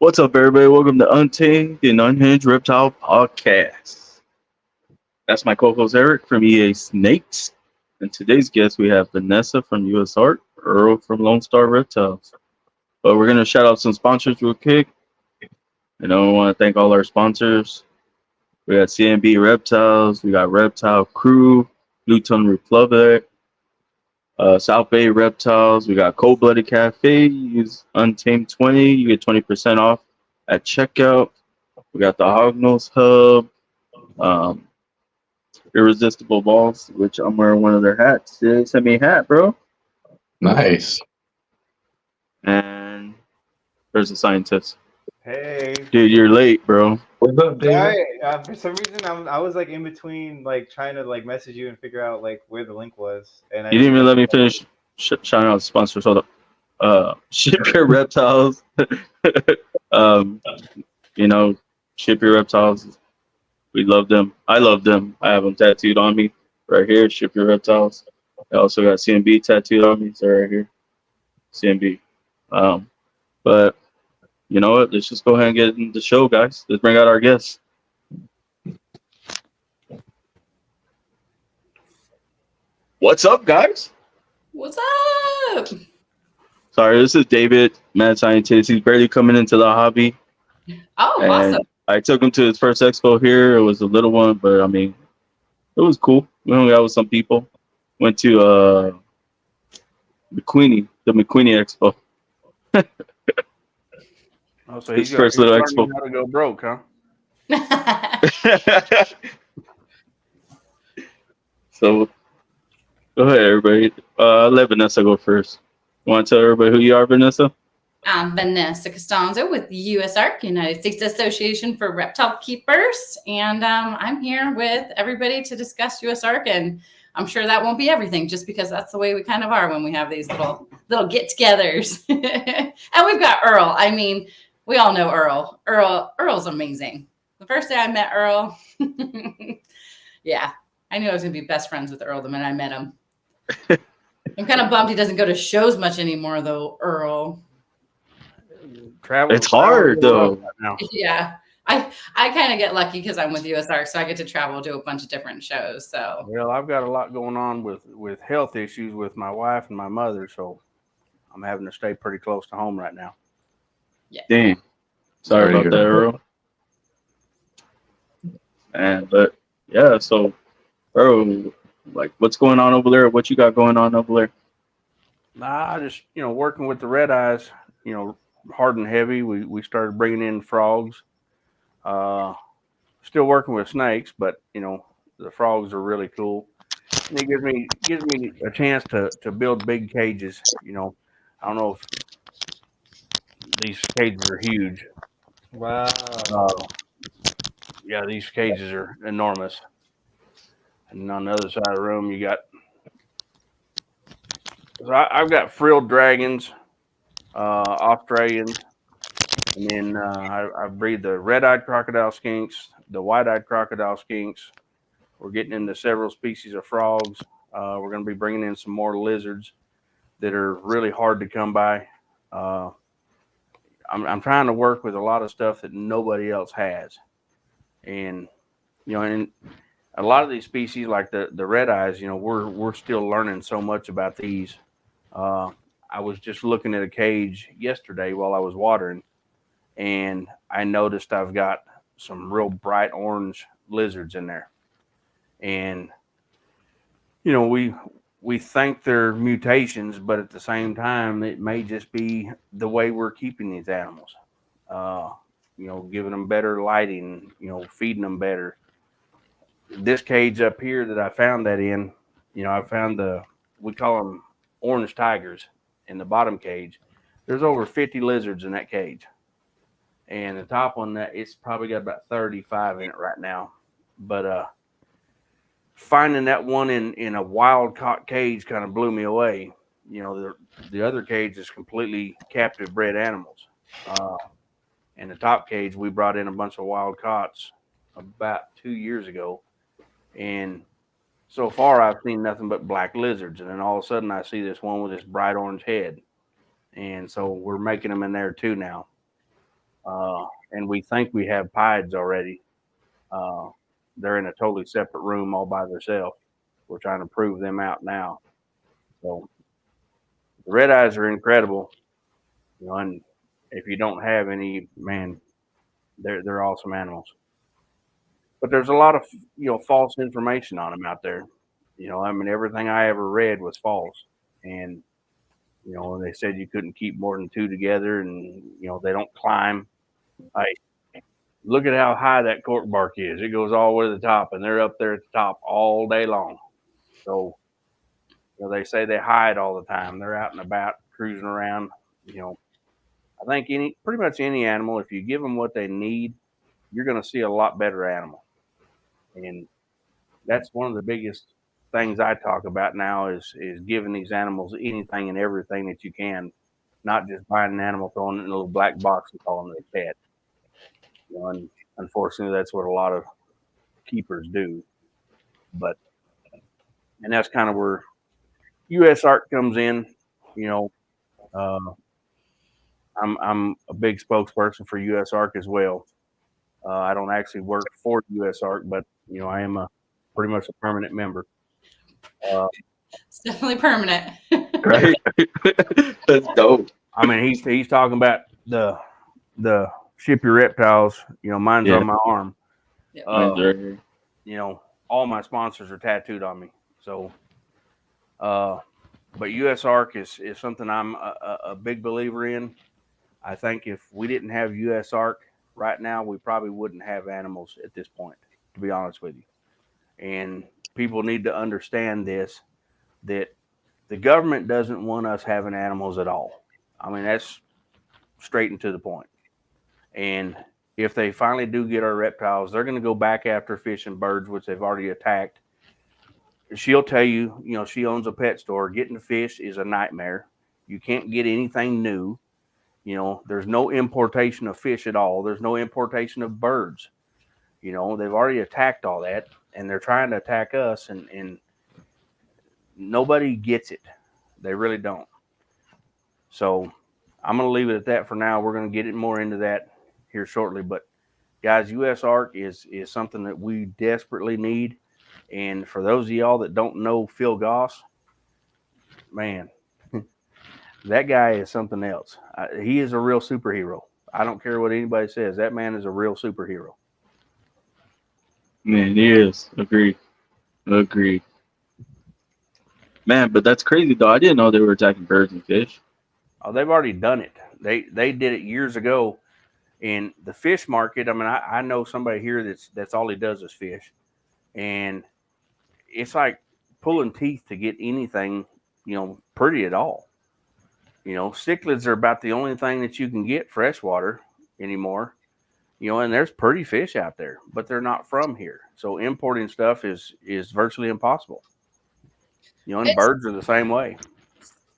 What's up, everybody? Welcome to Untamed and Unhinged Reptile Podcast. That's my co-host Eric from EA Snakes, and today's guest we have Vanessa from Usark, Earl from Lonestar Reptiles. But we're gonna shout out some sponsors real quick. We want to thank all our sponsors. We got CNB Reptiles, we got Reptile Crew, Luton Republic, South Bay Reptiles. We got Cold Blooded Cafe. You use Untamed 20, you get 20% off at checkout. We got the Hognose Hub, um, Irresistible Balls, which I'm wearing one of their hats. They sent me a hat, bro. Nice. And there's a scientist. Hey. Dude, you're late, bro. What's up, David? For some reason, I was like in between, like trying to like message you and figure out like where the link was, and I You didn't even let me finish shouting out the sponsors. Hold up. Ship Your Reptiles. um, Ship Your Reptiles. We love them. I love them. I have them tattooed on me right here. Ship Your Reptiles. I also got CNB tattooed on me. So right here, CNB. But you know what? Let's just go ahead and get in the show, guys. Let's bring out our guests. What's up, guys? What's up? Sorry, this is David, mad scientist. He's barely coming into the hobby. Oh, And awesome. I took him to his first expo here. It was a little one, but I mean, it was cool. We hung out with some people. Went to the McQueenie Expo. Oh, so His first little expo. How to go broke, huh? So, go ahead, everybody. Let Vanessa go first. You want to tell everybody who you are, Vanessa? I'm Vanessa Costanzo with USARK, United States Association for Reptile Keepers, and I'm here with everybody to discuss USARK, and I'm sure that won't be everything, just because that's the way we kind of are when we have these little get-togethers. And we've got Earl. I mean, we all know Earl. Earl's amazing. The first day I met Earl, yeah, I knew I was going to be best friends with Earl the minute I met him. I'm kind of bummed he doesn't go to shows much anymore, though, Earl. It's hard, though. Now. Yeah, I kind of get lucky because I'm with USARK, so I get to travel to a bunch of different shows. So, Well, I've got a lot going on with health issues with my wife and my mother, so I'm having to stay pretty close to home right now. yeah. Damn. Sorry about that, Earl. But yeah, so Earl, like, what's going on over there? What you got going on over there? I just working with the red eyes, hard and heavy. We started bringing in frogs. Still working with snakes, but the frogs are really cool. And it gives me a chance to build big cages. I don't know if these cages are huge. Wow. Yeah, these cages are enormous. And on the other side of the room, you got. So I've got frilled dragons, Australians, and then I breed the red-eyed crocodile skinks, the white-eyed crocodile skinks. We're getting into several species of frogs. We're going to be bringing in some more lizards that are really hard to come by. I'm trying to work with a lot of stuff that nobody else has, and and a lot of these species, like the red eyes, we're still learning so much about these. I was just looking at a cage yesterday while I was watering, and I noticed I've got some real bright orange lizards in there. And, we think they're mutations, but at the same time, it may just be the way we're keeping these animals. Giving them better lighting, feeding them better. This cage up here that I found that in, I found we call them orange tigers in the bottom cage. There's over 50 lizards in that cage. And the top one, it's probably got about 35 in it right now. But finding that one in a wild caught cage kind of blew me away. The other cage is completely captive bred animals. In the top cage, we brought in a bunch of wild caughts about 2 years ago. And so far, I've seen nothing but black lizards. And then all of a sudden, I see this one with this bright orange head. And so we're making them in there too now. and we think we have pieds already. They're in a totally separate room all by themselves. We're trying to prove them out now. So the red eyes are incredible, and if you don't have any, man, they're awesome animals. But there's a lot of false information on them out there. I mean, everything I ever read was false, and they said you couldn't keep more than two together, and they don't climb. Look at how high that cork bark is. It goes all the way to the top, and they're up there at the top all day long. So, they say they hide all the time. They're out and about, cruising around. I think pretty much any animal, if you give them what they need, you're going to see a lot better animal. And that's one of the biggest things I talk about now is giving these animals anything and everything that you can, not just buying an animal, throwing it in a little black box and calling it a pet. And unfortunately, that's what a lot of keepers do. And that's kind of where Usark comes in. I'm a big spokesperson for Usark as well. I don't actually work for Usark, but I am pretty much a permanent member. It's definitely permanent. Right? That's dope. I mean, he's talking about the ship your reptiles. Mine's on my arm. Yeah. Mine's right here. All my sponsors are tattooed on me. So, but Usark is something I'm a big believer in. I think if we didn't have Usark right now, we probably wouldn't have animals at this point, to be honest with you. And people need to understand this, that the government doesn't want us having animals at all. I mean, that's straight and to the point. And if they finally do get our reptiles, they're going to go back after fish and birds, which they've already attacked. She'll tell you, she owns a pet store. Getting fish is a nightmare. You can't get anything new. There's no importation of fish at all. There's no importation of birds. They've already attacked all that, and they're trying to attack us, and nobody gets it. They really don't. So I'm going to leave it at that for now. We're going to get it more into that here shortly. But, guys, Usark is something that we desperately need. And for those of y'all that don't know Phil Goss, man, that guy is something else. He is a real superhero. I don't care what anybody says. That man is a real superhero. Man, he is. Agreed. Man, but that's crazy though. I didn't know they were attacking birds and fish. Oh, they've already done it. They did it years ago. In the fish market, I mean, I know somebody here that's all he does is fish. And it's like pulling teeth to get anything, pretty at all. Cichlids are about the only thing that you can get freshwater anymore. And there's pretty fish out there, but they're not from here. So importing stuff is virtually impossible. And birds are the same way.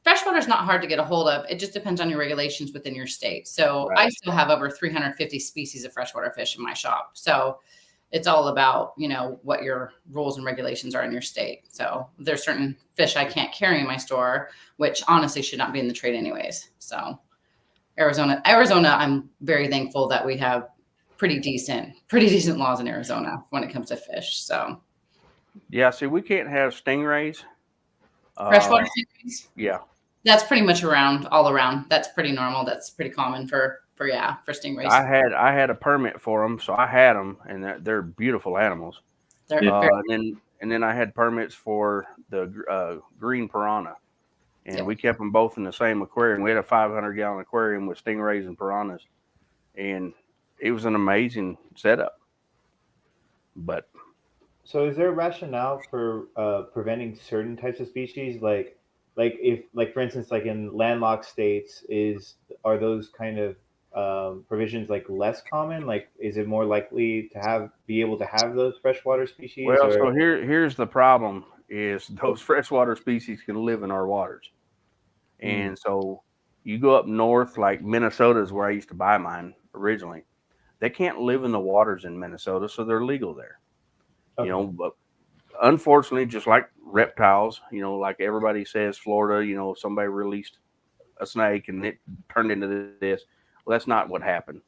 Freshwater is not hard to get a hold of. It just depends on your regulations within your state. So Right. I still have over 350 species of freshwater fish in my shop. So it's all about, what your rules and regulations are in your state. So there's certain fish I can't carry in my store, which honestly should not be in the trade anyways. So Arizona, I'm very thankful that we have pretty decent laws in Arizona when it comes to fish. So Yeah, see, we can't have stingrays. freshwater stingrays, Yeah. that's pretty much all around. That's pretty normal. That's pretty common for stingrays. I had a permit for them, so I had them, and they're beautiful animals. They're Yeah. very- And then I had permits for the green piranha, and Yeah. we kept them both in the same aquarium. We had a 500-gallon aquarium with stingrays and piranhas, and it was an amazing setup. But So is there a rationale for preventing certain types of species, like if for instance, like in landlocked states, are those kind of provisions like less common? Like, is it more likely to be able to have those freshwater species? well, so here's the problem: is those freshwater species can live in our waters, and so you go up north, like Minnesota is where I used to buy mine originally. They can't live in the waters in Minnesota, so they're legal there. Okay. But unfortunately, just like reptiles, like everybody says, Florida, somebody released a snake and it turned into this. Well, that's not what happened.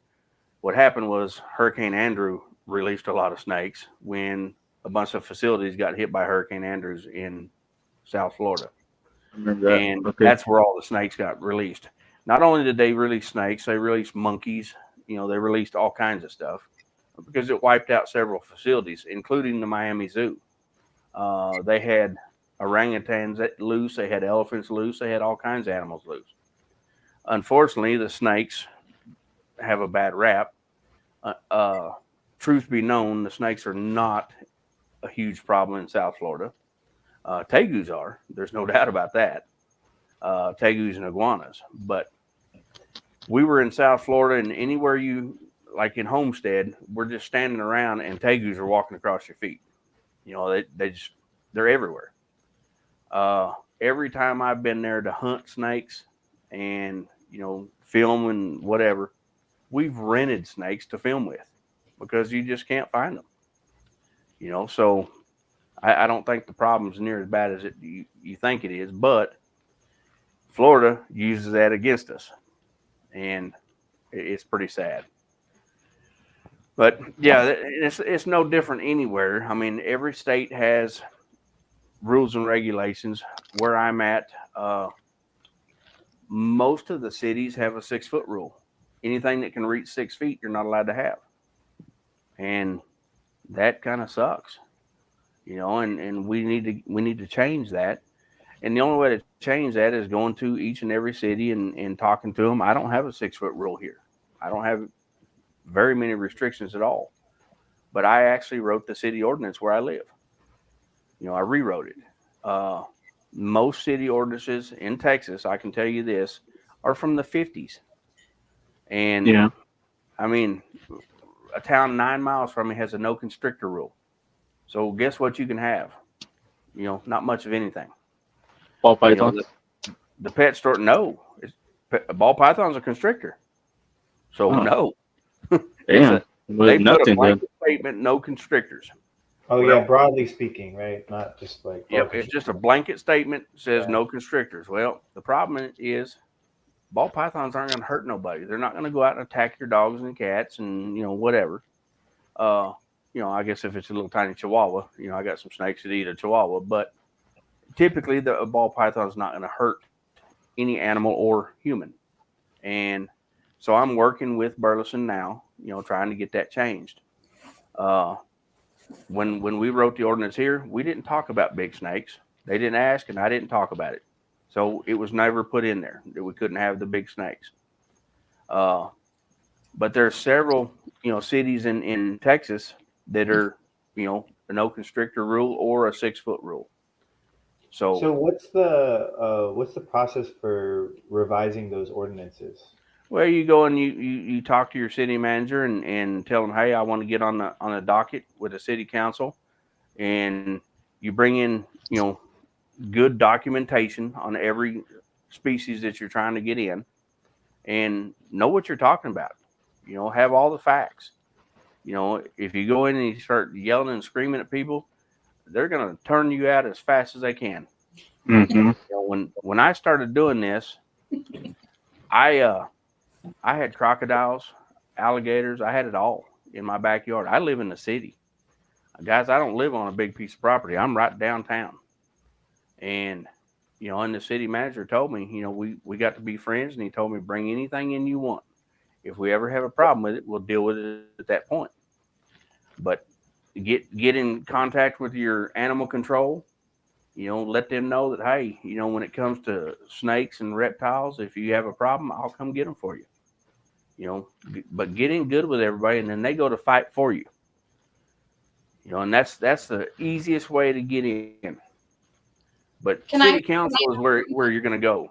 what happened was Hurricane Andrew released a lot of snakes when a bunch of facilities got hit by Hurricane Andrews in South Florida. I remember that. And Okay. that's where all the snakes got released. Not only did they release snakes, they released monkeys. They released all kinds of stuff because it wiped out several facilities, including the Miami Zoo. They had orangutans loose. They had elephants loose. They had all kinds of animals loose. Unfortunately, the snakes have a bad rap. Truth be known, the snakes are not a huge problem in South Florida. Tegus are. There's no doubt about that. Tegus and iguanas. But we were in South Florida, and anywhere you, like in Homestead, we're just standing around and tegus are walking across your feet. They're everywhere. Every time I've been there to hunt snakes and, film and whatever, we've rented snakes to film with because you just can't find them. So I don't think the problem's near as bad as you think it is, but Florida uses that against us, and it's pretty sad. But yeah, it's no different anywhere. I mean, every state has rules and regulations. Where I'm at, most of the cities have a 6-foot rule. Anything that can reach 6 feet, you're not allowed to have, and that kind of sucks. And we need to change that. And the only way to change that is going to each and every city and talking to them. I don't have a 6-foot rule here. I don't have very many restrictions at all. But I actually wrote the city ordinance where I live. I rewrote it. Most city ordinances in Texas, I can tell you this, are from the 50s. And Yeah. I mean, a town 9 miles from me has a no constrictor rule. So guess what you can have? Not much of anything. Ball pythons. The pet store, no. Ball python's a constrictor. So no. Damn. They put Nothing a blanket statement, no constrictors. Oh Well, yeah, broadly speaking, right? Not just like. Yep, it's just a blanket statement says no constrictors. Well, the problem is ball pythons aren't going to hurt nobody. They're not going to go out and attack your dogs and cats and whatever. I guess if it's a little tiny chihuahua, I got some snakes that eat a chihuahua, but typically the ball python is not going to hurt any animal or human. And so I'm working with Burleson now, trying to get that changed. When we wrote the ordinance here, we didn't talk about big snakes. They didn't ask, and I didn't talk about it. So it was never put in there that we couldn't have the big snakes. But there's several, cities in Texas that are, a no constrictor rule or a 6-foot rule. So what's the process for revising those ordinances? Well, you go and you talk to your city manager and tell them, hey, I want to get on the docket with the city council, and you bring in good documentation on every species that you're trying to get in, and know what you're talking about. Have all the facts. If you go in and you start yelling and screaming at people, they're going to turn you out as fast as they can. Mm-hmm. When I started doing this, I had crocodiles, alligators. I had it all in my backyard. I live in the city. Guys, I don't live on a big piece of property. I'm right downtown. And, and the city manager told me, we got to be friends. And he told me, bring anything in you want. If we ever have a problem with it, we'll deal with it at that point. But get in contact with your animal control. Let them know that, hey, when it comes to snakes and reptiles, if you have a problem, I'll come get them for you. But get in good with everybody, and then they go to fight for you. And that's the easiest way to get in. But city council is where you're going to go.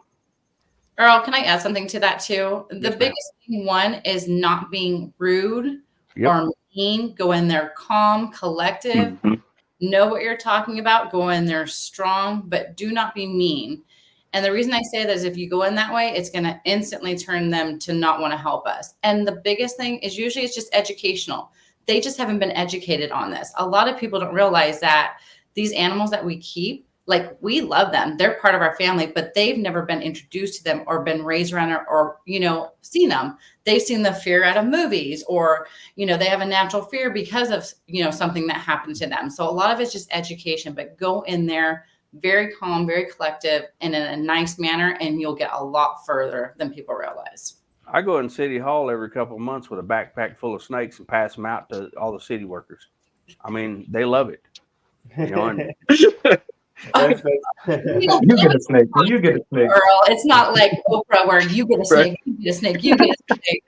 Earl, can I add something to that too? The Yes, biggest thing, one, is not being rude or mean. Go in there calm, collective. Mm-hmm. Know what you're talking about. Go in there strong, but do not be mean. And the reason I say that is if you go in that way, it's going to instantly turn them to not want to help us. And the biggest thing is usually it's just educational. They just haven't been educated on this. A lot of people don't realize that these animals that we keep, like we love them. They're part of our family, but they've never been introduced to them or been raised around or seen them. They've seen the fear out of movies, or, they have a natural fear because of, something that happened to them. So a lot of it's just education, but go in there very calm, very collective, and in a nice manner, and you'll get a lot further than people realize. I go in City Hall every couple of months with a backpack full of snakes and pass them out to all the city workers. I mean, they love it. And You get a snake. You get a snake. Earl, it's not like Oprah where you get a snake, you get a snake, you get a snake.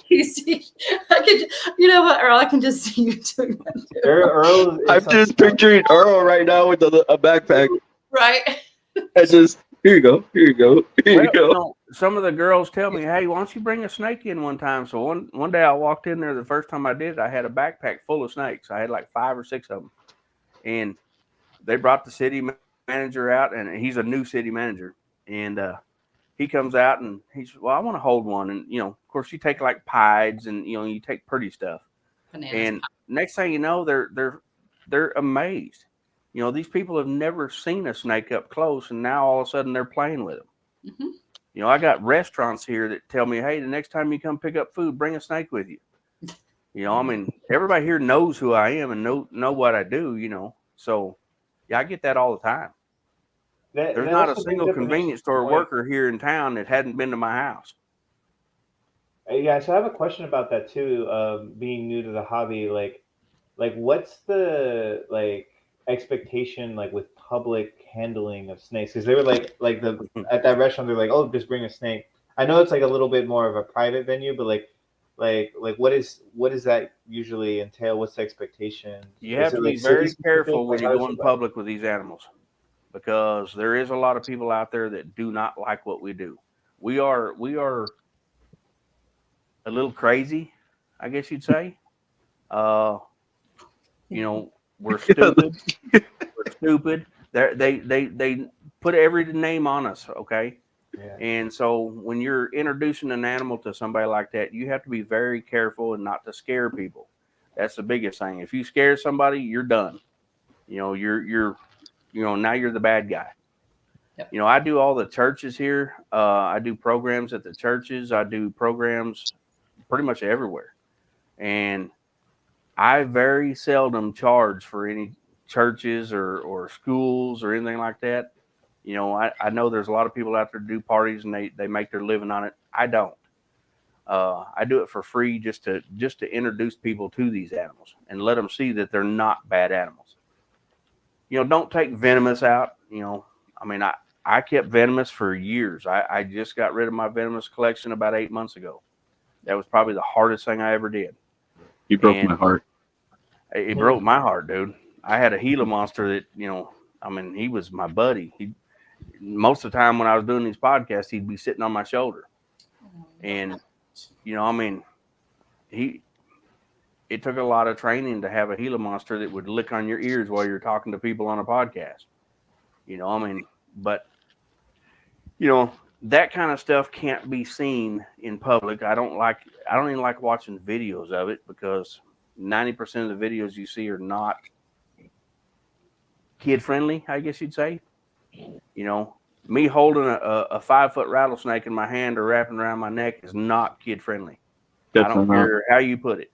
you see, I could, what, Earl? I can just see you doing that too. Earl I'm just picturing Earl right now with a backpack. Right. And just, here you go. Some of the girls tell me, hey, why don't you bring a snake in one time? So one day I walked in there, the first time I did it, I had a backpack full of snakes. I had like 5 or 6 of them. And they brought the city manager out, and he's a new city manager. And he comes out and he's, well, I want to hold one. And, of course, you take like pieds and, you take pretty stuff. Bananas. And next thing you know, they're amazed. These people have never seen a snake up close, and now all of a sudden they're playing with them. Mm-hmm. I got restaurants here that tell me, hey, the next time you come pick up food, bring a snake with you. I mean, everybody here knows who I am and know what I do, So, yeah, I get that all the time. There's not a single convenience store worker here in town that hadn't been to my house. Yeah, so I have a question about that too. Being new to the hobby, like what's the expectation with public handling of snakes? Because they were at that restaurant, they're like, oh, just bring a snake. I know it's a little bit more of a private venue, but what does that usually entail? What's the expectation? You have to be very careful when you go in public with these animals, because there is a lot of people out there that do not like what we do. We are a little crazy, I guess you'd say. We're stupid. We're stupid. They put every name on us, okay? Yeah. And so when you're introducing an animal to somebody like that, you have to be very careful and not to scare people. That's the biggest thing. If you scare somebody, you're done. You're now you're the bad guy. Yep. I do all the churches here. I do programs at the churches. I do programs pretty much everywhere. And I very seldom charge for any churches or schools or anything like that. I know there's a lot of people out there do parties and they make their living on it. I don't. I do it for free just to introduce people to these animals and let them see that they're not bad animals. Don't take venomous out. I kept venomous for years. I just got rid of my venomous collection about 8 months ago. That was probably the hardest thing I ever did. You broke my heart. It broke my heart, dude. I had a Gila monster that, he was my buddy. Most of the time when I was doing these podcasts, he'd be sitting on my shoulder. And, it took a lot of training to have a Gila monster that would lick on your ears while you're talking to people on a podcast. But, that kind of stuff can't be seen in public. I don't even like watching videos of it, because 90% of the videos you see are not kid friendly, I guess you'd say. Me holding a 5-foot rattlesnake in my hand or wrapping around my neck is not kid friendly. I don't care how you put it,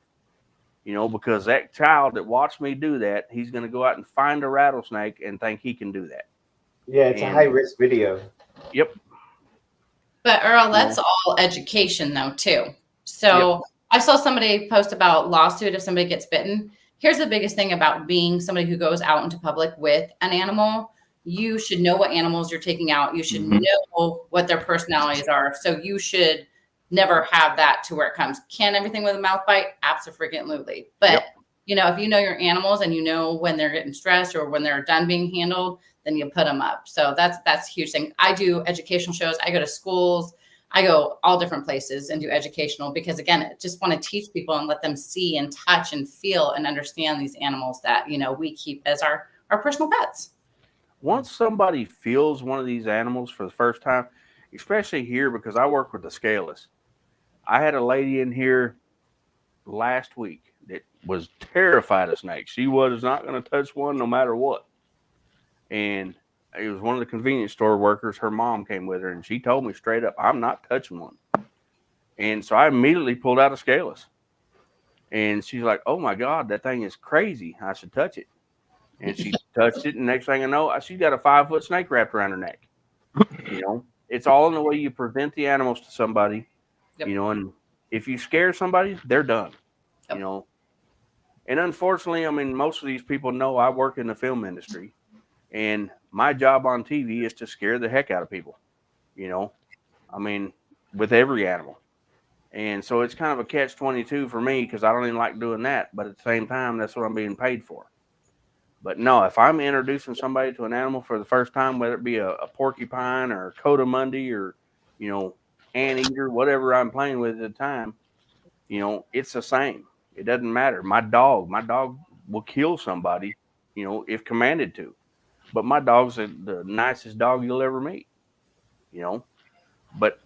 because that child that watched me do that, he's going to go out and find a rattlesnake and think he can do that. Yeah, it's a high risk video. Yep. But Earl, that's all education though too. So I saw somebody post about lawsuit if somebody gets bitten. Here's the biggest thing about being somebody who goes out into public with an animal. You should know what animals you're taking out. You should know what their personalities are. So you should never have that to where it comes. Can everything with a mouth bite? Absolutely. But if you know your animals and you know when they're getting stressed or when they're done being handled, then you put them up. So that's a huge thing. I do educational shows. I go to schools. I go all different places and do educational, because again, I just want to teach people and let them see and touch and feel and understand these animals that, we keep as our personal pets. Once somebody feels one of these animals for the first time, especially here, because I work with the scaleless. I had a lady in here last week that was terrified of snakes. She was not going to touch one no matter what. and it was one of the convenience store workers. Her mom came with her, and she told me straight up, I'm not touching one. And so I immediately pulled out a scaleless. And she's like, oh, my God, that thing is crazy. I should touch it. And she touched it, and next thing I know, she's got a 5-foot snake wrapped around her neck. You know, it's all in the way you present the animals to somebody, you know, and if you scare somebody, they're done, you know. And unfortunately, I mean, most of these people know I work in the film industry, and my job on TV is to scare the heck out of people, you know, I mean, with every animal. And so it's kind of a catch-22 for me because I don't even like doing that. But at the same time, that's what I'm being paid for. But no, if I'm introducing somebody to an animal for the first time, whether it be a porcupine or a coatimundie or, you know, anteater, whatever I'm playing with at the time, you know, it's the same. It doesn't matter. My dog will kill somebody, you know, if commanded to. But my dog's the nicest dog you'll ever meet, you know. But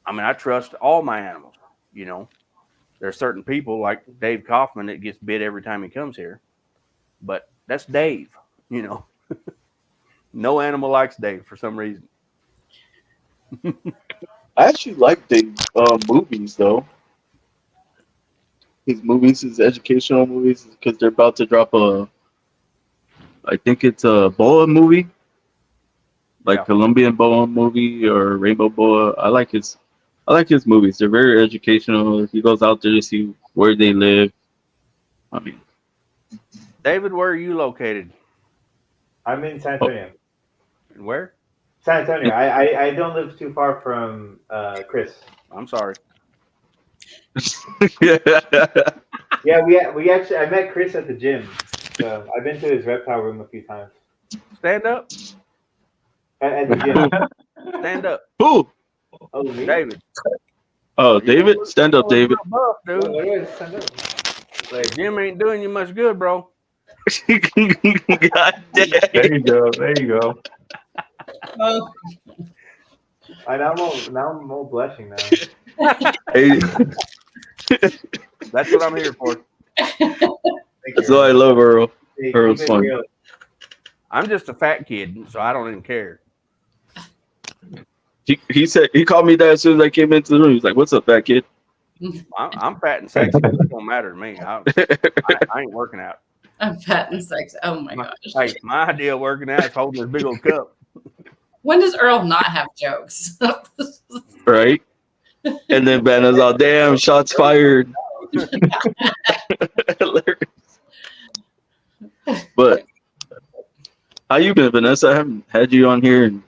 I mean, I trust all my animals, you know. There's certain people like Dave Kaufman that gets bit every time he comes here. But that's Dave, you know. No animal likes Dave for some reason. I actually like Dave's movies, though. His movies, his educational movies, because they're about to drop I think it's a boa movie. Like Colombian boa movie or rainbow boa. I like his movies. They're very educational. He goes out there to see where they live. I mean, David, where are you located? I'm in San Antonio. And where? San Antonio. I don't live too far from Chris. I'm sorry. Yeah, we actually I met Chris at the gym. So I've been to his reptile room a few times. Stand up. At the gym. Stand up. Who? Oh, me? David. Oh, David? Stand up, David. Buff, dude. Oh, yeah, stand up. Like, Jim ain't doing you much good, bro. God damn. There you go. There you go. Oh, Now I'm all blushing now. Hey, That's what I'm here for. Thank that's you. why I love Earl. Hey, Earl's keep it fun. real. I'm just a fat kid, so I don't even care. He said he called me that as soon as I came into the room. He's like, "What's up, fat kid?" I'm fat and sexy. It don't matter to me. I ain't working out. I'm fat and sexy. Oh my gosh. Hey, my idea of working out is holding this big old cup. When does Earl not have jokes? Right? And then Vanessa's all, "Damn, shots fired." Hilarious. But how you been, Vanessa? I haven't had you on here in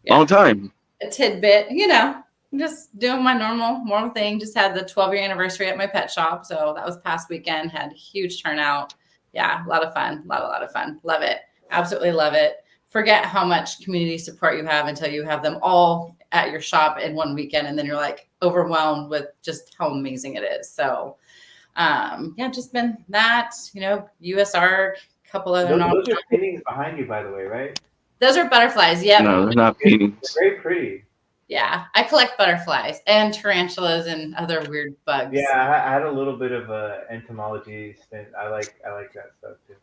long time. A tidbit, you know, just doing my normal thing. Just had the 12-year anniversary at my pet shop. So that was past weekend, had a huge turnout. Yeah, a lot of fun. A lot of fun. Love it. Absolutely love it. Forget how much community support you have until you have them all at your shop in one weekend. And then you're like overwhelmed with just how amazing it is. So yeah, just been that, you know, Usark, a couple other Those are paintings behind you, by the way, right? Those are butterflies. Yep. No, they're not paintings. They're very pretty. Yeah, I collect butterflies and tarantulas and other weird bugs. Yeah, I had a little bit of a entomology stint. I like that stuff too.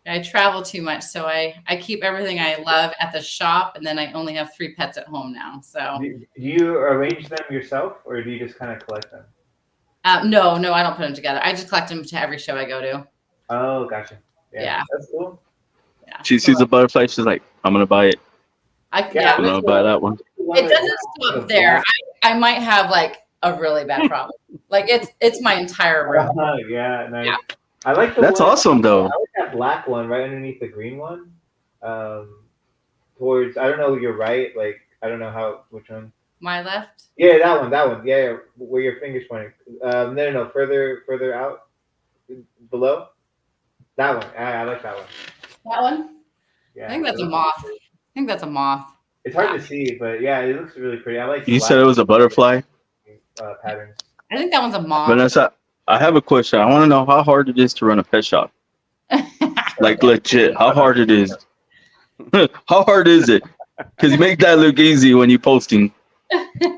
I travel too much, so I keep everything I love at the shop, and then I only have 3 pets at home now. So Do you arrange them yourself, or do you just kind of collect them? no, I don't put them together. I just collect them to every show I go to. Oh, gotcha. Yeah. That's cool. Yeah, She sees a butterfly, she's like, "I'm gonna buy it. I'm gonna buy that one." It doesn't stop there. I might have like a really bad problem. Like it's my entire room. Yeah, nice. Yeah. I like the That's one, awesome, though. I like that black one right underneath the green one. Towards, I don't know, you're right. Like, I don't know which one. My left. Yeah, that one. Yeah, where your finger's pointing. No, further out, below. That one. I like that one. That one. Yeah. I think that's a moth. It's hard to see, but yeah, it looks really pretty. I like. You said it was a butterfly? Patterns. I think that one's a moth. Vanessa, I have a question. I want to know how hard it is to run a pet shop. Like legit, how hard it is. How hard is it? Because you make that look easy when you're posting. Yeah,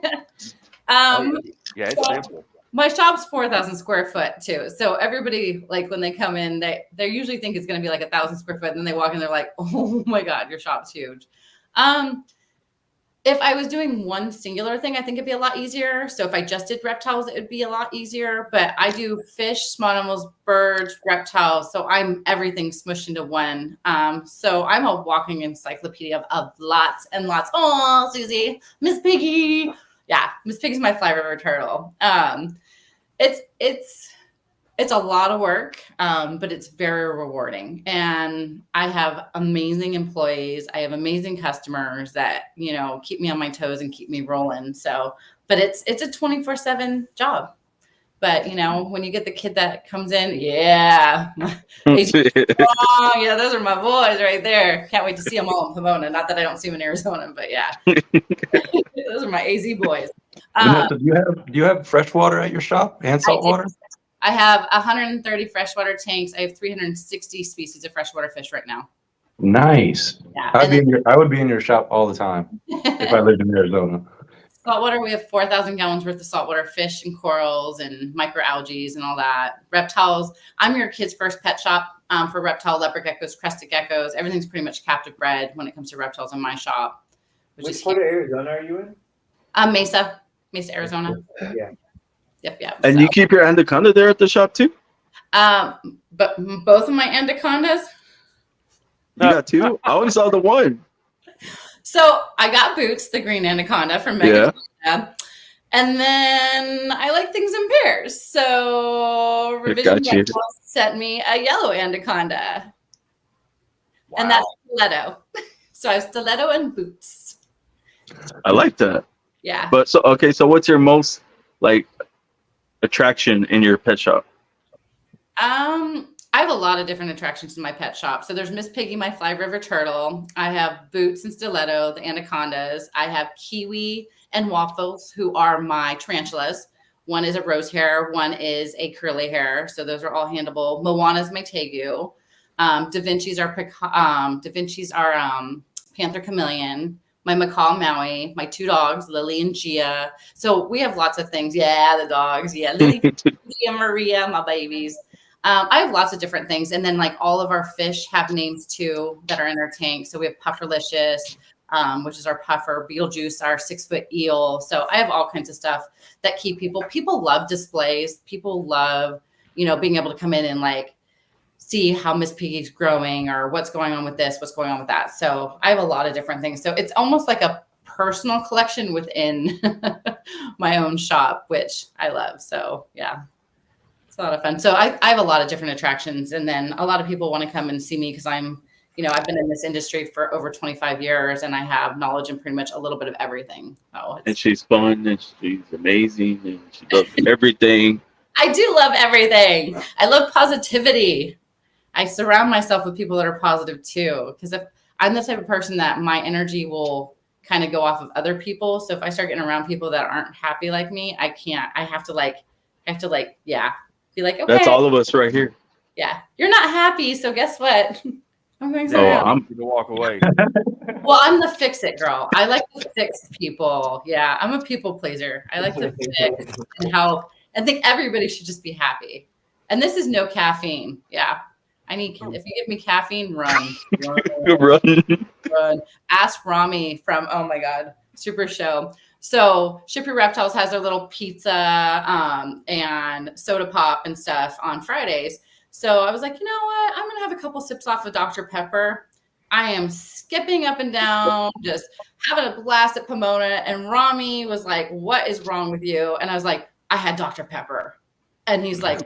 it's simple. My shop's 4,000 square foot too. So everybody, like when they come in, they usually think it's going to be like 1,000 square foot. And then they walk in, they're like, oh my God, your shop's huge. If I was doing one singular thing, I think it'd be a lot easier. So if I just did reptiles, it would be a lot easier. But I do fish, small animals, birds, reptiles. So I'm everything smushed into one. So I'm a walking encyclopedia of lots and lots. Oh, Susie, Miss Piggy. Yeah, Miss Piggy's my Fly River turtle. It's a lot of work, but it's very rewarding. And I have amazing employees. I have amazing customers that, you know, keep me on my toes and keep me rolling. So, but it's a 24/7 job. But, you know, when you get the kid that comes in, yeah. Oh, yeah, those are my boys right there. Can't wait to see them all in Pomona. Not that I don't see them in Arizona, but yeah. Those are my AZ boys. Vanessa, do you have fresh water at your shop and salt water? I have 130 freshwater tanks. I have 360 species of freshwater fish right now. Nice. Yeah. I would be in your shop all the time if I lived in Arizona. Saltwater, we have 4,000 gallons worth of saltwater fish and corals and microalgae and all that. Reptiles, I'm your kid's first pet shop for reptile, leopard geckos, crested geckos. Everything's pretty much captive bred when it comes to reptiles in my shop. Which part of Arizona are you in? Mesa, Arizona. Yeah. Yep. And so, you keep your anaconda there at the shop too? but both of my anacondas. You got two? I only saw the one. So I got Boots, the green anaconda from Megan. Yeah. And then I like things in pairs. So Revision sent me a yellow anaconda. Wow. And that's stiletto. So I have stiletto and Boots. I like that. Yeah. But so what's your most like attraction in your pet shop? I have a lot of different attractions in my pet shop. So there's Miss Piggy, my Fly River turtle. I have Boots and Stiletto, the anacondas. I have Kiwi and Waffles, who are my tarantulas. One is a rose hair, one is a curly hair. So those are all handleable. Moana's my tegu. Da Vinci's are Panther Chameleon. My macaw Maui, my two dogs, Lily and Gia. So we have lots of things. Yeah, the dogs. Yeah, Lily, Gia, Maria, my babies. I have lots of different things. And then like all of our fish have names too that are in our tank. So we have Pufferlicious, which is our puffer, Beetlejuice, our 6-foot eel. So I have all kinds of stuff that keep people love displays. People love, you know, being able to come in and like see how Miss Piggy's growing or what's going on with this, what's going on with that. So I have a lot of different things. So it's almost like a personal collection within my own shop, which I love. So yeah. A lot of fun. So I have a lot of different attractions, and then a lot of people want to come and see me because I'm, you know, I've been in this industry for over 25 years and I have knowledge in pretty much a little bit of everything. And she's fun and she's amazing and she loves everything. I do love everything. I love positivity. I surround myself with people that are positive too, because if I'm the type of person that my energy will kind of go off of other people. So if I start getting around people that aren't happy like me, I can't. I have to yeah. Be like, okay. That's all of us right here. Yeah. You're not happy, so guess what? I'm going to I'm to walk away. Well, I'm the fix-it girl. I like to fix people. Yeah, I'm a people pleaser. I like to fix and help and think everybody should just be happy. And this is no caffeine. Yeah. If you give me caffeine, run. Run. Ask Rami from, oh my God, Super Show. So Ship Your Reptiles has their little pizza and soda pop and stuff on Fridays. So I was like, you know what? I'm going to have a couple sips off of Dr. Pepper. I am skipping up and down, just having a blast at Pomona. And Rami was like, what is wrong with you? And I was like, I had Dr. Pepper. And he's like,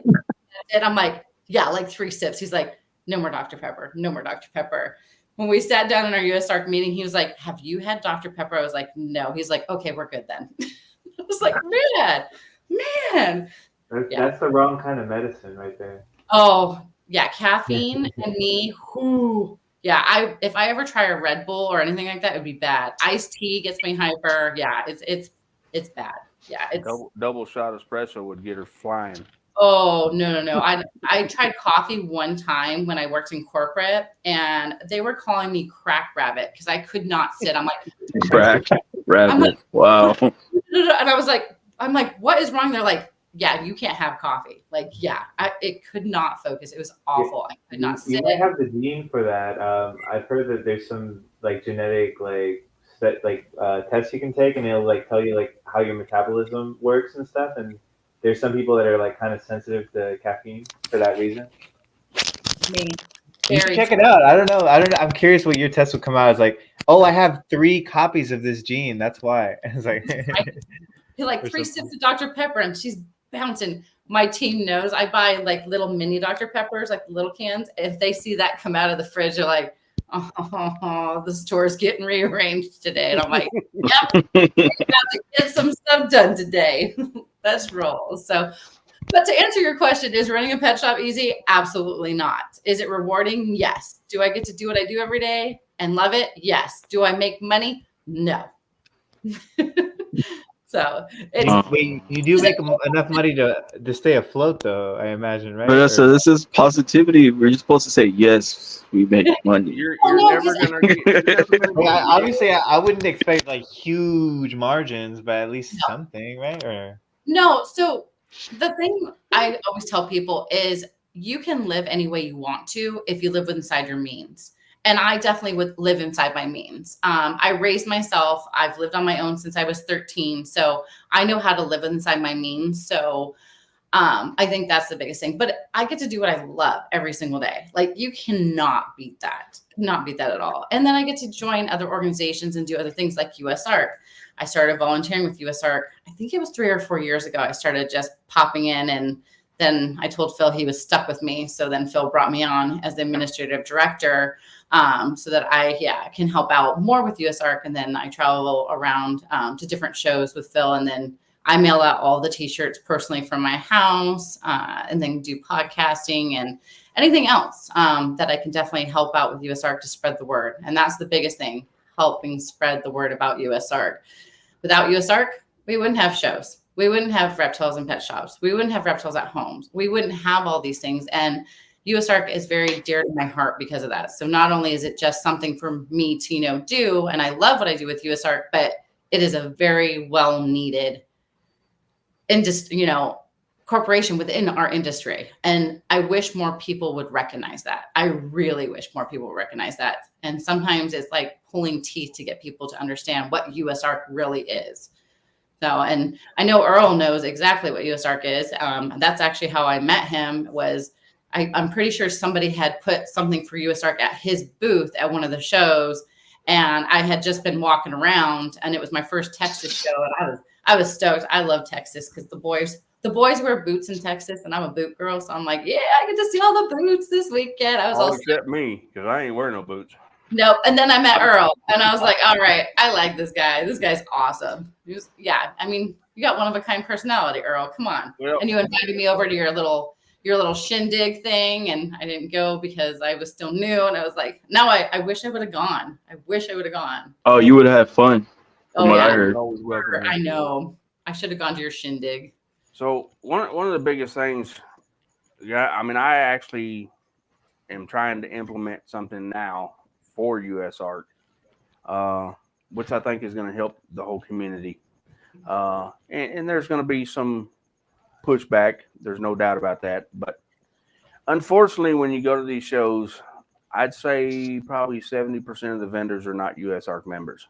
and I'm like, yeah, like 3 sips. He's like, no more Dr. Pepper. No more Dr. Pepper. When we sat down in our Usark meeting, he was like, have you had Dr. Pepper? I was like, no. He's like, okay, we're good then. I was like, man. That's the wrong kind of medicine right there. Oh, yeah. Caffeine and me. Whoo. Yeah. If I ever try a Red Bull or anything like that, it would be bad. Iced tea gets me hyper. Yeah. It's bad. Yeah. It's double shot espresso would get her flying. Oh, no. I tried coffee one time when I worked in corporate and they were calling me crack rabbit because I could not sit. I'm like, crack rabbit. Wow. And I was like, I'm like, what is wrong? They're like, yeah, you can't have coffee. Like, yeah, it could not focus. It was awful. I could not You sit. might have the gene for that. I've heard that there's some like genetic tests you can take, and it'll like tell you like how your metabolism works and stuff. And there's some people that are like kind of sensitive to caffeine for that reason. Me. You should Very check it out. I don't know. I'm curious what your test will come out. It's like, oh, I have 3 copies of this gene. That's why. It's like, like or 3 something. sips of Dr. Pepper, and she's bouncing. My team knows I buy like little mini Dr. Peppers, like the little cans. If they see that come out of the fridge, they're like, oh, the store's getting rearranged today. And I'm like, yep, we got to get some stuff done today. Let's roll. So, but to answer your question, is running a pet shop easy? Absolutely not. Is it rewarding? Yes. Do I get to do what I do every day and love it? Yes. Do I make money? No. So it's you do make enough money to stay afloat, though, I imagine, right? Vanessa, this is positivity. We're just supposed to say yes. We make money. You're no, never gonna get Obviously, I wouldn't expect like huge margins, but at least something, right? Or no. So the thing I always tell people is you can live any way you want to if you live inside your means. And I definitely would live inside my means. I raised myself. I've lived on my own since I was 13. So I know how to live inside my means. So I think that's the biggest thing. But I get to do what I love every single day. Like you cannot beat that. Not beat that at all. And then I get to join other organizations and do other things like Usark. I started volunteering with Usark. I think it was 3 or 4 years ago. I started just popping in, and then I told Phil he was stuck with me. So then Phil brought me on as the administrative director, so that I can help out more with Usark. And then I travel around to different shows with Phil, and then I mail out all the t-shirts personally from my house, and then do podcasting and anything else that I can definitely help out with Usark to spread the word. And that's the biggest thing, helping spread the word about Usark. Without Usark, we wouldn't have shows. We wouldn't have reptiles in pet shops. We wouldn't have reptiles at homes. We wouldn't have all these things. And Usark is very dear to my heart because of that. So not only is it just something for me to, do, and I love what I do with Usark, but it is a very well needed corporation within our industry. And I wish more people would recognize that. I really wish more people would recognize that. And sometimes it's like pulling teeth to get people to understand what Usark really is. So, and I know Earl knows exactly what Usark is. That's actually how I met him. I'm pretty sure somebody had put something for Usark at his booth at one of the shows, and I had just been walking around, and it was my first Texas show, and I was stoked. I love Texas because the boys wear boots in Texas, and I'm a boot girl, so I'm like, yeah, I get to see all the boots this weekend. I was all except me, because I ain't wearing no boots. Nope. And then I met Earl, and I was like, all right, I like this guy. This guy's awesome. You got one of a kind personality, Earl. Come on. Well, and you invited me over to your little shindig thing, and I didn't go because I was still new, and I was like, now I wish I would have gone. Oh, you would have fun. From what yeah. I heard. I know. I should have gone to your shindig. So one of the biggest things, I actually am trying to implement something now for Usark, which I think is going to help the whole community. And there's going to be some pushback. There's no doubt about that. But unfortunately, when you go to these shows, I'd say probably 70% of the vendors are not Usark members.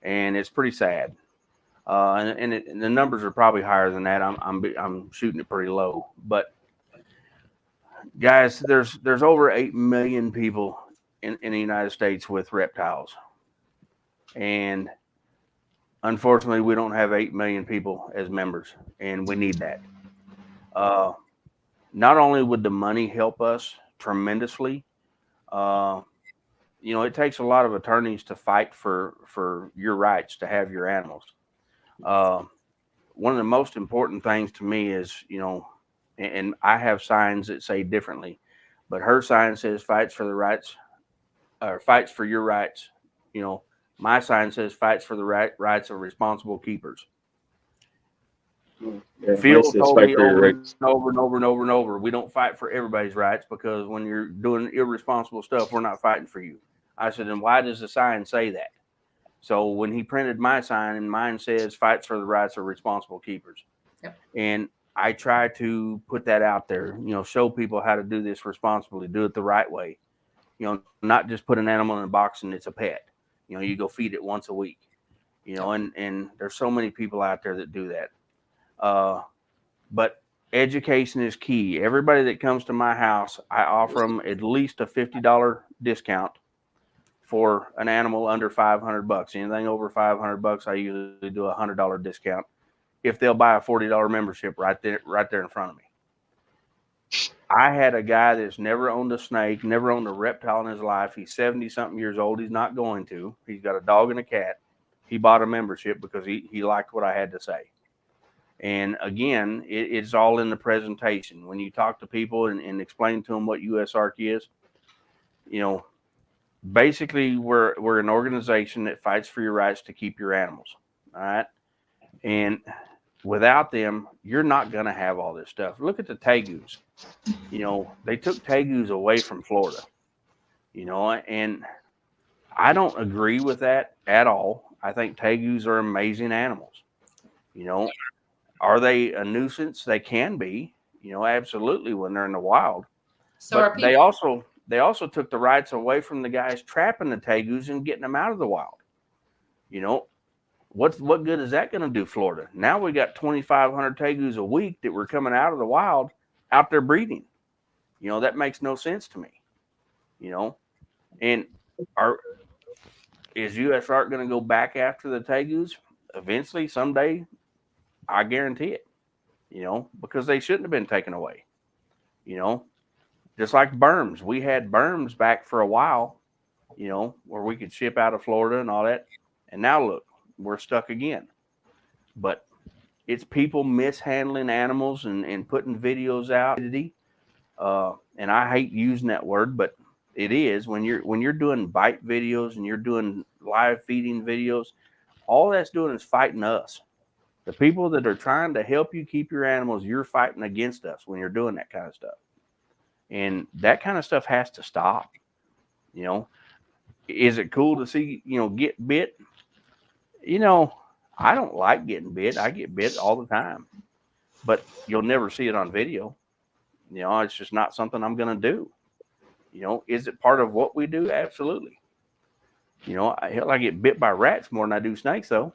And it's pretty sad. And the numbers are probably higher than that. I'm shooting it pretty low. But guys, there's over 8 million people in the United States with reptiles. And unfortunately, we don't have 8 million people as members, and we need that. Not only would the money help us tremendously, it takes a lot of attorneys to fight for your rights to have your animals. One of the most important things to me is, and I have signs that say differently, but her sign says fights for the rights, or fights for your rights. My sign says fights for the rights of responsible keepers. Yeah, Phil told me over and over, we don't fight for everybody's rights, because when you're doing irresponsible stuff, we're not fighting for you. I said, then why does the sign say that? So when he printed my sign, and mine says fights for the rights of responsible keepers. Yep. And I try to put that out there, show people how to do this responsibly, do it the right way. Not just put an animal in a box and it's a pet. You go feed it once a week. And there's so many people out there that do that. But education is key. Everybody that comes to my house, I offer them at least a $50 discount for an animal under $500. Anything over $500, I usually do a $100 discount if they'll buy a $40 membership right there in front of me. I had a guy that's never owned a snake, never owned a reptile in his life. He's 70-something years old. He's not going to. He's got a dog and a cat. He bought a membership because he liked what I had to say. And again, it's all in the presentation. When you talk to people and explain to them what USARK is, basically we're an organization that fights for your rights to keep your animals. All right. And without them, you're not going to have all this stuff. Look at the tegus. They took tegus away from Florida, and I don't agree with that at all. I think tegus are amazing animals. Are they a nuisance? They can be, absolutely when they're in the wild. So but they also took the rights away from the guys trapping the tegus and getting them out of the wild. What good is that going to do Florida? Now we got 2,500 tegus a week that were coming out of the wild out there breeding. That makes no sense to me. And is USARK going to go back after the tegus eventually someday? I guarantee it, because they shouldn't have been taken away. Just like berms. We had berms back for a while, where we could ship out of Florida and all that. And now look, we're stuck again. But it's people mishandling animals and putting videos out. And I hate using that word, but it is when you're doing bite videos and you're doing live feeding videos, all that's doing is fighting us. The people that are trying to help you keep your animals, you're fighting against us when you're doing that kind of stuff. And that kind of stuff has to stop. Is it cool to see, get bit? I don't like getting bit. I get bit all the time, but you'll never see it on video. It's just not something I'm going to do. Is it part of what we do? Absolutely. I get bit by rats more than I do snakes though.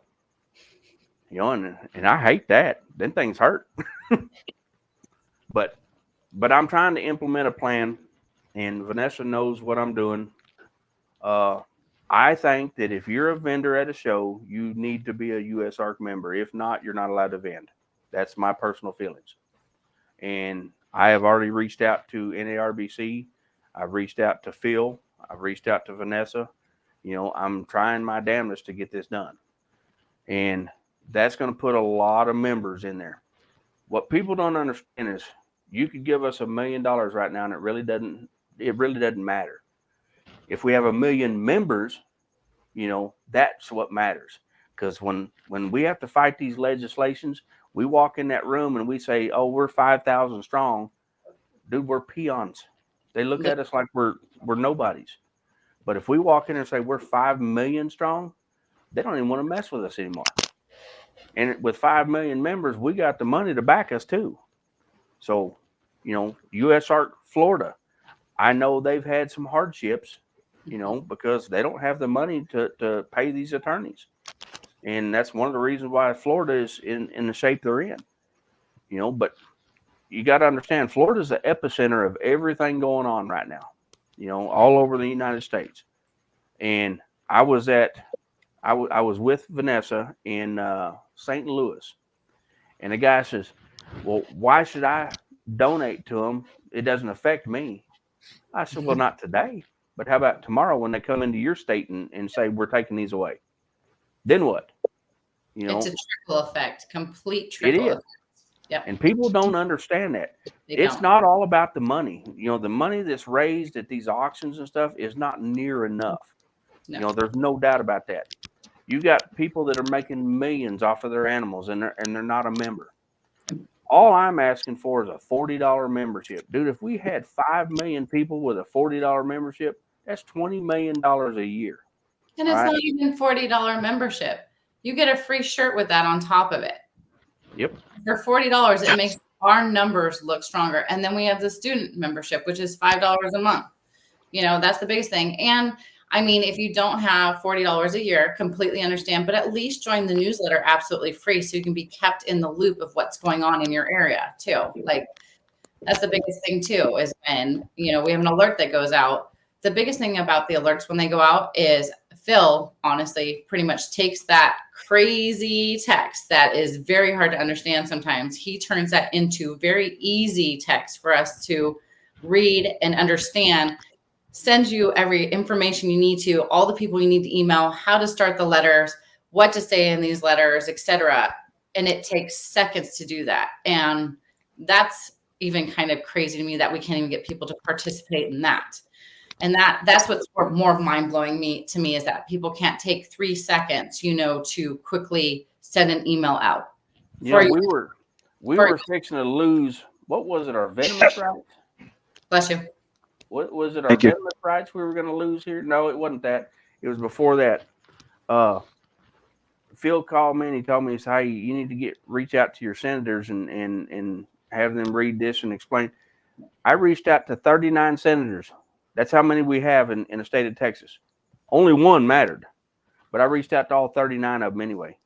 And I hate that. Then things hurt. But I'm trying to implement a plan, and Vanessa knows what I'm doing. I think that if you're a vendor at a show, you need to be a USARK member. If not, you're not allowed to vend. That's my personal feelings. And I have already reached out to NARBC. I've reached out to Phil. I've reached out to Vanessa. I'm trying my damnedest to get this done. And that's going to put a lot of members in there. What people don't understand is you could give us $1 million right now, and it really doesn't matter. If we have 1 million members, that's what matters. Because when we have to fight these legislations, we walk in that room and we say, "Oh, we're 5,000 strong." Dude, we're peons. They look at us like we're nobodies. But if we walk in and say we're 5 million strong, they don't even want to mess with us anymore. And with 5 million members, we got the money to back us too. So, USARK Florida, I know they've had some hardships, because they don't have the money to pay these attorneys. And that's one of the reasons why Florida is in the shape they're in. But you got to understand, Florida is the epicenter of everything going on right now, all over the United States. And I was with Vanessa in St. Louis, and the guy says, "Well, why should I donate to them? It doesn't affect me." I said, "Well, not today, but how about tomorrow when they come into your state and say we're taking these away? Then what?" It's a trickle effect, complete trickle effect. Yep. And people don't understand that. It's not all about the money. The money that's raised at these auctions and stuff is not near enough. No. There's no doubt about that. You got people that are making millions off of their animals, and they're not a member. All I'm asking for is a $40 membership. Dude, if we had 5 million people with a $40 membership, that's $20 million a year. And it's not even $40 membership. You get a free shirt with that on top of it. Yep. For $40, it makes our numbers look stronger. And then we have the student membership, which is $5 a month. You know, that's the biggest thing. And I mean, if you don't have $40 a year, completely understand, but at least join the newsletter absolutely free so you can be kept in the loop of what's going on in your area too. Like, that's the biggest thing too, is when, you know, we have an alert that goes out. The biggest thing about the alerts when they go out is Phil, honestly, pretty much takes that crazy text that is very hard to understand sometimes. He turns that into very easy text for us to read and understand, sends you every information you need to, all the people you need to email, how to start the letters, what to say in these letters, etc. And it takes seconds to do that. And that's even kind of crazy to me that we can't even get people to participate in that. And that's what's more mind-blowing to me is that people can't take 3 seconds, you know, to quickly send an email out. Yeah, we were fixing to lose, what was it, our venomous rights? Bless you. What was it, our venomous rights we were going to lose here? No, it wasn't that. It was before that. Phil called me and he told me, he said, hey, you need to reach out to your senators and have them read this and explain. I reached out to 39 senators. That's how many we have in the state of Texas. Only one mattered, but I reached out to all 39 of them anyway.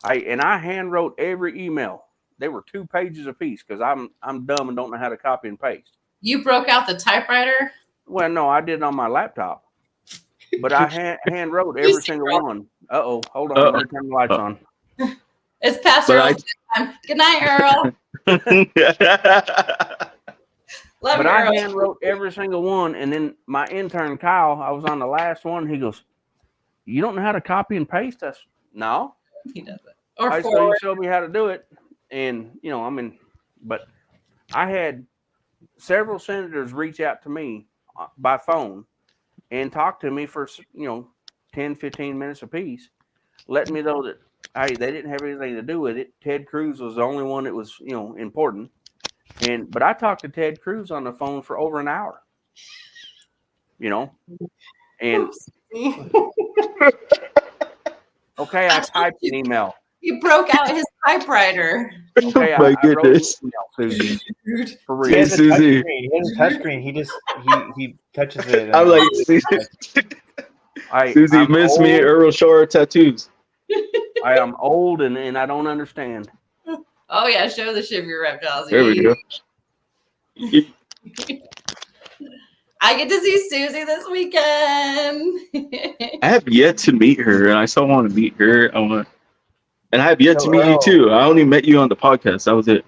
I hand wrote every email. They were 2 pages apiece because I'm dumb and don't know how to copy and paste. You broke out the typewriter? Well, no, I did it on my laptop, but I hand wrote every single one. Uh-oh, hold on, I'm going to turn the lights on. It's past Earl's time. Good night, Earl. Love But you, I Earl. hand wrote every single one, and then my intern Kyle, I was on the last one. He goes, "You don't know how to copy and paste us?" No, He does it. Or I forward. you showed me how to do it, and you know, I mean, but I had several senators reach out to me by phone and talk to me for 10, 15 minutes apiece, letting me know that hey, they didn't have anything to do with it. Ted Cruz was the only one that was important. But I talked to Ted Cruz on the phone for over an hour, and okay, I typed an email. He broke out his typewriter. Okay, My I wrote an goodness. email, Susie, for He real. has a Susie. touchscreen. He has a touchscreen. He touches it. I'm like, Susie, I'm miss me, old. Earl Shore tattoos. I am old and I don't understand. Oh yeah, show the shiver reptiles. There we go. I get to see Susie this weekend. I have yet to meet her, and I still want to meet her. And I have yet to meet you too. I only met you on the podcast. That was it.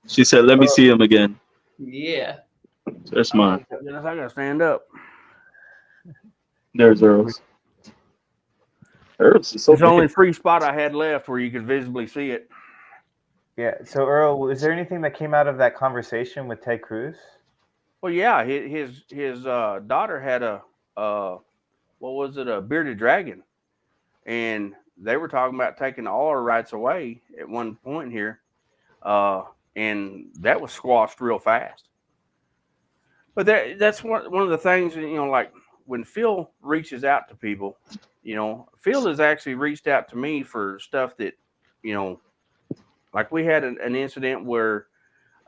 She said, "Let me see him again." Yeah. So that's mine. I gotta stand up. There's Earl's. Earl's is so It's the only big. free spot I had left where you could visibly see it. Yeah. So Earl, was there anything that came out of that conversation with Ted Cruz? Well, yeah, his daughter had a bearded dragon, and they were talking about taking all our rights away at one point here, and that was squashed real fast. But that's one of the things, like when Phil reaches out to people, Phil has actually reached out to me for stuff that, like we had an incident where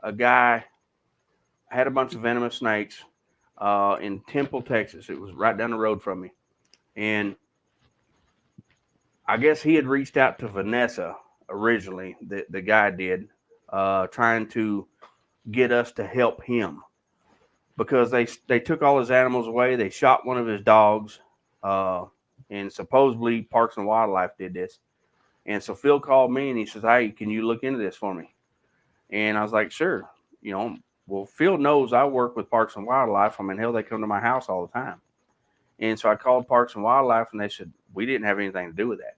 a guy had a bunch of venomous snakes in Temple, Texas. It was right down the road from me. And I guess he had reached out to Vanessa originally, the guy did, trying to get us to help him because they took all his animals away. They shot one of his dogs, and supposedly Parks and Wildlife did this. And so Phil called me and he says, "Hey, can you look into this for me?" And I was like, "Sure." Well, Phil knows I work with Parks and Wildlife. I mean, hell, they come to my house all the time. And so I called Parks and Wildlife, and they said, we didn't have anything to do with that.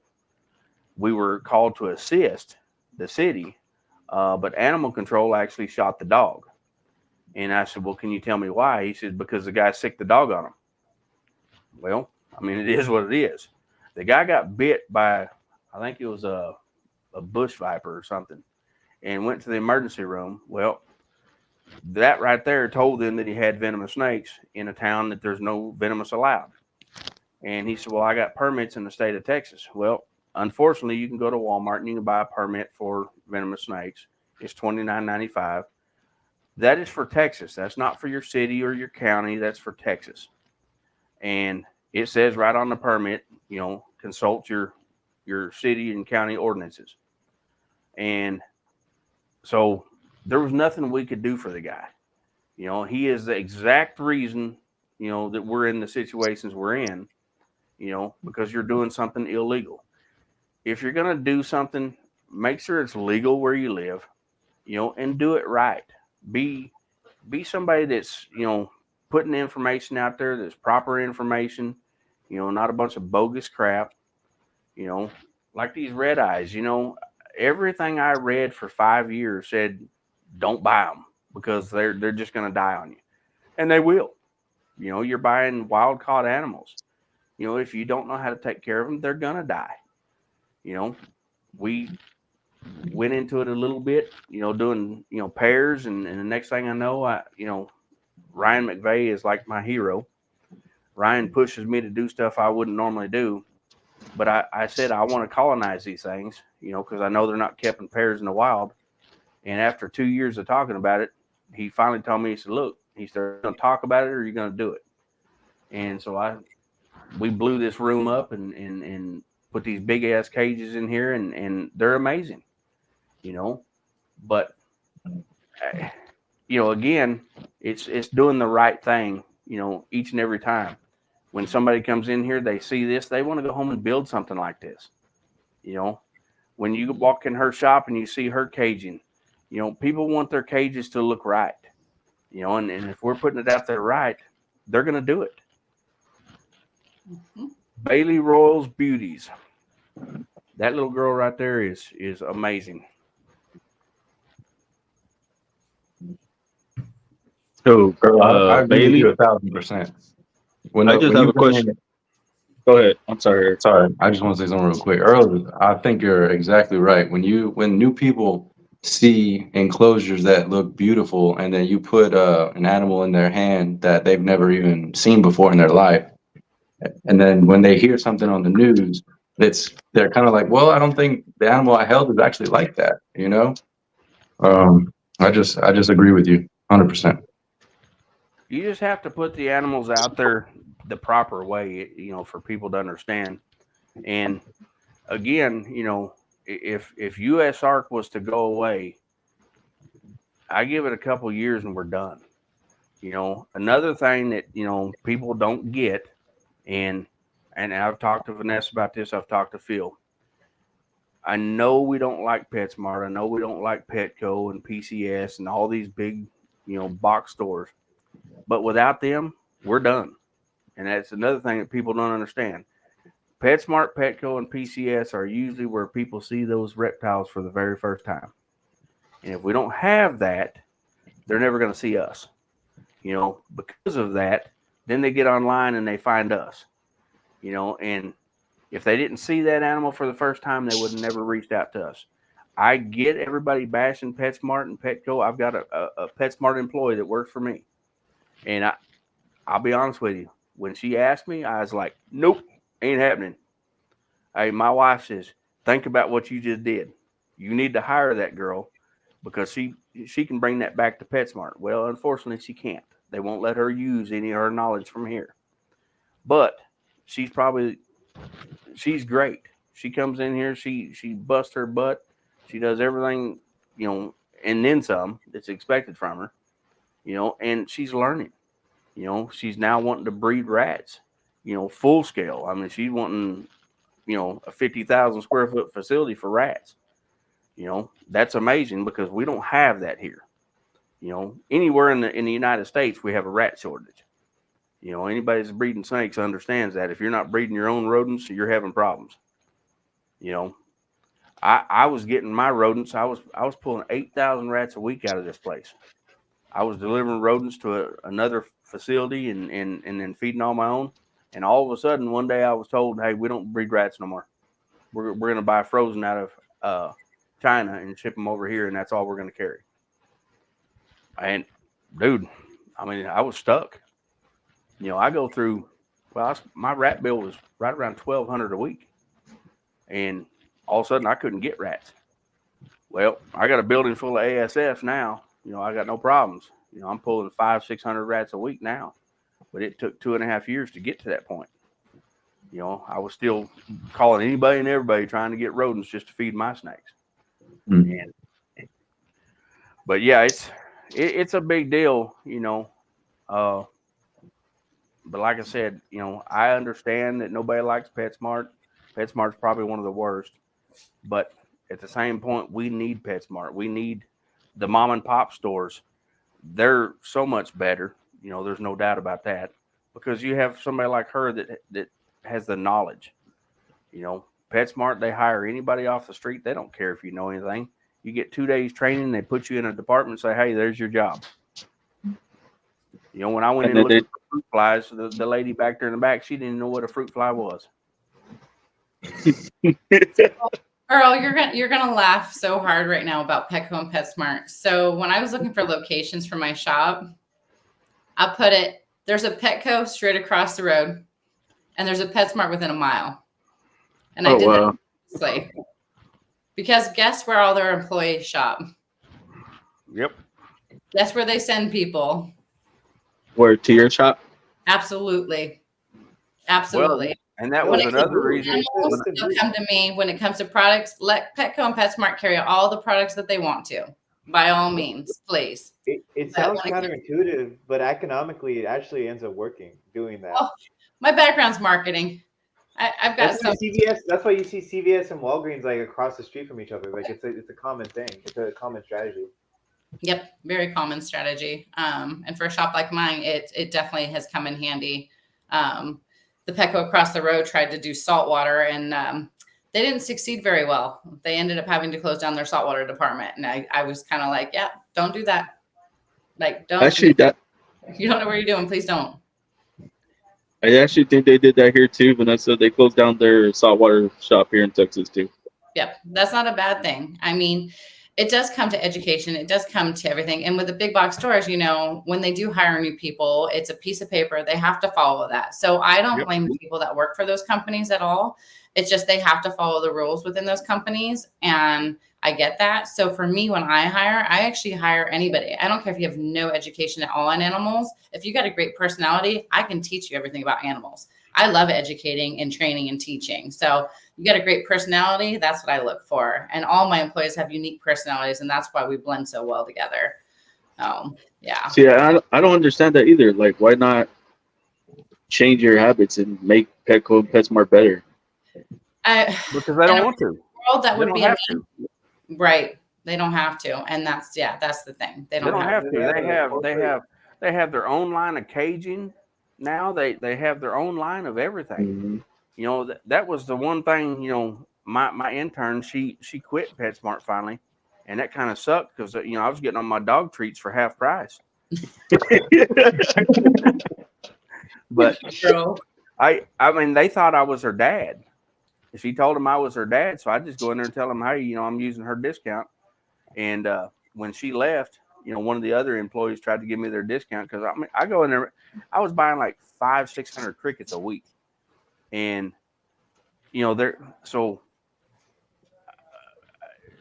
We were called to assist the city, but animal control actually shot the dog. And I said, well, can you tell me why? He said, because the guy sicked the dog on him. Well, I mean, it is what it is. The guy got bit by, I think it was a bush viper or something, and went to the emergency room. Well, that right there told them that he had venomous snakes in a town that there's no venomous allowed. And he said, well, I got permits in the state of Texas. Well, unfortunately, you can go to Walmart and you can buy a permit for venomous snakes. It's $29.95. That is for Texas. That's not for your city or your county. That's for Texas. And it says right on the permit, consult your city and county ordinances. And so there was nothing we could do for the guy. He is the exact reason, that we're in the situations we're in, because you're doing something illegal. If you're going to do something, make sure it's legal where you live, and do it right. Be somebody that's, putting information out there that's proper information, not a bunch of bogus crap, like these red eyes, everything I read for 5 years said, don't buy them because they're just going to die on you. And they will. You're buying wild caught animals. If you don't know how to take care of them, they're going to die. We went into it a little bit, doing, pairs. And the next thing I know, Ryan McVeigh is like my hero. Ryan pushes me to do stuff I wouldn't normally do. But I said, I want to colonize these things, because I know they're not kept in pairs in the wild. And after 2 years of talking about it, he finally told me, he said, look, are you going to talk about it or are you going to do it? And so we blew this room up and put these big ass cages in here and they're amazing, but again, it's doing the right thing, each and every time. When somebody comes in here, they see this, they want to go home and build something like this. When you walk in her shop and you see her caging, people want their cages to look right, and if we're putting it out there right, they're going to do it. Mm-hmm. Bailey Royal's Beauties. That little girl right there is amazing. So, I agree with Bailey, you 1,000%. I just have a question. Go ahead. I'm sorry. Sorry, I just want to say something real quick. Earl, I think you're exactly right. When new people see enclosures that look beautiful, and then you put an animal in their hand that they've never even seen before in their life, and then when they hear something on the news, they're kind of like, well, I don't think the animal I held is actually like that. I just agree with you 100%. You just have to put the animals out there the proper way, for people to understand. And again, if Usark was to go away, I give it a couple years and we're done. Another thing that, people don't get, and I've talked to Vanessa about this, I've talked to Phil. I know we don't like PetSmart. I know we don't like Petco and PCS and all these big, box stores. But without them, we're done. And that's another thing that people don't understand. PetSmart, Petco, and PCS are usually where people see those reptiles for the very first time. And if we don't have that, they're never going to see us. Because of that, then they get online and they find us. And if they didn't see that animal for the first time, they would have never reached out to us. I get everybody bashing PetSmart and Petco. I've got a PetSmart employee that works for me. And I'll be honest with you. When she asked me, I was like, nope, ain't happening. Hey, my wife says, think about what you just did. You need to hire that girl because she can bring that back to PetSmart. Well, unfortunately, she can't. They won't let her use any of her knowledge from here. But she's great. She comes in here, she busts her butt. She does everything, and then some that's expected from her, and she's learning. She's now wanting to breed rats, full scale. I mean, she's wanting, a 50,000 square foot facility for rats. That's amazing because we don't have that here. Anywhere in the United States, we have a rat shortage. Anybody that's breeding snakes understands that if you're not breeding your own rodents, you're having problems. I was getting my rodents. I was pulling 8,000 rats a week out of this place. I was delivering rodents to another facility and then feeding on my own. And all of a sudden, one day I was told, hey, we don't breed rats no more. We're going to buy frozen out of China and ship them over here, and that's all we're going to carry. And, dude, I mean, I was stuck. I go through, my rat bill was right around $1,200 a week. and all of a sudden I couldn't get rats. Well, I got a building full of ASFs now. I got no problems. I'm pulling 500-600 rats a week now, but it took 2.5 years to get to that point. I was still calling anybody and everybody trying to get rodents just to feed my snakes. Mm. But yeah, it's a big deal, but like I said, I understand that nobody likes PetSmart. PetSmart's probably one of the worst, but at the same point, we need PetSmart. We need the mom and pop stores. They're so much better. There's no doubt about that, because you have somebody like her that has the knowledge. PetSmart, they hire anybody off the street. They don't care if you know anything. You get 2 days training. They put you in a department and say, hey, there's your job. When I went in looking for fruit flies, the lady back there in the back, she didn't know what a fruit fly was. Earl, you're gonna laugh so hard right now about Petco and PetSmart. So when I was looking for locations for my shop, I put it, there's a Petco straight across the road, and there's a PetSmart within a mile. And I did that purposely. Because guess where all their employees shop? Yep. Guess where they send people? Where, to your shop? Absolutely. Absolutely. Well, and that was another reason. They'll come to me when it comes to products. Let Petco and PetSmart carry all the products that they want to. By all means, please. It sounds counterintuitive, but economically, it actually ends up working doing that. Oh, my background's marketing. I've got some CVS. That's why you see CVS and Walgreens like across the street from each other. Like it's a common thing. It's a common strategy. Yep, very common strategy. And for a shop like mine, it definitely has come in handy. The Petco across the road tried to do saltwater, and they didn't succeed very well. They ended up having to close down their saltwater department, and I was kind of like, yeah, don't do that. Like, don't. Actually, you don't know what you're doing. Please don't. I actually think they did that here too, Vanessa. They closed down their saltwater shop here in Texas too. Yep, that's not a bad thing. I mean, it does come to education. It does come to everything. And with the big box stores, when they do hire new people, it's a piece of paper. They have to follow that. So I don't blame the people that work for those companies at all. It's just they have to follow the rules within those companies. And I get that. So for me, when I hire, I actually hire anybody. I don't care if you have no education at all on animals. If you got a great personality, I can teach you everything about animals. I love educating and training and teaching. So you got a great personality. That's what I look for. And all my employees have unique personalities, and that's why we blend so well together. Yeah. See, I don't understand that either. Like, why not change your habits and make Petco and PetSmart better? Because they don't want to. World, that would be amazing. Right. They don't have to. And that's the thing. They don't have to. They have their own line of caging now. They have their own line of everything. Mm-hmm. That was the one thing, my intern, she quit PetSmart finally. And that kind of sucked because, I was getting on my dog treats for half price. But I mean, they thought I was her dad. She told them I was her dad, so I just go in there and tell them, hey, I'm using her discount. And when she left, one of the other employees tried to give me their discount because I go in there, I was buying like 500-600 crickets a week, and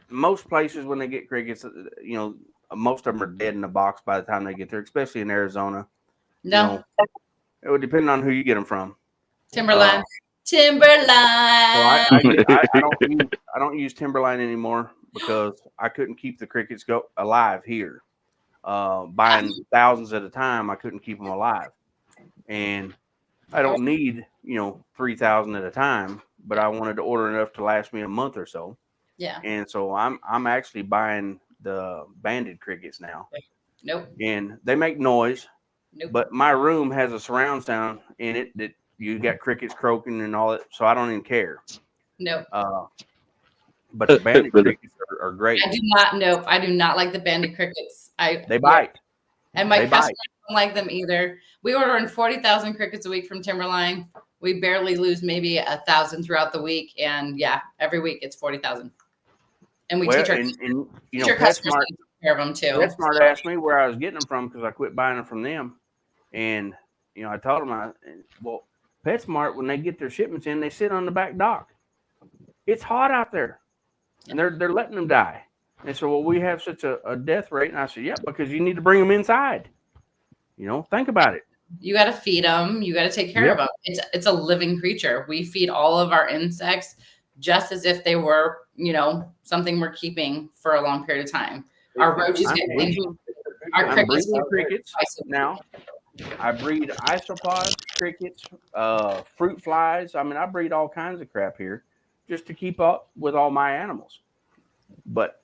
most places when they get crickets, most of them are dead in the box by the time they get there, especially in Arizona. No, it would depend on who you get them from. Timberline. So I don't use Timberline anymore because I couldn't keep the crickets alive here. Buying thousands at a time, I couldn't keep them alive, and I don't need 3,000 at a time, but I wanted to order enough to last me a month or so. Yeah. And so I'm actually buying the banded crickets now. Nope. And they make noise. Nope. But my room has a surround sound in it that you got crickets croaking and all that, so I don't even care. Nope. But the banded crickets are great. I do not like the banded crickets. They bite. And my customers don't like them either. We order in 40,000 crickets a week from Timberline. We barely lose maybe 1,000 throughout the week, and every week it's 40,000. And we teach our customers to take care of them too. PetSmart asked me where I was getting them from because I quit buying them from them, and I told them, PetSmart, when they get their shipments in, they sit on the back dock. It's hot out there, and they're letting them die. And so, well, we have such a death rate. And I said, yeah, because you need to bring them inside. Think about it. You got to feed them. You got to take care of them. It's a living creature. We feed all of our insects just as if they were, something we're keeping for a long period of time. Our roaches get our crickets. Crickets now. I breed isopods, crickets, fruit flies. I mean, I breed all kinds of crap here just to keep up with all my animals. But,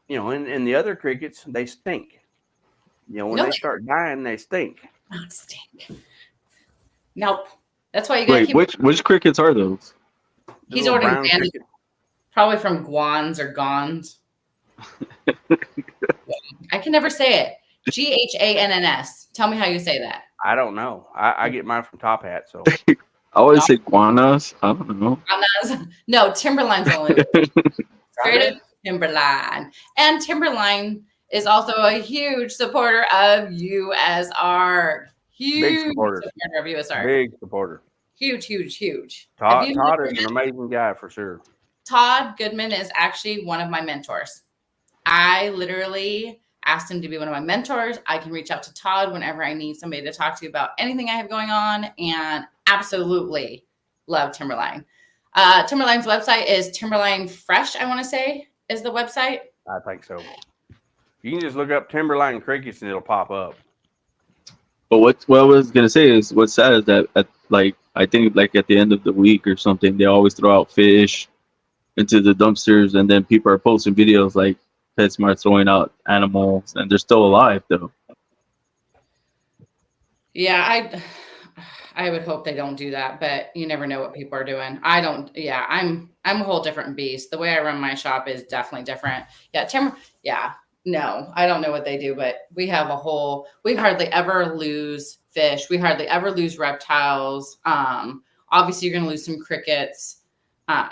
and the other crickets, they stink. When they start dying, they stink. Not stink. Nope. That's why you got to keep. Which crickets are those? He's ordering probably from Guans or Gons. I can never say it. Ghanns. Tell me how you say that. I don't know. I get mine from Top Hat. So I always say guanas. I don't know. Guanas. No, Timberline's only. Straight up Timberline. And Timberline is also a huge supporter of USARK. Huge supporter of USARK. Big supporter. Huge. Todd is an amazing guy for sure. Todd Goodman is actually one of my mentors. I literally asked him to be one of my mentors. I can reach out to Todd whenever I need somebody to talk to about anything I have going on, and absolutely love Timberline. Timberline's website is Timberline Fresh, I want to say, is the website. I think so. You can just look up Timberline crickets and it'll pop up. But what I was gonna say is what's sad is that I think at the end of the week or something, they always throw out fish into the dumpsters, and then people are posting videos like PetSmart throwing out animals, and they're still alive though. Yeah, I would hope they don't do that, but you never know what people are doing. I don't. Yeah, I'm a whole different beast. The way I run my shop is definitely different. Yeah, no, I don't know what they do, but we hardly ever lose fish. We hardly ever lose reptiles. Obviously you're going to lose some crickets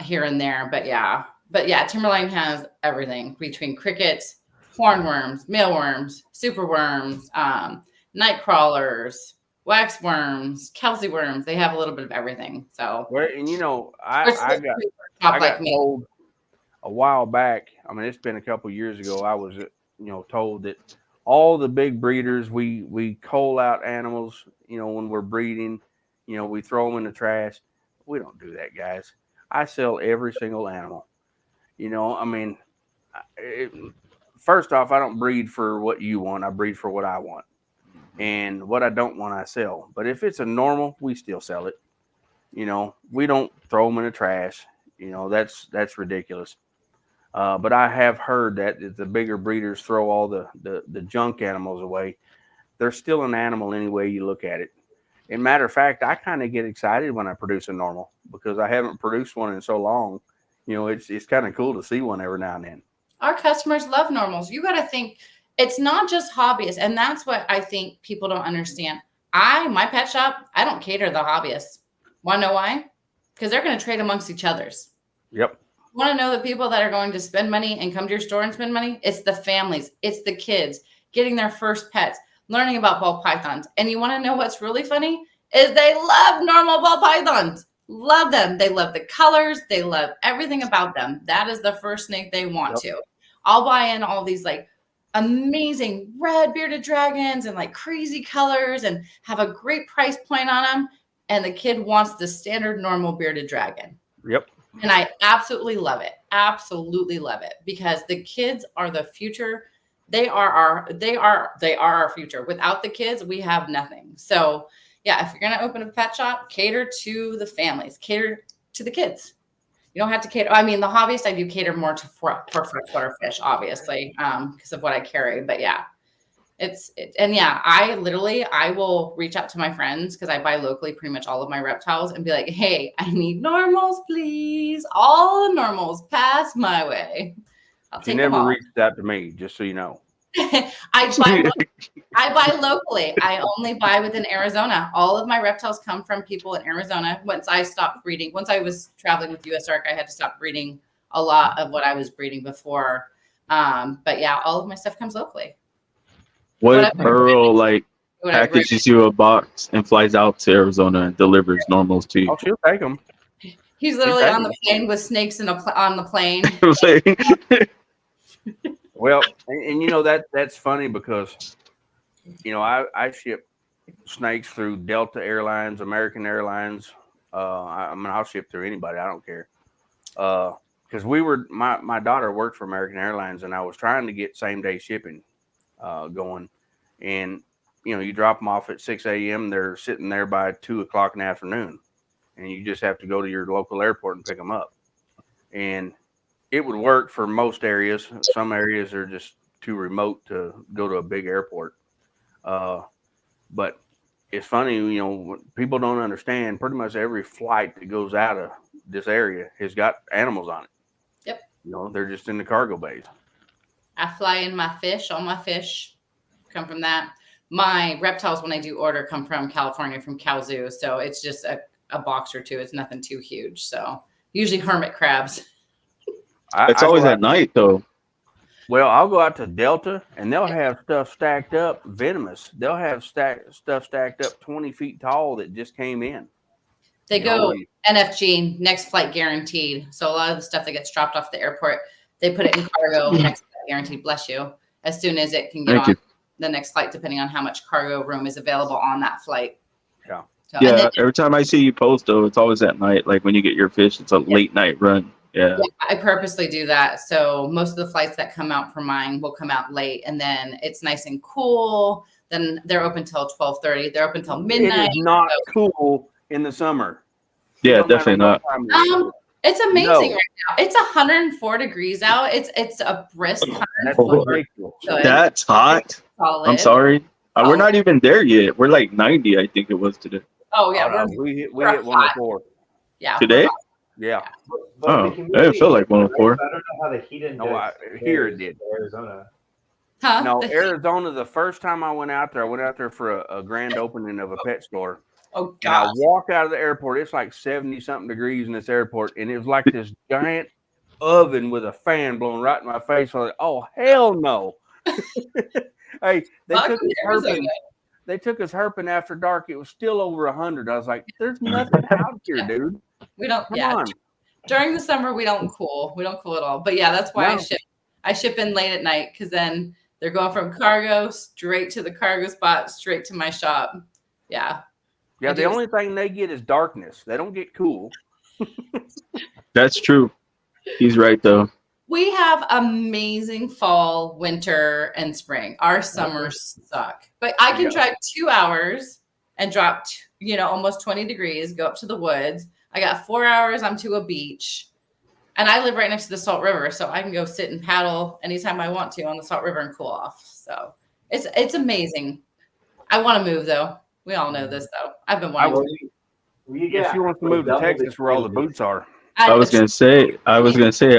here and there, but yeah, Timberline has everything between crickets, hornworms, mealworms, superworms, night crawlers, wax worms, Kelsey worms. They have a little bit of everything. So, and I got told a while back. I mean, it's been a couple years ago. I was, told that all the big breeders, we cull out animals. When we're breeding, we throw them in the trash. We don't do that, guys. I sell every single animal. First off, I don't breed for what you want. I breed for what I want. And what I don't want, I sell. But if it's a normal, we still sell it. We don't throw them in the trash. That's ridiculous. But I have heard that the bigger breeders throw all the junk animals away. They're still an animal any way you look at it. And matter of fact, I kind of get excited when I produce a normal because I haven't produced one in so long. It's kind of cool to see one every now and then. Our customers love normals. You got to think it's not just hobbyists. And that's what I think people don't understand. My pet shop, I don't cater to the hobbyists. Want to know why? Because they're going to trade amongst each others. Yep. Want to know the people that are going to spend money and come to your store and spend money? It's the families. It's the kids getting their first pets, learning about ball pythons. And you want to know what's really funny? Is they love normal ball pythons. Love them. They love the colors. They love everything about them. That is the first snake they want to. I'll buy in all these amazing red bearded dragons and crazy colors and have a great price point on them. And the kid wants the standard normal bearded dragon. Yep. And I absolutely love it. Absolutely love it because the kids are the future. They are our future. Without the kids, we have nothing. So yeah, if you're going to open a pet shop, cater to the families, cater to the kids. You don't have to cater. I mean, the hobbyist, I do cater more for freshwater fish, obviously, because of what I carry. But yeah, I will reach out to my friends because I buy locally pretty much all of my reptiles and be like, hey, I need normals, please. All the normals pass my way. I'll take them all. You never reached out to me, just so you know. I buy locally. I only buy within Arizona. All of my reptiles come from people in Arizona. Once I stopped breeding, once I was traveling with USARK, I had to stop breeding a lot of what I was breeding before. But yeah, all of my stuff comes locally. What if Earl packages you a box and flies out to Arizona and delivers normals to you? Oh, she'll take them. He's literally on the plane with snakes on the plane. Well, and you know that's funny because you know I ship snakes through Delta Airlines, American Airlines. I mean I'll ship through anybody. I don't care. Because my daughter worked for American Airlines, and I was trying to get same day shipping going, and you know you drop them off at 6 a.m. They're sitting there by 2 o'clock in the afternoon, and you just have to go to your local airport and pick them up, and it would work for most areas. Some areas are just too remote to go to a big airport. But it's funny, you know, people don't understand. Pretty much every flight that goes out of this area has got animals on it. Yep. You know, they're just in the cargo bays. I fly in my fish. All my fish come from that. My reptiles, when I do order, come from California, from Cow Zoo. So it's just a box or two. It's nothing too huge. So usually hermit crabs. It's always at night, though. Well, I'll go out to Delta, and they'll have stuff stacked up, venomous. They'll have stuff stacked up 20 feet tall that just came in. They go NFG, next flight guaranteed. So a lot of the stuff that gets dropped off the airport, they put it in cargo, next flight guaranteed, bless you, as soon as it can get on the next flight, depending on how much cargo room is available on that flight. Yeah. So, yeah, every time I see you post, though, it's always at night. Like when you get your fish, it's a late night run. Yeah, I purposely do that. So most of the flights that come out for mine will come out late, and then it's nice and cool. Then they're open till 12:30. They're open till midnight. It is not cool in the summer. Yeah, definitely not. It's amazing right now. It's 104 degrees out. It's a brisk 104. That's hot. Solid. I'm sorry. We're not even there yet. We're like 90, I think it was today. Oh yeah, no, we hit 104. Yeah. Today? Yeah. Oh, I didn't feel like 104. I don't know how the heat index here it did. Arizona. Huh? No, Arizona, the first time I went out there for a grand opening of a pet store. Oh, God. I walk out of the airport. It's like 70-something degrees in this airport. And it was like this giant oven with a fan blowing right in my face. I was like, oh, hell no. Hey, they took us herping after dark. It was still over 100. I was like, there's nothing out here, dude. We don't. Come on. During the summer, we don't cool. We don't cool at all. But yeah, that's why I ship in late at night, because then they're going from cargo straight to the cargo spot, straight to my shop. Yeah. Yeah. The only thing they get is darkness. They don't get cool. That's true. He's right, though. We have amazing fall, winter, and spring. Our summers suck, but I can drive 2 hours and drop, almost 20 degrees, go up to the woods. I got 4 hours. I'm to a beach, and I live right next to the Salt River, so I can go sit and paddle anytime I want to on the Salt River and cool off. So it's amazing. I want to move, though. We all know this, though. I've been wanting to. If she wants to move to Texas, where all the boots are. I was gonna say, I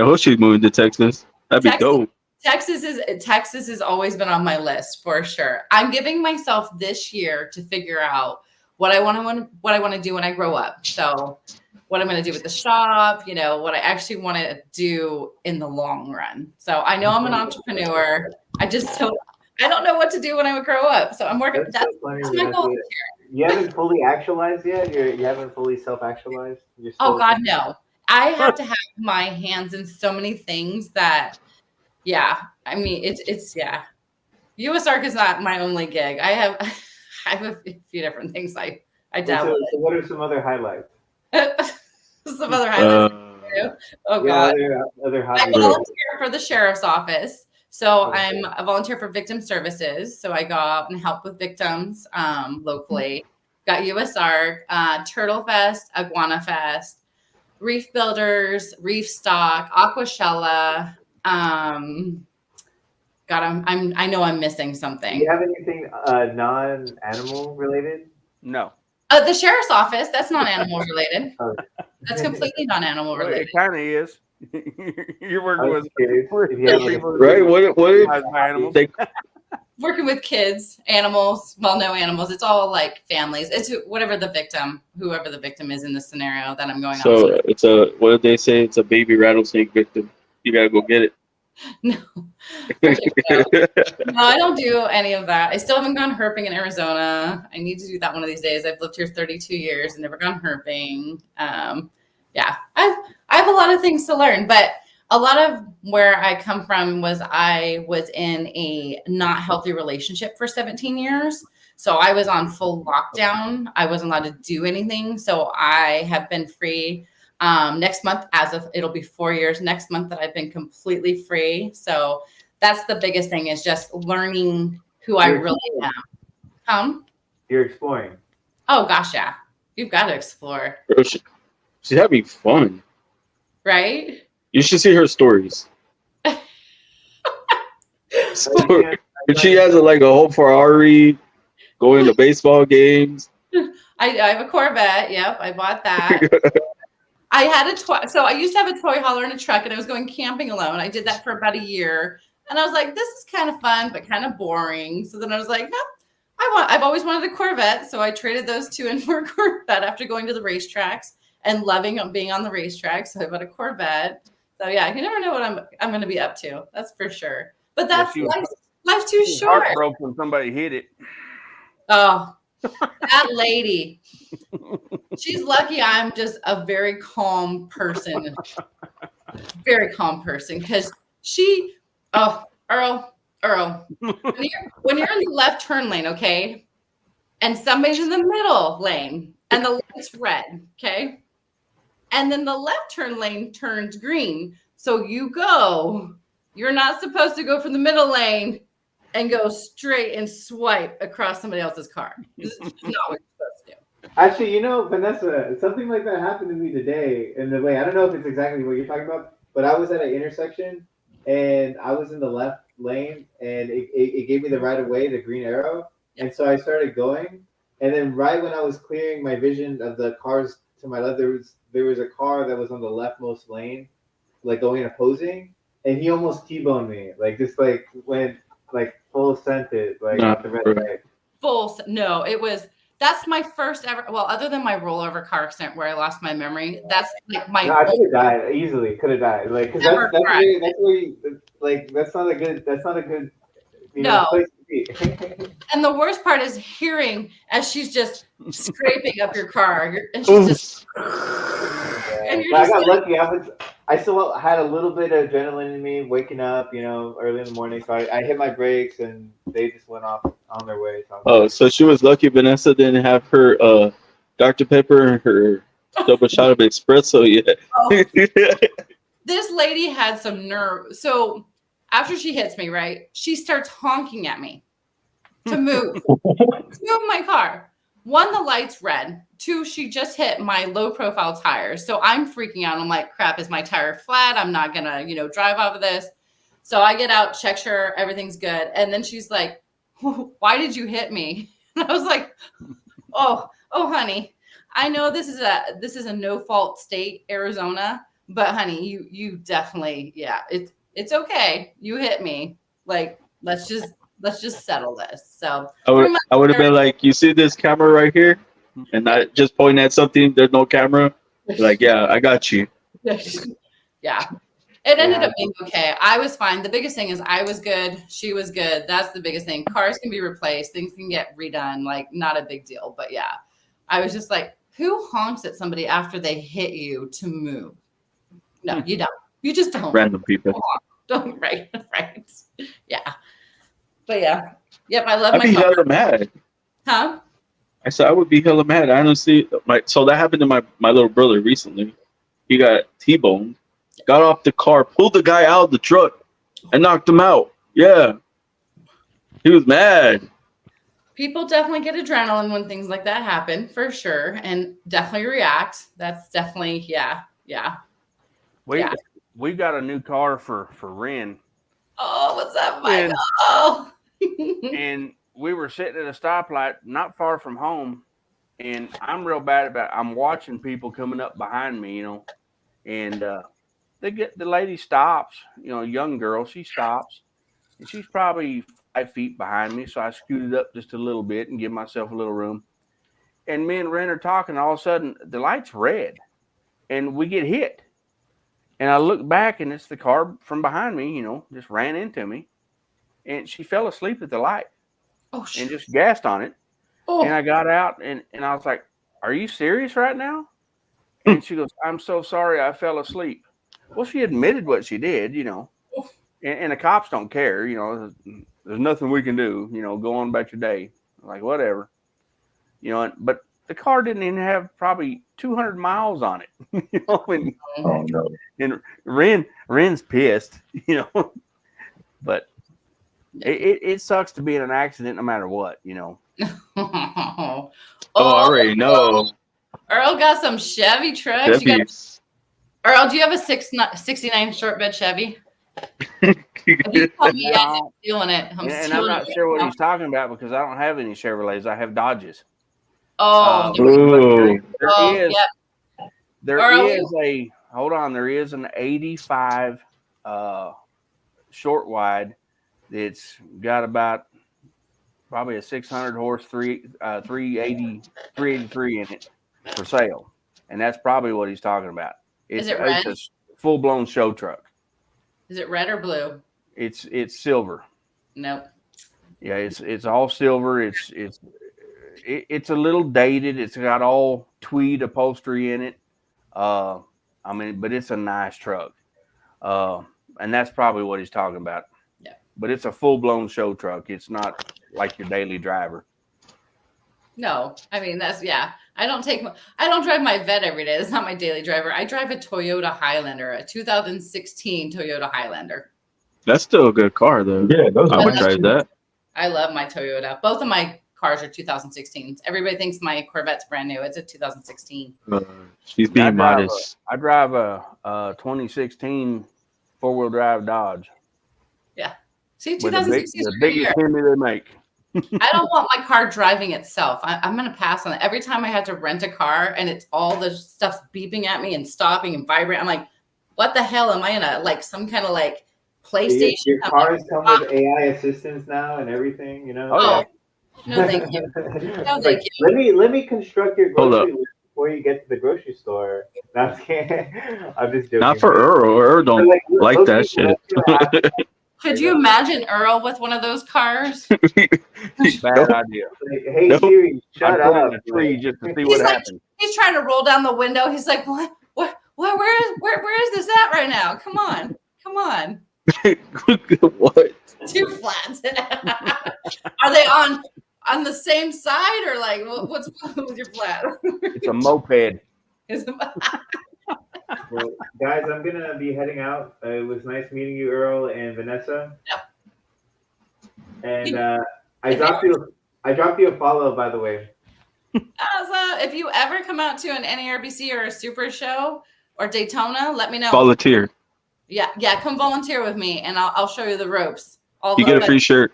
hope she's moving to Texas. That'd be dope. Texas has always been on my list for sure. I'm giving myself this year to figure out what I want to do when I grow up. So what I'm going to do with the shop, what I actually want to do in the long run. So I know I'm an entrepreneur. I don't know what to do when I would grow up. So I'm working. That's my goal. You haven't fully actualized yet? You haven't fully self-actualized? Oh, God, no. I have to have my hands in so many things that, I mean, it's Usark is not my only gig. I have a few different things I dabble in. So what are some other highlights? Some other highlights. Oh, God. Other I volunteer for the sheriff's office. So I'm a volunteer for victim services. So I go out and help with victims locally. Got Usark, Turtle Fest, Iguana Fest, Reef Builders, Reef Stock, Aquashella. I know I'm missing something. Do you have anything non-animal related? No. The sheriff's office, that's non-animal related. That's completely non-animal related. It kind of is. You're working with right? What animals? Working with kids, animals, no animals. It's all like families. It's whoever the victim is in the scenario that I'm going on. So it's what did they say? It's a baby rattlesnake victim. You gotta go get it. No. No, I don't do any of that. I still haven't gone herping in Arizona. I need to do that one of these days. I've lived here 32 years and never gone herping. Yeah, I have a lot of things to learn, but a lot of where I come from was I was in a not healthy relationship for 17 years. So I was on full lockdown. I wasn't allowed to do anything. So I have been free next month, as of it'll be 4 years next month that I've been completely free. So that's the biggest thing, is just learning who I You're really am. You're exploring. Oh gosh, yeah. You've got to explore, Bro, she's having fun. right? You should see her stories. Story. She has like a whole Ferrari, going to baseball games. I have a Corvette. Yep, I bought that. I had a toy. So I used to have a toy hauler in a truck, and I was going camping alone. I did that for about a year, and I was like, "This is kind of fun, but kind of boring." So then I was like, "No, I've always wanted a Corvette." So I traded those two in for a Corvette after going to the racetracks and loving being on the racetrack. So I bought a Corvette. So yeah, you never know what I'm going to be up to. That's for sure. But that's life's too short. Heartbroken when somebody hit it. Oh, that lady. She's lucky I'm just a very calm person. Very calm person. Because Earl, when you're in the left turn lane, okay, and somebody's in the middle lane and the light's red, okay, and then the left turn lane turns green. So you're not supposed to go from the middle lane and go straight and swipe across somebody else's car. This is not what you're supposed to do. Actually, Vanessa, something like that happened to me today. In the way, I don't know if it's exactly what you're talking about, but I was at an intersection and I was in the left lane, and it gave me the right of way, the green arrow, and so I started going, and then right when I was clearing my vision of the cars to my left, there was a car that was on the leftmost lane, like going opposing, and he almost T-boned me, like just like went like full scented, like Nah, off the red bro. light. No, that's my first ever, well, other than my rollover car accident where I lost my memory, that's like my No, I could have died easily. Could have died, like, because Never that's where you, like, that's not a good No. place to be. And the worst part is hearing as she's just scraping up your car, and she's just and you're But I just got like, lucky. I still had a little bit of adrenaline in me, waking up, early in the morning. So I hit my brakes, and they just went off on their way. So Oh, so she was lucky Vanessa didn't have her Dr. Pepper and her double shot of espresso yet. oh, this lady had some nerve. So after she hits me, right, she starts honking at me to move my car. One, the light's red. Two, she just hit my low profile tires. So I'm freaking out. I'm like, crap, is my tire flat? I'm not gonna, drive off of this. So I get out, check sure everything's good. And then she's like, why did you hit me? And I was like, oh, honey, I know this is a no fault state, Arizona, but honey, you definitely, yeah, it's okay. You hit me. Like, let's just settle this. So I would have been like, you see this camera right here? And not just pointing at something, there's no camera. Like, yeah, I got you. Yeah. It ended up being okay. I was fine. The biggest thing is I was good. She was good. That's the biggest thing. Cars can be replaced. Things can get redone. Like, not a big deal. But yeah, I was just like, who honks at somebody after they hit you to move? No, you don't. You just don't. Random people. Don't. Right. Yeah. But yeah. Yep. I love I'd be my car. hella mad. Huh? I said I would be hella mad. I honestly, so that happened to my little brother recently. He got T-boned, got off the car, pulled the guy out of the truck, and knocked him out. Yeah, he was mad. People definitely get adrenaline when things like that happen, for sure, and definitely react. That's definitely, yeah. We've got a new car for Ren. Oh, what's up, Michael? And we were sitting at a stoplight not far from home, and I'm real bad about I'm watching people coming up behind me, and the lady stops, young girl, she stops, and she's probably 5 feet behind me, so I scooted up just a little bit and give myself a little room. And me and Ren are talking, all of a sudden the light's red, and we get hit. And I look back, and it's the car from behind me, just ran into me. And she fell asleep at the light and just gassed on it. Oh. And I got out, and I was like, are you serious right now? And she goes, "I'm so sorry, I fell asleep." Well, she admitted what she did, and the cops don't care. There's nothing we can do. Go on about your day. Like, whatever. But the car didn't even have probably 200 miles on it. And, Oh no. and Ren's pissed. But it sucks to be in an accident no matter what. Oh, I already know. Earl got some Chevy trucks. Chevys. Earl, do you have a 69 short bed Chevy? If you tell me yes, I'm stealing it. I'm not sure what he's talking about because I don't have any Chevrolets. I have Dodges. Oh, there is an 85 short wide. It's got about probably a 600 horse 383 in it for sale, and that's probably what he's talking about. Is it red? It's a full-blown show truck. Is it red or blue? It's silver. Nope. Yeah, it's all silver. It's a little dated. It's got all tweed upholstery in it. But it's a nice truck. And that's probably what he's talking about. Yeah. But it's a full-blown show truck. It's not like your daily driver. No, I mean I don't drive my Vet every day. That's not my daily driver. I drive a Toyota Highlander, a 2016 Toyota Highlander. That's still a good car, though. Yeah, those I are would drive that. I love my Toyota. Both of my cars are 2016s. Everybody thinks my Corvette's brand new. It's a 2016. She's being modest. I drive a 2016 four-wheel drive Dodge. Yeah. See, With the 2016 biggest Hemi they make. I don't want my car driving itself. I'm going to pass on it. Every time I had to rent a car and it's all the stuff's beeping at me and stopping and vibrating, I'm like, what the hell am I in some kind of PlayStation? Your cars come with AI assistants now and everything, Oh, no, thank you. No, thank you. Let me construct your Hold up. grocery list before you get to the grocery store. No, I'm just joking. Not for Earl. Earl don't like that shit. Could you imagine Earl with one of those cars? Bad idea. Hey, Siri, shut up. In a tree just to see what happens. He's trying to roll down the window. He's like, what? Where is this at right now? Come on. What? Two flats. Are they on the same side or what's with your flat? It's a moped. Well, guys, I'm gonna be heading out. It was nice meeting you, Earl and Vanessa. Yep. And I dropped you a follow, by the way. If you ever come out to an NARBC or a Super Show or Daytona, let me know. Volunteer. Yeah, come volunteer with me, and I'll show you the ropes. You get a free shirt.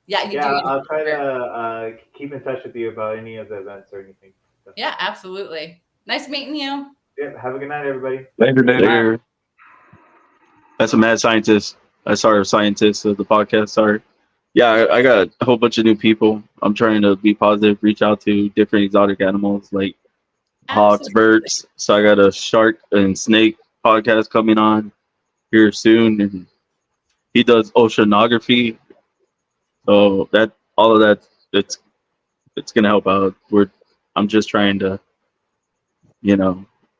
Yeah, you do. I'll try to keep in touch with you about any of the events or anything. So. Yeah, absolutely. Nice meeting you. Yeah, have a good night, everybody. Later. That's a mad scientist. Scientist of the podcast. Sorry. Yeah, I got a whole bunch of new people. I'm trying to be positive, reach out to different exotic animals like hawks, birds. So I got a shark and snake podcast coming on here soon, and he does oceanography. So all of that, it's gonna help out. I'm just trying to,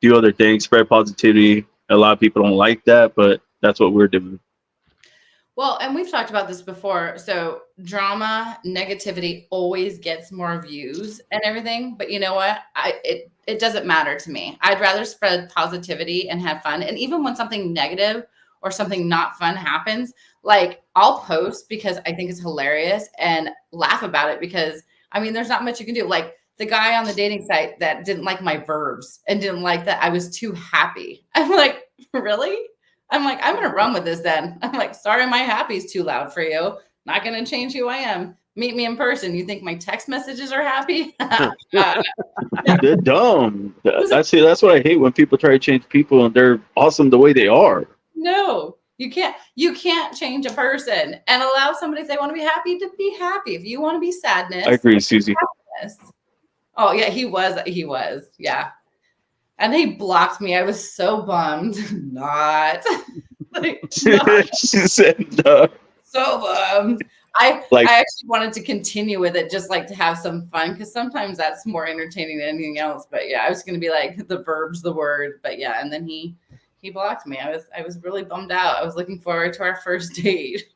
do other things, spread positivity. A lot of people don't like that, but that's what we're doing. Well, and we've talked about this before. So drama, negativity always gets more views and everything. But you know what? It doesn't matter to me. I'd rather spread positivity and have fun. And even when something negative or something not fun happens, I'll post because I think it's hilarious and laugh about it because, there's not much you can do. The guy on the dating site that didn't like my verbs and didn't like that I was too happy. I'm like, really? I'm like, I'm going to run with this then. I'm like, sorry, my happy is too loud for you. Not going to change who I am. Meet me in person. You think my text messages are happy? They're dumb. That's what I hate when people try to change people and they're awesome the way they are. No, you can't. You can't change a person and allow somebody, if they want to be happy, to be happy. If you want to be sadness. I agree, Susie. Sadness. Oh, yeah, he was. Yeah. And he blocked me. I was so bummed. Not. She said no. So bummed. I Like- actually wanted to continue with it, just like to have some fun, because sometimes that's more entertaining than anything else. But yeah, I was gonna be like the verb's the word, but yeah, and then he blocked me. I was really bummed out. I was looking forward to our first date.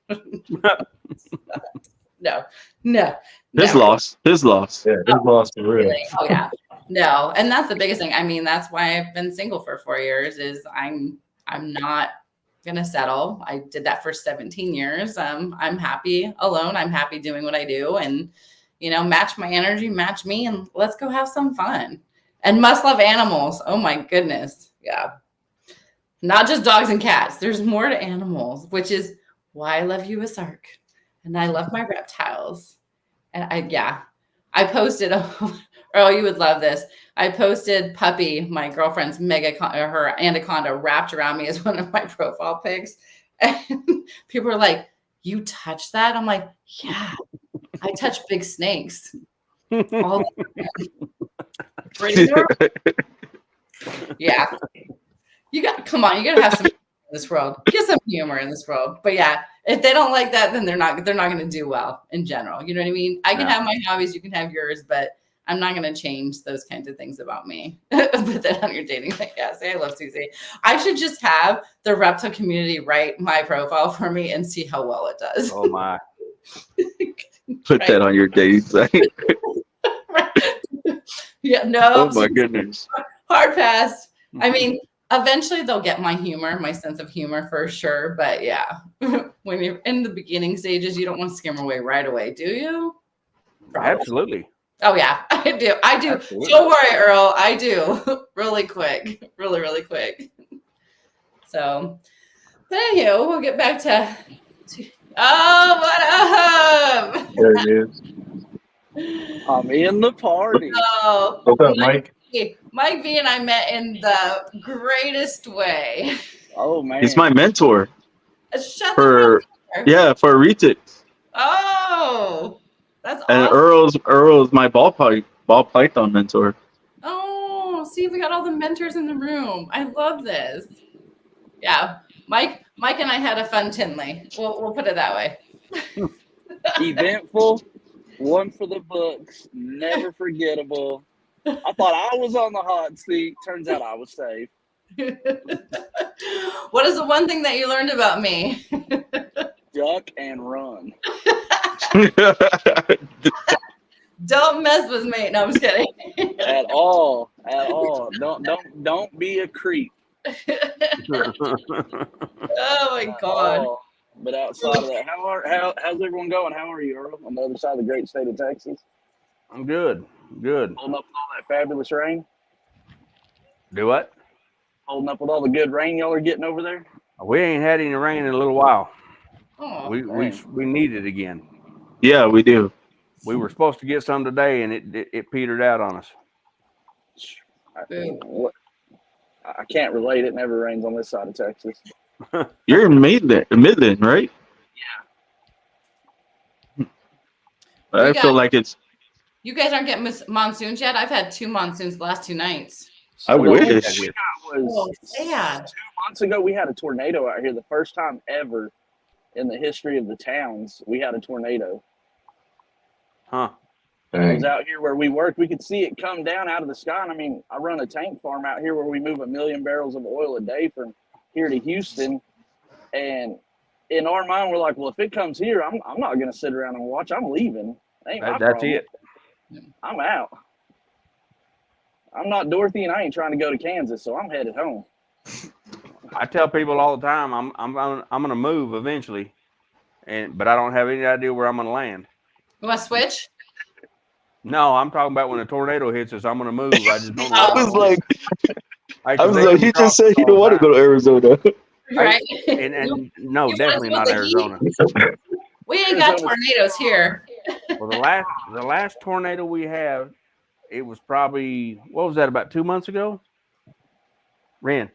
No. His loss. His loss. Yeah, this lost for real. Oh yeah. No, and that's the biggest thing. I mean, that's why I've been single for 4 years. Is I'm not gonna settle. I did that for 17 years. I'm happy alone. I'm happy doing what I do, and match my energy, match me, and let's go have some fun. And must love animals. Oh my goodness, yeah. Not just dogs and cats. There's more to animals, which is why I love Usark, and I love my reptiles. And I posted. Earl, you would love this. I posted Puppy, my girlfriend's her anaconda wrapped around me as one of my profile pics. And people are like, "You touch that?" I'm like, "Yeah, I touch big snakes all the time." Yeah. Come on, you gotta have some humor in this world. Get some humor in this world. But yeah, if they don't like that, then they're not gonna do well in general. You know what I mean? I can have my hobbies, you can have yours, but I'm not gonna change those kinds of things about me. Put that on your dating. Say I love Susie. I should just have the reptile community write my profile for me and see how well it does. Oh my. Put that on your dating site. Yeah, no. Oh my goodness. Hard pass. I mean, eventually they'll get my humor, my sense of humor for sure. But yeah, when you're in the beginning stages, you don't want to scare them away right away, do you? Probably. Absolutely. Oh yeah, I do. Absolutely. Don't worry, Earl. I do. Really quick. Really quick. So, but anywho, we'll get back to oh, what up? There it is. I'm in the party. Oh, What's up, Mike? Mike V and I met in the greatest way. Oh man, He's my mentor Shut for the for Reptiles. Oh, that's And awesome. Earl's my ball python mentor. Oh, see, we got all the mentors in the room. I love this. Yeah, Mike and I had a fun Tinley. We'll put it that way. eventful, one for the books, never forgettable. I thought I was on the hot seat. Turns out I was safe. What is the one thing that you learned about me? Duck and run. Don't mess with me. No, I'm just kidding. At all. Don't be a creep. Oh my God. Oh, but outside of that, how's everyone going? How are you, Earl? On the other side of the great state of Texas? I'm good. Holding up with all that fabulous rain? Do what? Holding up with all the good rain y'all are getting over there? We ain't had any rain in a little while. Oh, We need it again. Yeah, we do. We were supposed to get some today, and it petered out on us. I can't relate. It never rains on this side of Texas. You're in Midland, right? Yeah. I feel like it's. You guys aren't getting monsoons yet? I've had 2 monsoons the last 2 nights. I wish. We got was sad. 2 months ago. We had a tornado out here. The first time ever in the history of the towns, we had a tornado. Huh. It was out here where we worked. We could see it come down out of the sky. And I mean, I run a tank farm out here where we move 1 million barrels of oil a day from here to Houston. And in our mind, we're like, well, if it comes here, I'm not going to sit around and watch. I'm leaving. Ain't my That's problem. it. I'm out. I'm not Dorothy, and I ain't trying to go to Kansas, so I'm headed home. I tell people all the time I'm gonna move eventually, but I don't have any idea where I'm gonna land. You want to switch? No, I'm talking about when a tornado hits us. I'm gonna move. I just don't know. I was like, They he come just said he all don't the want to time. go to Arizona. Right. And no, you definitely wanna not go to the heat? Arizona. We ain't got tornadoes here. Well, the last tornado we had, it was probably, what was that, about 2 months ago? Ren,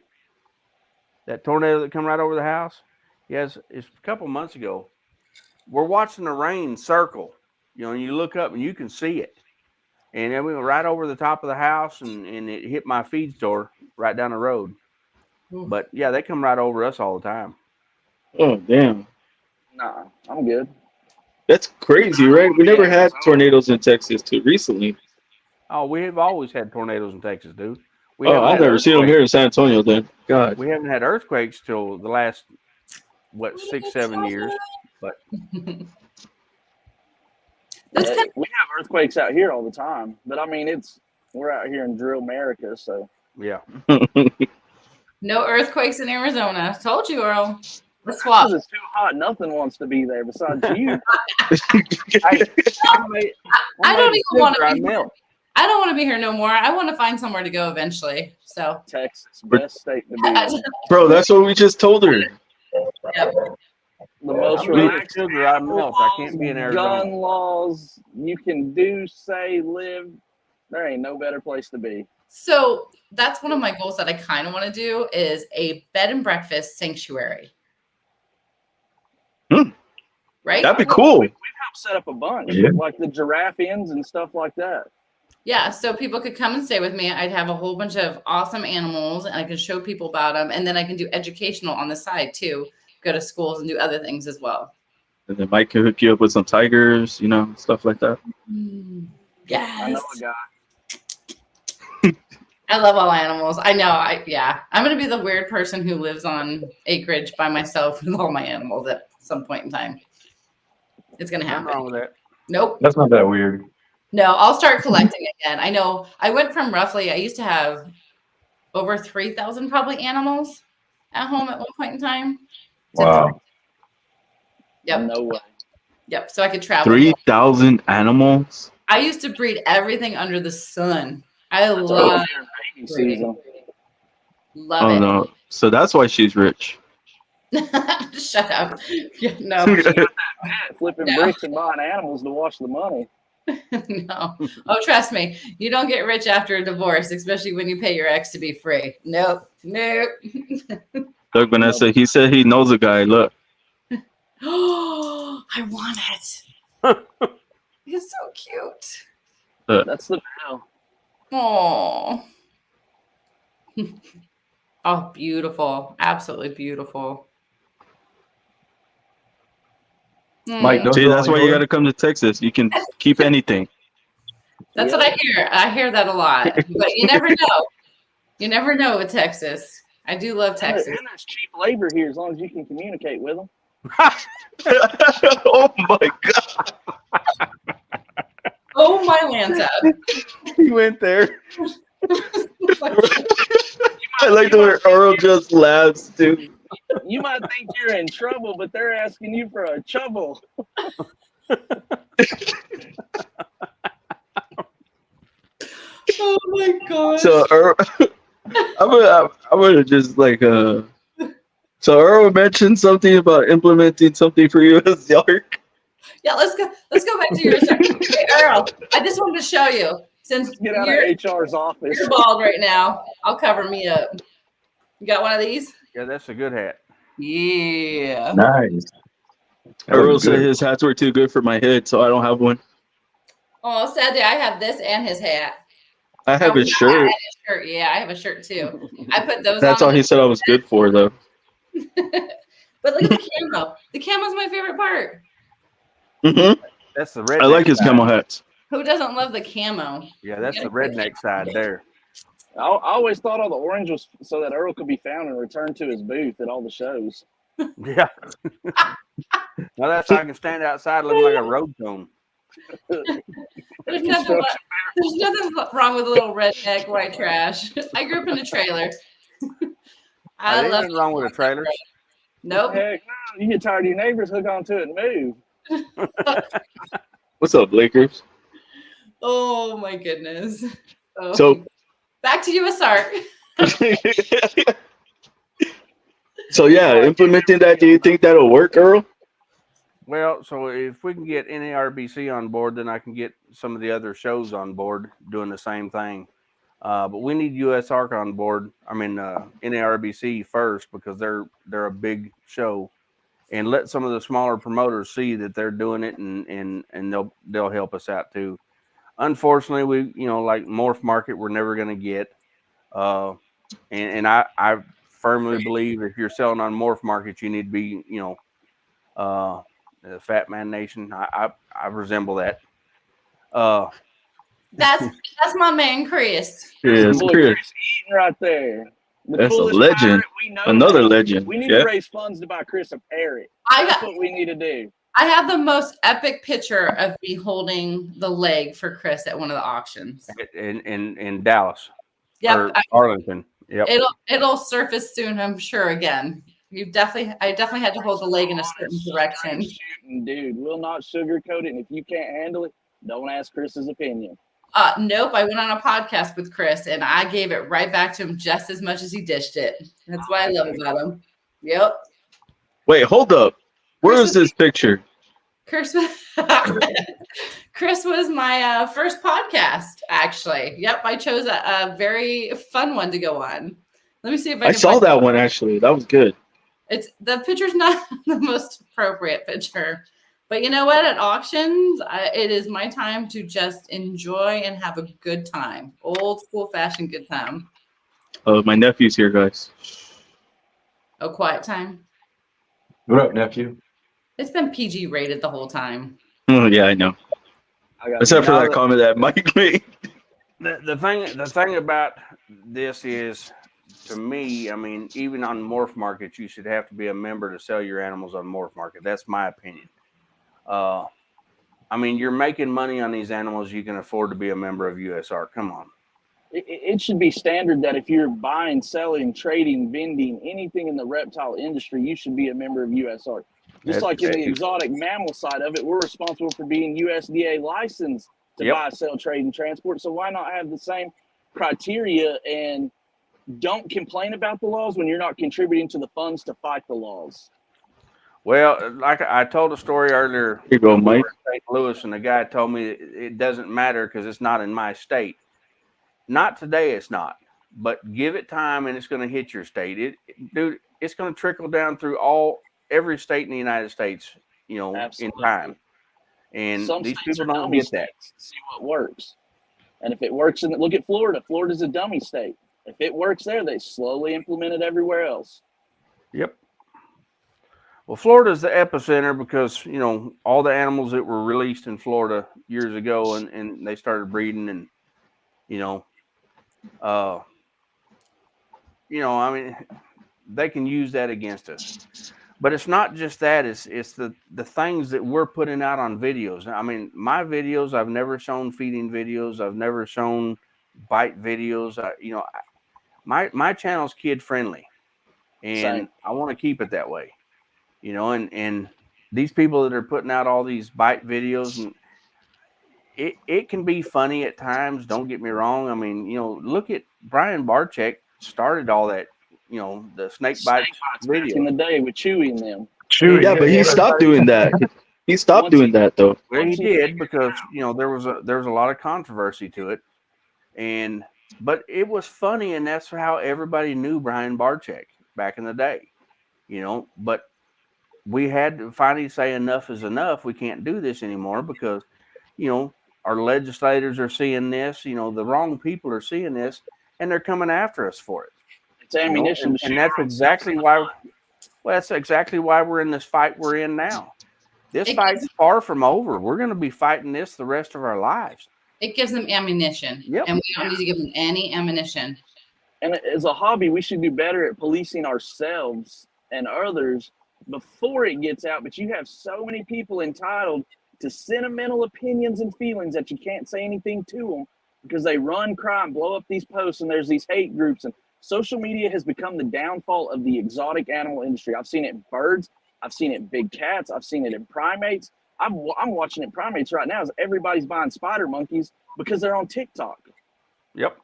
that tornado that come right over the house? Yes, it's a couple months ago. We're watching the rain circle. You know, and you look up and you can see it. And then we went right over the top of the house, and it hit my feed store right down the road. But yeah, they come right over us all the time. Oh damn! Nah, I'm good. That's crazy, right? We never had tornadoes in Texas too recently. Oh, we have always had tornadoes in Texas, dude. We Oh, haven't I've had never seen them earthquakes. here in San Antonio. Then, God, We haven't had earthquakes till the last 6-7 years. But That's kind We have earthquakes out here all the time, but I mean, we're out here in Drill America, so yeah, no earthquakes in Arizona. Told you, Earl. Let's because swap. it's too hot, nothing wants to be there besides you. I don't even want to I be here. melt. I don't want to be here no more. I want to find somewhere to go eventually. So, Texas, best state to be in. bro, that's what we just told her. yep. The most I'm really relaxed sugar, I animal melt. I can't laws, be in Arizona. gun laws, you can do, say, live. There ain't no better place to be. So that's one of my goals that I kind of want to do is a bed and breakfast sanctuary. Right? That'd be cool. We've helped set up a bunch, Yeah. like the giraffe inns and stuff like that. Yeah, so people could come and stay with me. I'd have a whole bunch of awesome animals and I could show people about them. And then I can do educational on the side too. Go to schools and do other things as well. And then Mike can hook you up with some tigers, stuff like that. Yes. I know a guy. I love all animals. I know. I'm going to be the weird person who lives on acreage by myself with all my animals at some point in time. It's going to Nothing happen. wrong with that. Nope. That's not that weird. No, I'll start collecting again. I know I went from I used to have over 3,000 probably animals at home at one point in time. Wow. Yep. No way. Yep. So I could travel. 3,000 animals. I used to breed everything under the sun. I That's love all during baby season. it. No. So that's why she's rich. Shut up. Yeah, no. Flipping No. bricks and buying animals to wash the money. No. Oh, trust me. You don't get rich after a divorce, especially when you pay your ex to be free. Nope. Look, Vanessa, he said he knows a guy. Look. Oh, I want it. He's so cute. That's the bell. Oh. Oh, beautiful. Absolutely beautiful. Mike, those See, are that's all why you yours? got to come to Texas. You can keep anything. That's what I hear. I hear that a lot. But you never know. You never know with Texas. I do love Texas. And there's cheap labor here as long as you can communicate with them. Oh my God. Oh, my Lanza. He went there. I like the way Earl just laughs, too. You might think you're in trouble, but they're asking you for a trouble. Oh, my gosh. So, Earl, I'm gonna just so Earl mentioned something about implementing something for Usark. Yeah, let's go back to your second. Hey, Earl, I just wanted to show you. Since Get out you're, of HR's office. you're bald right now, I'll cover me up. You got one of these? Yeah, that's a good hat. Yeah. Nice. That Earl looks said good. his hats were too good for my head, so I don't have one. Oh, sadly, I have this and his hat. I have his shirt. And his shirt. Yeah, I have a shirt too. I put those That's on. all he said I was good for, though. But look at the camo. The camo's my favorite part. Mm-hmm. That's the redneck. I like his side. camo hats. Who doesn't love the camo? Yeah, that's the redneck side there. I always thought all the orange was so that Earl could be found and returned to his booth at all the shows. Yeah. Now that's how I can stand outside looking like a road cone. There's nothing wrong with a little redneck white trash. I grew up in a trailer. I Ain't love nothing wrong with a trailer. Nope. Heck no, you get tired of your neighbors, hook onto it and move. What's up, Lakers? Oh my goodness. Oh. So, back to you, Usark. so yeah, implementing that. Do you think that'll work, Earl? Well, so if we can get NARBC on board, then I can get some of the other shows on board doing the same thing. But we need USARK on board. I mean, NARBC first because they're a big show, and let some of the smaller promoters see that they're doing it, and they'll help us out too. Unfortunately, we like Morph Market, we're never going to get. And I firmly believe if you're selling on Morph Market, you need to be the Fat Man Nation. I resemble that. That's my man, Chris. Yes, Boy, Chris. Chris Eaton right there. The That's a coolest legend. pirate we know. Another of. legend. We need Yeah. to raise funds to buy Chris a parrot. That's what we need to do. I have the most epic picture of me holding the leg for Chris at one of the auctions. In Dallas. Yep. Or Arlington. Yep. It'll surface soon, I'm sure. Again, I definitely had to hold the leg in a certain direction. Shooting, dude, we'll not sugarcoat it. And if you can't handle it, don't ask Chris's opinion. Nope. I went on a podcast with Chris and I gave it right back to him just as much as he dished it. That's what I love about him. Yep. Wait, hold up. Where is this picture? Chris was my first podcast, actually. Yep, I chose a very fun one to go on. Let me see if I saw that one actually. That was good. The picture's not the most appropriate picture, but you know what? At auctions, it is my time to just enjoy and have a good time. Old school fashioned good time. My nephew's here, guys. Oh, quiet time. What up, nephew? It's been PG rated the whole time. Oh yeah, I know. Except for that comment that Mike made. The thing about this is, to me, I mean, even on Morph Market, you should have to be a member to sell your animals on Morph Market. That's my opinion. I mean, you're making money on these animals. You can afford to be a member of USR. Come on. It should be standard that if you're buying, selling, trading, vending, anything in the reptile industry, you should be a member of USR. Just like in the exotic mammal side of it, we're responsible for being USDA licensed to buy, sell, trade, and transport. So why not have the same criteria and don't complain about the laws when you're not contributing to the funds to fight the laws? Well, like I told a story earlier. Here you go, Mike. St. Louis, and the guy told me it doesn't matter because it's not in my state. Not today, it's not. But give it time, and it's going to hit your state. Dude, it's going to trickle down through every state in the United States, you know, Absolutely. in time. And some these states people are don't dummy get that. states. See what works. And if it works, look at Florida. Florida's a dummy state. If it works there, they slowly implement it everywhere else. Yep. Well, Florida's the epicenter because, you know, all the animals that were released in Florida years ago and they started breeding and, I mean, they can use that against us. But it's not just that. It's the things that we're putting out on videos. I mean, my videos, I've never shown feeding videos. I've never shown bite videos. My channel's kid friendly, and Same. I want to keep it that way. You know, and these people that are putting out all these bite videos, and it can be funny at times. Don't get me wrong. I mean, you know, look at Brian Barczyk started all that. You know, the snake bites back in the day with Chewy and them. Chewy, Yeah, but he stopped doing that. He stopped doing that though. Well, he did because there was a lot of controversy to it, but it was funny, and that's how everybody knew Brian Barczyk back in the day. You know, but we had to finally say enough is enough. We can't do this anymore because, you know, our legislators are seeing this. You know, the wrong people are seeing this, and they're coming after us for it. It's ammunition, and that's exactly why. Well, that's exactly why we're in this fight we're in now. This fight's far from over. We're going to be fighting this the rest of our lives. It gives them ammunition, and we don't need to give them any ammunition. And as a hobby, we should do better at policing ourselves and others before it gets out. But you have so many people entitled to sentimental opinions and feelings that you can't say anything to them because they run crime, blow up these posts, and there's these hate groups. And social media has become the downfall of the exotic animal industry. I've seen it in birds. I've seen it in big cats. I've seen it in primates. I'm watching it in primates right now as everybody's buying spider monkeys because they're on TikTok. Yep.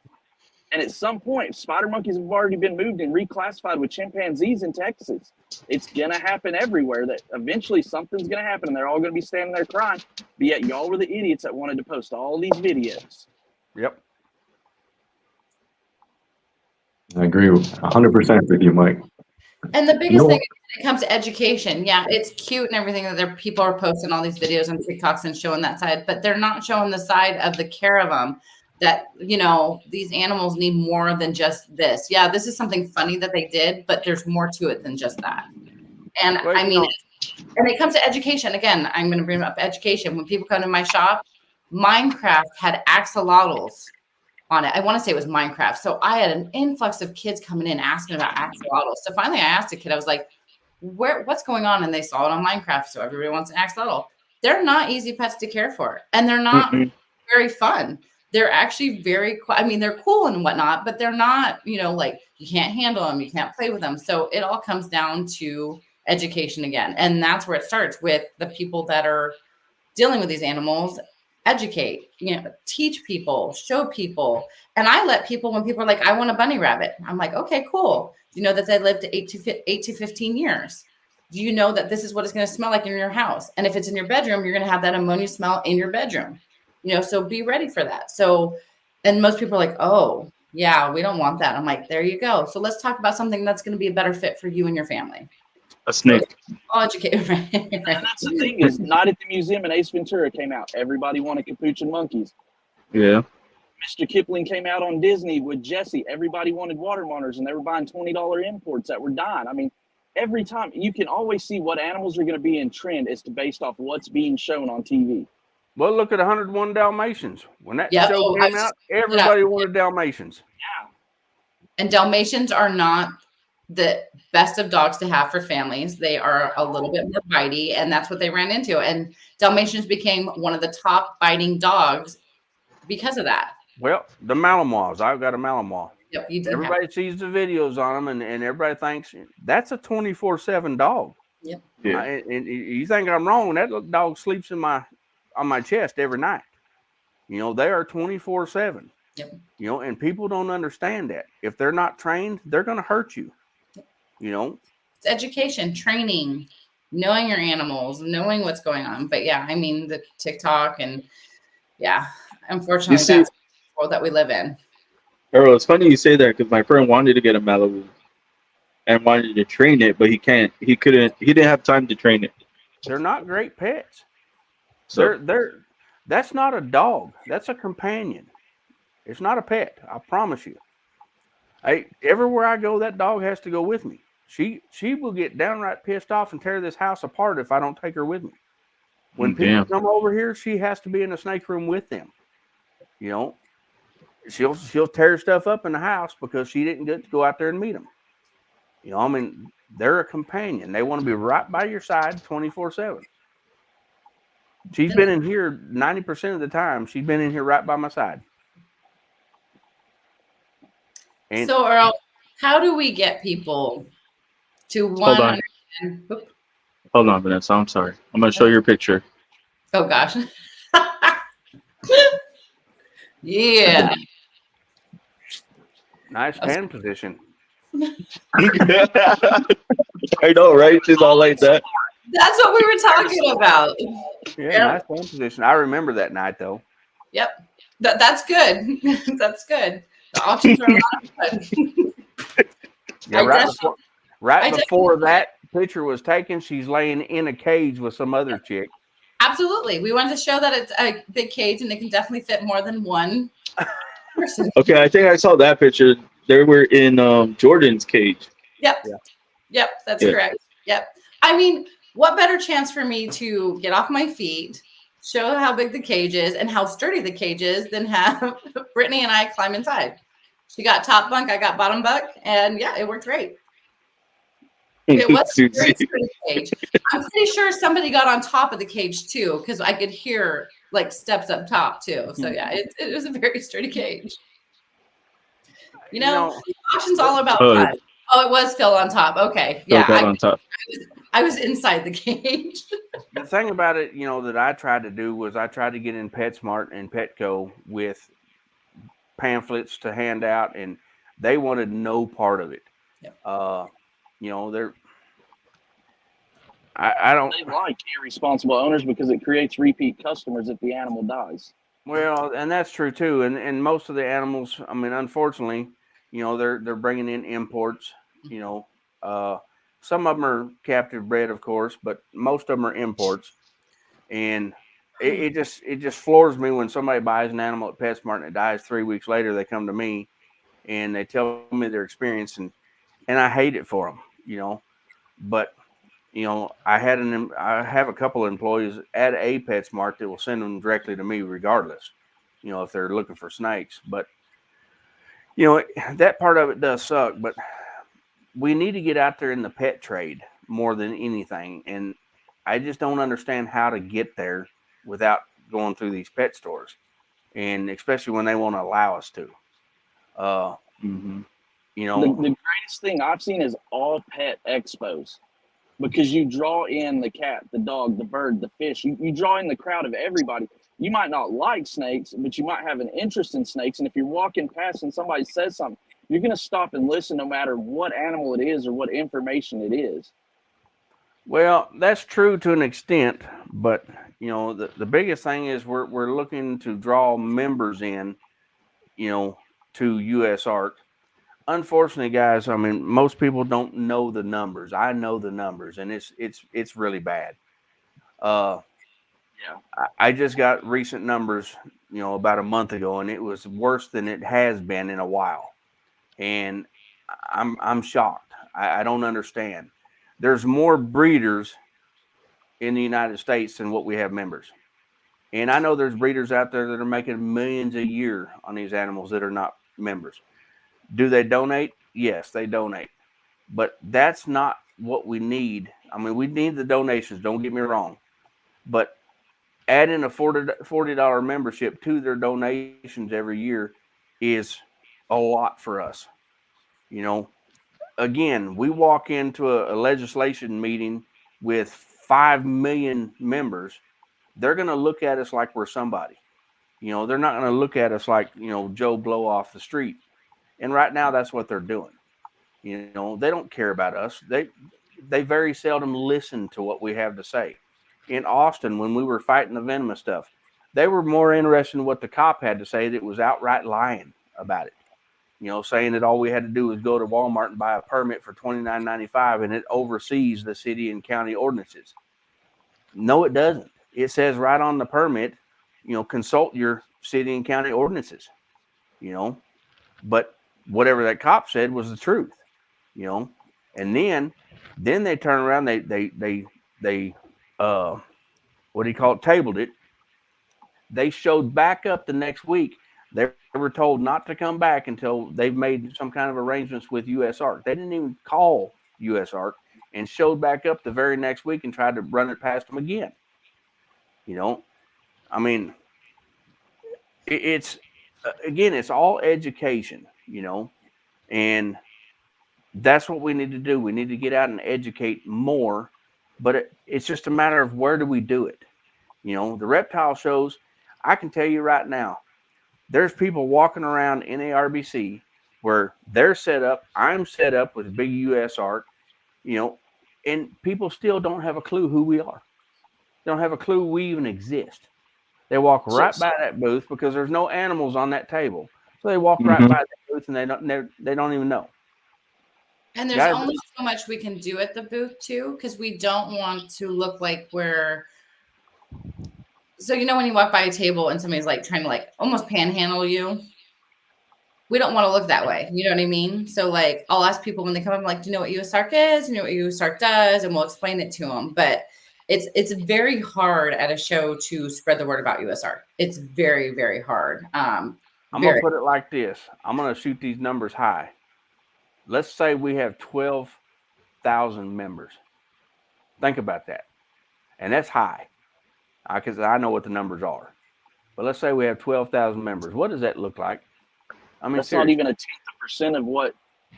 And at some point, spider monkeys have already been moved and reclassified with chimpanzees in Texas. It's going to happen everywhere that eventually something's going to happen and they're all going to be standing there crying. But yet y'all were the idiots that wanted to post all these videos. Yep. I agree 100% with you, Mike. And the biggest thing is when it comes to education, yeah, it's cute and everything that people are posting all these videos on TikToks and showing that side, but they're not showing the side of the care of them. That, you know, these animals need more than just this. Yeah, this is something funny that they did, but there's more to it than just that. And I mean, And it comes to education. Again, I'm going to bring up education. When people come to my shop, Minecraft had axolotls on it. I want to say it was Minecraft. So I had an influx of kids coming in asking about axolotls. So finally I asked a kid, I was like, what's going on? And they saw it on Minecraft. So everybody wants an axolotl. They're not easy pets to care for. And they're not very fun. They're actually very, I mean, they're cool and whatnot, but they're not, you know, like you can't handle them. You can't play with them. So it all comes down to education again. And that's where it starts with the people that are dealing with these animals. Educate, you know, teach people, show people. And I let people, when people are like, I want a bunny rabbit, I'm like, okay, cool. Do you know that they lived 8 to 15 years? Do you know that this is what it's going to smell like in your house? And if it's in your bedroom, you're going to have that ammonia smell in your bedroom, you know, so be ready for that. So, and most people are like, oh yeah, we don't want that. I'm like, there you go. So let's talk about something that's going to be a better fit for you and your family. A snake. All educated, right? And that's the thing is, Night at the Museum and Ace Ventura came out. Everybody wanted capuchin monkeys. Yeah. Mr. Kipling came out on Disney with Jessie. Everybody wanted water monitors, and they were buying $20 imports that were dying. I mean, every time you can always see what animals are going to be in trend is based off what's being shown on TV. Well, look at 101 Dalmatians. When that Yep. show came out, everybody wanted Dalmatians. Yeah. And Dalmatians are not the best of dogs to have for families. They are a little bit more bitey, and that's what they ran into. And Dalmatians became one of the top biting dogs because of that. Well, the Malinois. I've got a Malinois. Yep, you did. Everybody sees the videos on them, and everybody thinks that's a 24/7 dog. Yep. Yeah. And you think I'm wrong? That dog sleeps on my chest every night. You know, they are 24/7. Yep. You know, and people don't understand that. If they're not trained, they're going to hurt you. You know, It's education, training, knowing your animals, knowing what's going on. But yeah, I mean, the TikTok and yeah, unfortunately, see- that's the world that we live in. Earl, it's funny you say that because my friend wanted to get a Malibu and wanted to train it, but he can't. He couldn't. He didn't have time to train it. they're not great pets. So That's not a dog. That's a companion. It's not a pet. I promise you. Everywhere I go, that dog has to go with me. She will get downright pissed off and tear this house apart if I don't take her with me. When people Damn. come over here, she has to be in the snake room with them. You know, she'll tear stuff up in the house because she didn't get to go out there and meet them. You know, I mean, they're a companion. They want to be right by your side 24/7. She's been in here 90% of the time. She's been in here right by my side. And So, Earl, how do we get people to Hold on. Hold on, Vanessa. I'm sorry. I'm gonna show your picture. Oh gosh. Yeah. nice hand position. I know, right? She's all like that. That's what we were talking about. Yeah, nice hand position. I remember that night though. Yep. That's good. That's good. The auctions are a lot of fun. Yeah, I right definitely- before that picture was taken, she's laying in a cage with some other chick. Absolutely. We wanted to show that it's a big cage and it can definitely fit more than one person. Okay, I think I saw that picture. They were in Jordan's cage. Yep. Yeah. Yep. That's Yeah. correct. Yep. I mean, what better chance for me to get off my feet, show how big the cage is and how sturdy the cage is than have Brittany and I climb inside. She got top bunk, I got bottom bunk, and yeah, it worked great. It was a very sturdy cage. I'm pretty sure somebody got on top of the cage too, because I could hear like steps up top too. So yeah, it was a very sturdy cage. You know, the auction's all about fun. Oh, it was Phil on top. Okay, yeah, on top. I was inside the cage. The thing about it, you know, that I tried to do was I tried to get in PetSmart and Petco with pamphlets to hand out, and they wanted no part of it. Yep. You know, I don't. They like irresponsible owners because it creates repeat customers if the animal dies. Well, and that's true too. And most of the animals, I mean, unfortunately, you know, they're bringing in imports. You know, some of them are captive bred, of course, but most of them are imports. And it just floors me when somebody buys an animal at PetSmart and it dies 3 weeks later. They come to me and they tell me their experience, and I hate it for them, you know. But I have a couple of employees at a PetSmart that will send them directly to me regardless, if they're looking for snakes. But, that part of it does suck, but we need to get out there in the pet trade more than anything. And I just don't understand how to get there without going through these pet stores, and especially when they won't allow us to. Mm-hmm. The greatest thing I've seen is all pet expos, because you draw in the cat, the dog, the bird, the fish. You draw in the crowd of everybody. You might not like snakes, but you might have an interest in snakes. And if you're walking past and somebody says something, you're going to stop and listen no matter what animal it is or what information it is. Well, that's true to an extent, but the biggest thing is we're looking to draw members in, to USARK. Unfortunately, guys, I mean, most people don't know the numbers. I know the numbers, and it's really bad. I just got recent numbers, about a month ago, and it was worse than it has been in a while. And I'm shocked. I don't understand. There's more breeders in the United States than what we have members. And I know there's breeders out there that are making millions a year on these animals that are not members. Do they donate? Yes, they donate. But that's not what we need. I mean, we need the donations, don't get me wrong. But adding a $40 membership to their donations every year is a lot for us. Again, we walk into a legislation meeting with 5 million members. They're going to look at us like we're somebody. They're not going to look at us like, Joe Blow off the street. And right now, that's what they're doing. They don't care about us. They very seldom listen to what we have to say. In Austin, when we were fighting the venomous stuff, they were more interested in what the cop had to say that was outright lying about it. Saying that all we had to do was go to Walmart and buy a permit for $29.95 and it oversees the city and county ordinances. No, it doesn't. It says right on the permit, consult your city and county ordinances. But whatever that cop said was the truth. And then they turn around, they what do you call it, tabled it. They showed back up the next week. They were told not to come back until they've made some kind of arrangements with USARK. They didn't even call USARK and showed back up the very next week and tried to run it past them again. I mean, it's again, it's all education, and that's what we need to do. We need to get out and educate more, but it's just a matter of where do we do it. The reptile shows, I can tell you right now, there's people walking around NARBC where they're set up. I'm set up with big USARK, and people still don't have a clue who we are. They don't have a clue we even exist. They walk right by that booth because there's no animals on that table. So they walk right by that booth and they don't even know. And there's only so much we can do at the booth too, because we don't want to look like we're. So when you walk by a table and somebody's like trying to like almost panhandle you, we don't want to look that way. You know what I mean? So like I'll ask people when they come up, I'm like, do you know what USARK is? Do you know what USARK does? And we'll explain it to them. But it's very hard at a show to spread the word about USARK. It's very, very hard. I'm going to put it like this. I'm going to shoot these numbers high. Let's say we have 12,000 members. Think about that. And that's high. Because I know what the numbers are. But let's say we have 12,000 members. What does that look like? I mean, that's seriously. Not even 1/10% of what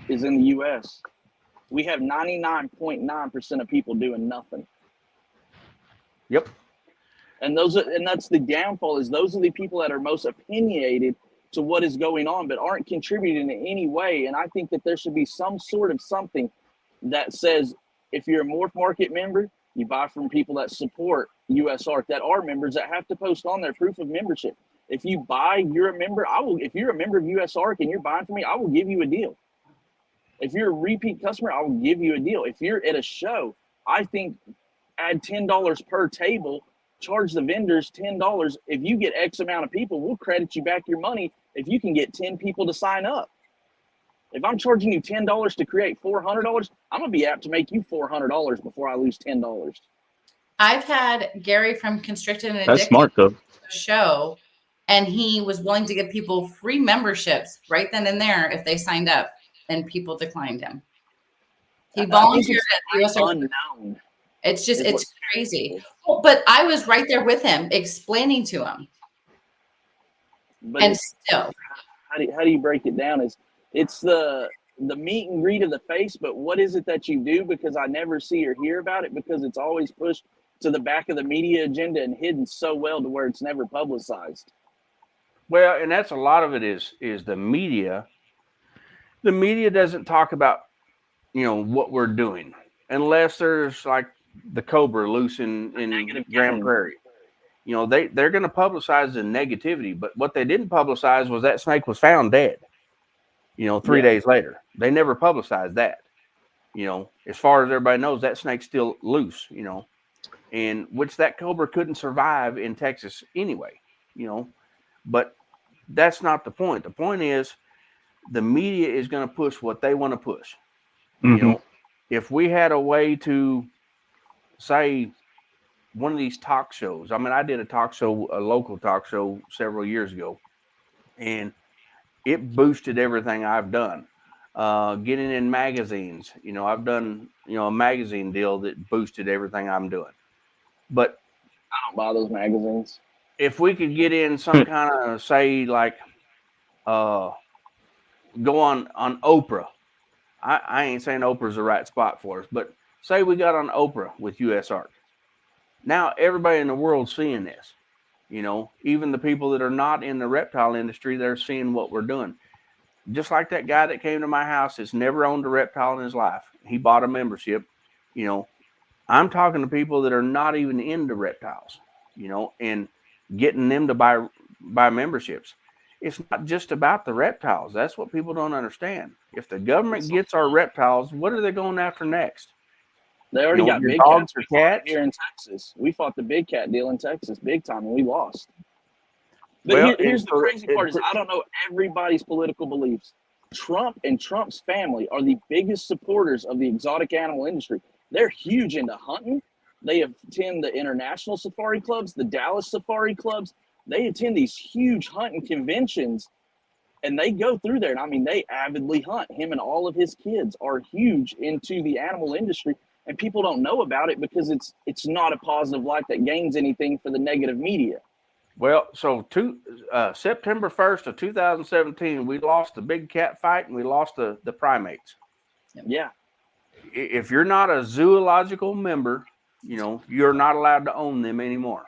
is in the U.S. We have 99.9% of people doing nothing. Yep. And that's the downfall, is those are the people that are most opinionated to what is going on, but aren't contributing in any way. And I think that there should be some sort of something that says, if you're a Morph Market member, you buy from people that support USARK, that are members, that have to post on their proof of membership. If you buy, you're a member. If you're a member of USARK and you're buying from me, I will give you a deal. If you're a repeat customer, I will give you a deal. If you're at a show, I think add $10 per table, charge the vendors $10. If you get X amount of people, we'll credit you back your money if you can get 10 people to sign up. If I'm charging you $10 to create $400, I'm gonna be apt to make you $400 before I lose $10. I've had Gary from Constricted and That's Addicted smart though. show, and he was willing to give people free memberships right then and there if they signed up, and people declined him. He volunteered at the US unknown. It's just, is it's what's crazy. terrible. Well, but I was right there with him, explaining to him, But and it's, still, how do you break it down? It's the meet and greet of the face, but what is it that you do? Because I never see or hear about it, because it's always pushed to the back of the media agenda and hidden so well to where it's never publicized. Well, and that's a lot of it is the media. The media doesn't talk about, what we're doing unless there's like the cobra loose in Grand Prairie. They're going to publicize the negativity, but what they didn't publicize was that snake was found dead. 3 days later. They never publicized that. As far as everybody knows, that snake's still loose. And which that cobra couldn't survive in Texas anyway. But that's not the point. The point is the media is going to push what they want to push. If we had a way to say one of these talk shows, I mean, I did a local talk show several years ago, and it boosted everything I've done. Getting in magazines, I've done, a magazine deal that boosted everything I'm doing. But I don't buy those magazines. If we could get in some kind of, say, like, go on Oprah. I ain't saying Oprah's the right spot for us, but say we got on Oprah with Usark. Now everybody in the world's seeing this. Even the people that are not in the reptile industry, they're seeing what we're doing. Just like that guy that came to my house that's never owned a reptile in his life. He bought a membership. I'm talking to people that are not even into reptiles, and getting them to buy memberships. It's not just about the reptiles. That's what people don't understand. If the government gets our reptiles, what are they going after next? They already got big dogs cats. or cats Here in Texas. We fought the big cat deal in Texas big time, and we lost. Well, But here's the crazy part is I don't know everybody's political beliefs. Trump and Trump's family are the biggest supporters of the exotic animal industry. They're huge into hunting. They attend the international safari clubs, the Dallas safari clubs. They attend these huge hunting conventions, and they go through there. And I mean, they avidly hunt. Him and all of his kids are huge into the animal industry, and people don't know about it because it's not a positive light that gains anything for the negative media. Well, so September 1st of 2017, we lost the big cat fight and we lost the primates. Yeah. If you're not a zoological member, you're not allowed to own them anymore,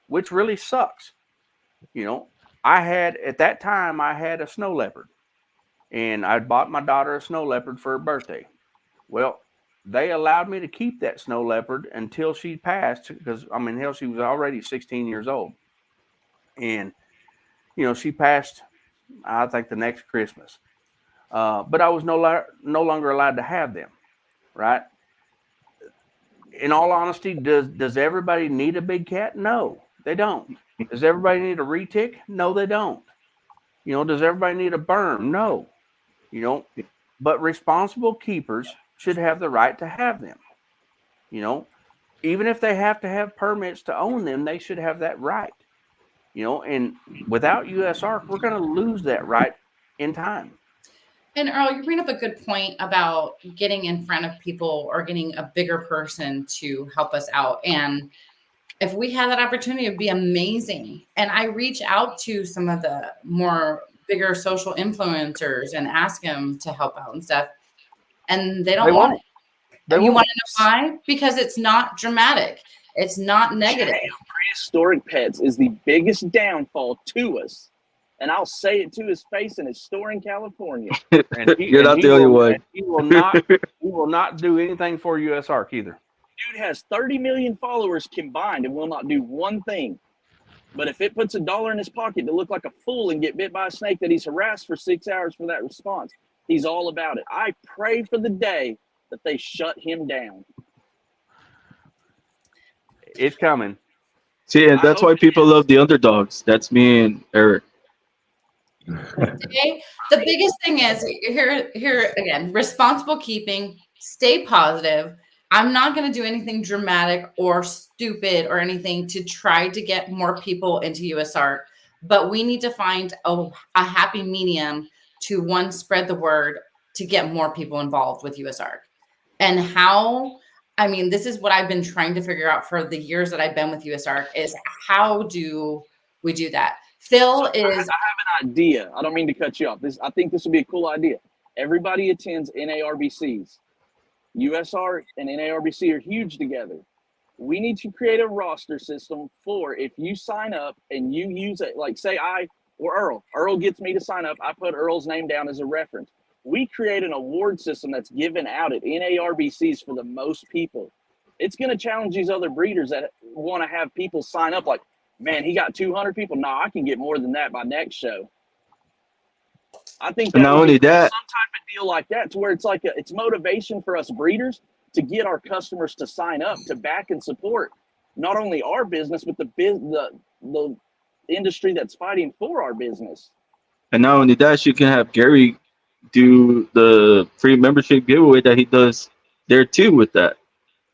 which really sucks. At that time, I had a snow leopard, and I bought my daughter a snow leopard for her birthday. Well, they allowed me to keep that snow leopard until she passed, because, hell, she was already 16 years old. And, she passed, I think, the next Christmas. But I was no longer allowed to have them, right? In all honesty, does everybody need a big cat? No, they don't. Does everybody need a retic? No, they don't. Does everybody need a berm? No. But responsible keepers should have the right to have them. Even if they have to have permits to own them, they should have that right. And without USARK, we're going to lose that right in time. And Earl, you bring up a good point about getting in front of people or getting a bigger person to help us out. And if we had that opportunity, it'd be amazing. And I reach out to some of the more bigger social influencers and ask them to help out and stuff. And they don't want it. You want to know why? Because it's not dramatic. It's not negative. Prehistoric pets is the biggest downfall to us. And I'll say it to his face in his store in California. You're not the only one. He will not do anything for USARK either. Dude has 30 million followers combined and will not do one thing. But if it puts $1 in his pocket to look like a fool and get bit by a snake that he's harassed for 6 hours for that response, he's all about it. I pray for the day that they shut him down. It's coming. See, and that's why people love the underdogs. That's me and Eric. The biggest thing is here again, responsible keeping, stay positive. I'm not going to do anything dramatic or stupid or anything to try to get more people into USARK, but we need to find a happy medium to one, spread the word to get more people involved with USARK. And how, I mean, this is what I've been trying to figure out for the years that I've been with USARK is how do we do that? Phil is. I have an idea. I don't mean to cut you off. I think this would be a cool idea. Everybody attends NARBCs. USARK and NARBC are huge together. We need to create a roster system for if you sign up and you use it, like say I or Earl. Earl gets me to sign up. I put Earl's name down as a reference. We create an award system that's given out at NARBCs for the most people. It's going to challenge these other breeders that want to have people sign up like, man, he got 200 people. No, I can get more than that by next show. I think that not would only be that, some type of deal like that to where it's like it's motivation for us breeders to get our customers to sign up, to back and support not only our business, but the industry that's fighting for our business. and not only that, you can have Gary do the free membership giveaway that he does there too with that.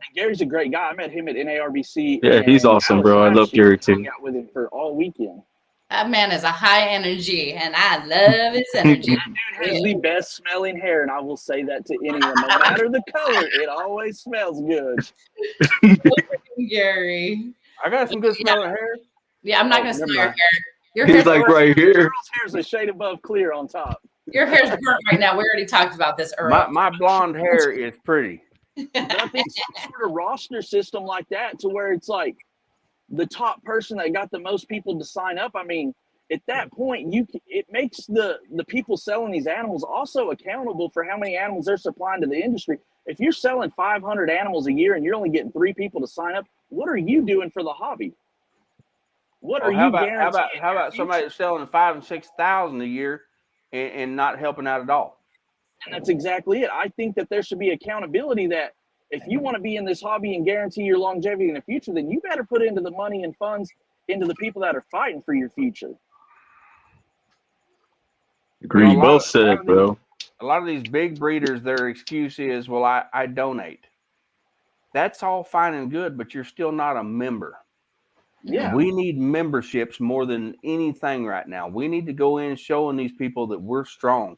And Gary's a great guy. I met him at NARBC. Yeah, he's awesome, bro. I love Gary too. Hung out with him for all weekend. That man is a high energy, and I love his energy. That dude has the best smelling hair, and I will say that to anyone. No matter the color, it always smells good. Gary. I got some good smelling hair. Yeah, I'm not going to smell your hair. Your He's hair's like right here. Earl's hair's a shade above clear on top. Your hair's burnt right now. We already talked about this earlier. My blonde hair is pretty. But I think some sort of roster system like that to where it's like the top person that got the most people to sign up. I mean, at that point, it makes the people selling these animals also accountable for how many animals they're supplying to the industry. If you're selling 500 animals a year and you're only getting 3 people to sign up, what are you doing for the hobby? What are you guaranteeing? How about somebody that's selling 5,000 and 6,000 a year and not helping out at all? And that's exactly it. I think that there should be accountability that if you want to be in this hobby and guarantee your longevity in the future, then you better put into the money and funds into the people that are fighting for your future. Agree. You know, Well said, bro. A lot of these big breeders, their excuse is, well, I donate. That's all fine and good, but you're still not a member. Yeah. We need memberships more than anything right now. We need to go in showing these people that we're strong.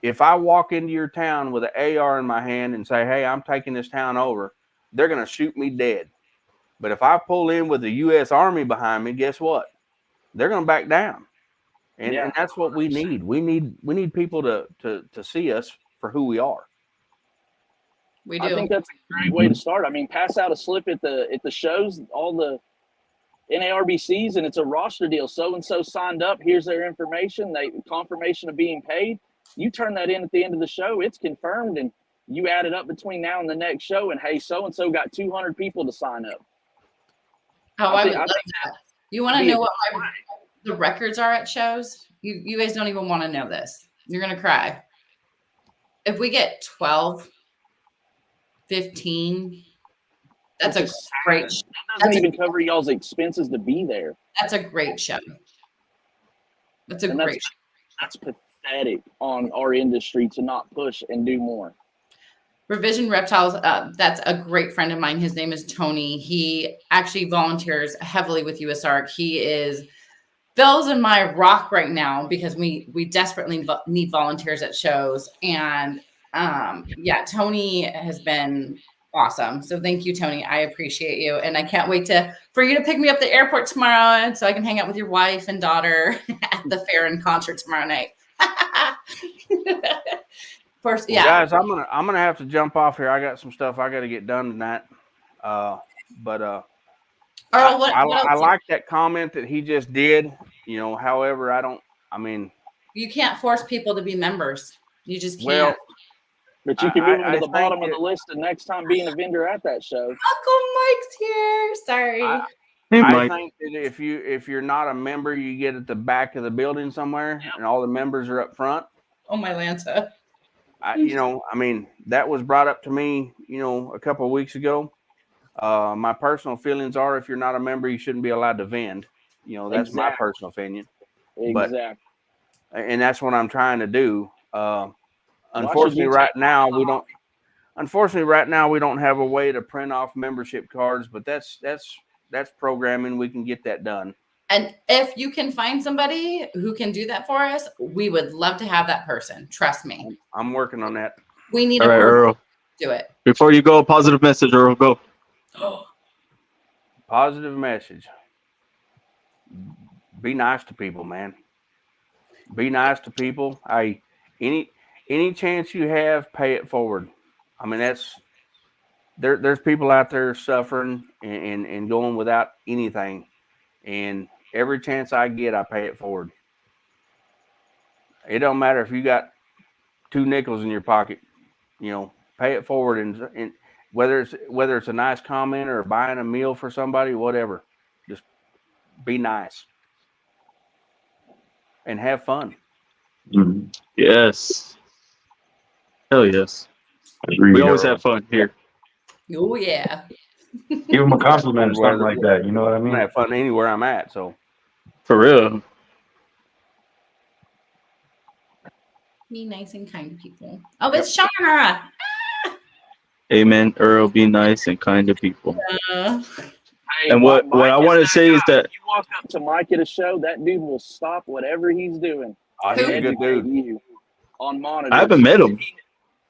If I walk into your town with an AR in my hand and say, hey, I'm taking this town over, they're going to shoot me dead. But if I pull in with the U.S. Army behind me, guess what? They're going to back down. And that's what we need. We need people to see us for who we are. We do. I think that's a great way to start. I mean, pass out a slip at the shows, all the NARBCs, and it's a roster deal. So-and-so signed up. Here's their information. Confirmation of being paid. You turn that in at the end of the show. It's confirmed, and you add it up between now and the next show. And hey, so-and-so got 200 people to sign up. Oh, I would love that. You want to know what the records are at shows? You guys don't even want to know this. You're going to cry. If we get 12, 15, that's a great show. That doesn't even cover y'all's expenses to be there. That's a great show. That's a great show. That's pathetic on our industry to not push and do more. Revision Reptiles, that's a great friend of mine. His name is Tony. He actually volunteers heavily with USARK. Phil's in my rock right now because we desperately need volunteers at shows. And Tony has been awesome. So thank you, Tony. I appreciate you. And I can't wait for you to pick me up at the airport tomorrow so I can hang out with your wife and daughter at the fair and concert tomorrow night. First, guys, I'm gonna have to jump off here. I got some stuff I got to get done tonight. Earl, I like that comment that he just did. You know, however, you can't force people to be members. You just can't. Well, but you can move them to the bottom of the list the next time being a vendor at that show. Uncle Mike's here. Sorry. I think that if you're not a member, you get at the back of the building somewhere, and all the members are up front. Oh, my Lanta. That was brought up to me, a couple of weeks ago. My personal feelings are, if you're not a member, you shouldn't be allowed to vend. That's my personal opinion. Exactly. and that's what I'm trying to do. Why should Unfortunately, you right take now we don't. Unfortunately, right now we don't have a way to print off membership cards, but that's programming. We can get that done. And if you can find somebody who can do that for us, we would love to have that person. Trust me. I'm working on that. We need All a right, person Earl. to do it. Before you go, positive message, Earl. Go. Positive message. Be nice to people, man. Be nice to people. Any chance you have, pay it forward. I mean, there's people out there suffering and going without anything. And every chance I get, I pay it forward. It don't matter if you got 2 nickels in your pocket, pay it forward. And whether it's a nice comment or buying a meal for somebody, whatever, just be nice and have fun. Yes. Hell yes. We always have fun here. Oh yeah. Give them a compliment or something like that. You know what I I'm mean? gonna have fun anywhere I'm at. So For real. Be nice and kind to people. Oh, it's Shara. Amen, Earl. Be nice and kind to people. Hey, And what Mike I want to that say is guy. that You walk up to Mike at a show, that dude will stop whatever he's doing he's and a good educate dude. you on monitors. I haven't met him.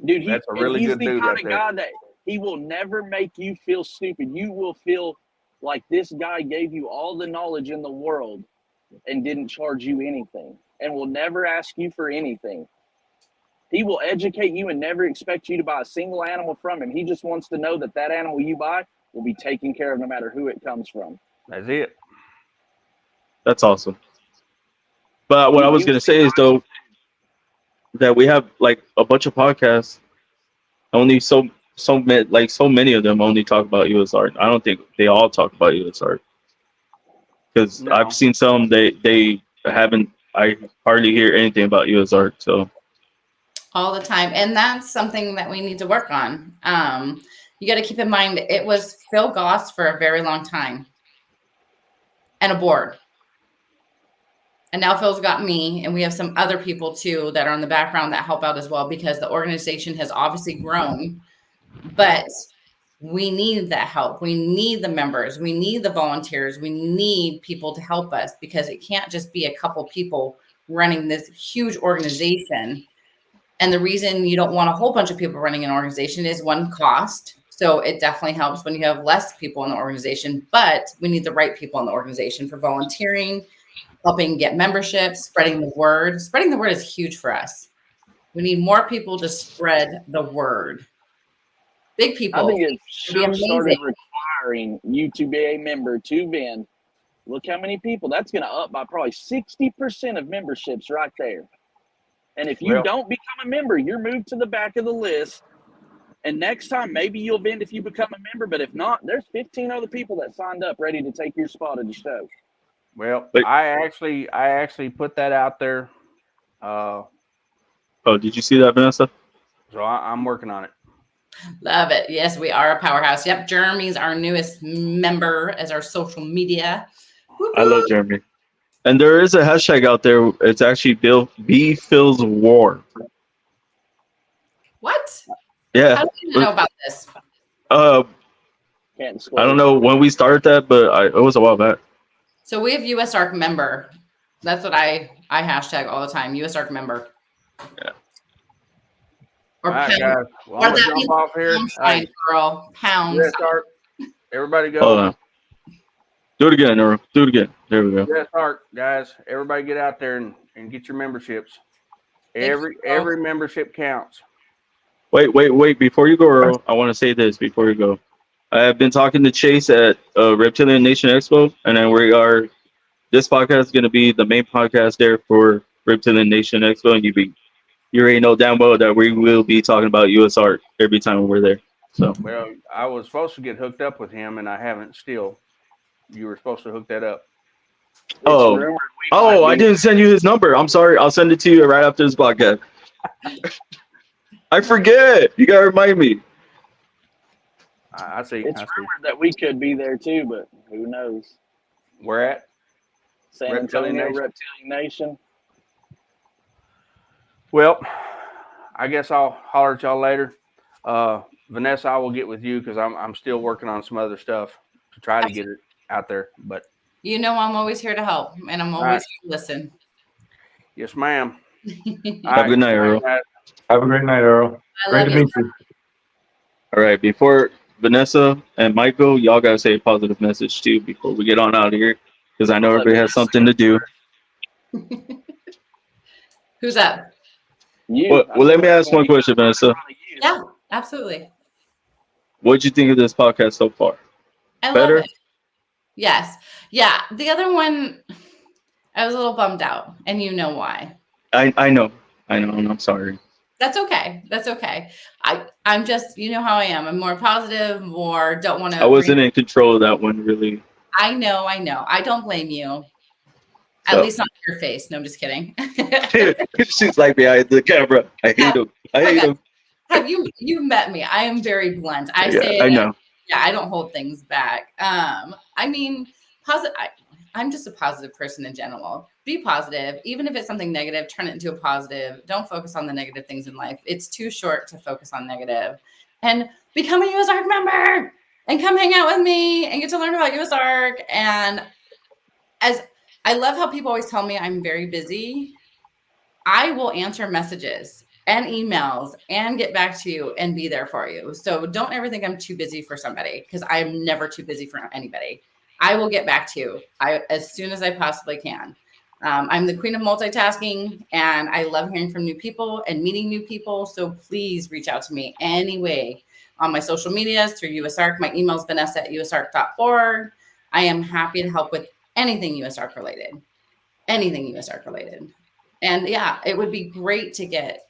Dude, That's a really he's good the dude kind right of there. guy that he will never make you feel stupid. You will feel like this guy gave you all the knowledge in the world and didn't charge you anything and will never ask you for anything. He will educate you and never expect you to buy a single animal from him. He just wants to know that that animal you buy will be taken care of no matter who it comes from. That's it. That's awesome. But what I was gonna say is though that we have like a bunch of podcasts. Only so many of them only talk about US art. I don't think they all talk about US art because No. I've seen some they haven't. I hardly hear anything about US art. So All the time. And that's something that we need to work on. You got to keep in mind it was Phil Goss for a very long time and a board. And now Phil's got me, and we have some other people too that are in the background that help out as well because the organization has obviously grown, but we need that help. We need the members. We need the volunteers. We need people to help us because it can't just be a couple people running this huge organization. And the reason you don't want a whole bunch of people running an organization is one, cost. So it definitely helps when you have less people in the organization, but we need the right people in the organization for volunteering, helping get memberships, spreading the word. Spreading the word is huge for us. We need more people to spread the word. Big people. I think it It'd be should started amazing. requiring you to be a member to Vin. Look how many people. That's going to up by probably 60% of memberships right there. And if you don't become a member, you're moved to the back of the list. And next time, maybe you'll vend if you become a member. But if not, there's 15 other people that signed up ready to take your spot at the show. Well, But- I actually put that out there. oh, did you see that, Vanessa? So I'm working on it. Love it. Yes, we are a powerhouse. Yep. Jeremy's our newest member as our social media. I love Jeremy. And there is a hashtag out there. It's actually B Phil's War. What? Yeah. How do you know about this? Can't disclose. I don't know when we started that, but it was a while back. So we have USARK member. That's what I hashtag all the time. USARK member. Yeah. Or All right, pound. guys. Well, Or I'm that gonna jump off here. pound sign, girl. Pound. Yes, Art. Everybody go. Hold on. Do it again, Earl. Do it again. There we go. Yes, Art, guys. Everybody get out there and get your memberships. Every membership counts. Wait. Before you go, Earl, I want to say this before you go. I have been talking to Chase at Reptilian Nation Expo, and then this podcast is going to be the main podcast there for Reptilian Nation Expo, and you already know damn well that we will be talking about US art every time we're there. So, Well, I was supposed to get hooked up with him, and I haven't still. You were supposed to hook that up. It's Oh. rumored we might I be- didn't send you his number. I'm sorry. I'll send it to you right after this podcast. I forget. You got to remind me. I see. It's I see. rumored that we could be there too, but who knows? Where at? San Reptilian Antonio, Nation. Reptilian Nation. Well, I guess I'll holler at y'all later. Vanessa, I will get with you because I'm still working on some other stuff to try to get it out there. But You know, I'm always here to help, and I'm always here to listen. yes, ma'am. Have a good night, Earl. Have a great night, Earl. I Great love to you. meet you. All right, before Vanessa and Michael, y'all gotta say a positive message too before we get on out of here, because I know everybody has something to do. Who's that? You. Well, let me ask one question, Vanessa. Yeah, absolutely. What'd you think of this podcast so far? I Better? love it. Yes. Yeah. The other one, I was a little bummed out, and you know why. I know, and I'm sorry. That's okay. That's okay. I'm just, you know how I am. I'm more positive, more don't want to. I wasn't in control of that one, really. I know. I don't blame you. At So. least not your face. No, I'm just kidding. She's like behind the camera. I hate him. I hate him. Have you met me? I am very blunt. I Yeah, say I know. Yeah, I don't hold things back. I mean, positive. I'm just a positive person in general. Be positive, even if it's something negative. Turn it into a positive. Don't focus on the negative things in life. It's too short to focus on negative. And become a Usark member and come hang out with me and get to learn about Usark. And as I love how people always tell me I'm very busy. I will answer messages and emails and get back to you and be there for you. So don't ever think I'm too busy for somebody, because I'm never too busy for anybody. I will get back to you as soon as I possibly can. I'm the queen of multitasking, and I love hearing from new people and meeting new people. So please reach out to me anyway on my social medias through Usark. My email is vanessa@usark.org. I am happy to help with anything Usark related. Anything Usark related. And yeah, it would be great to get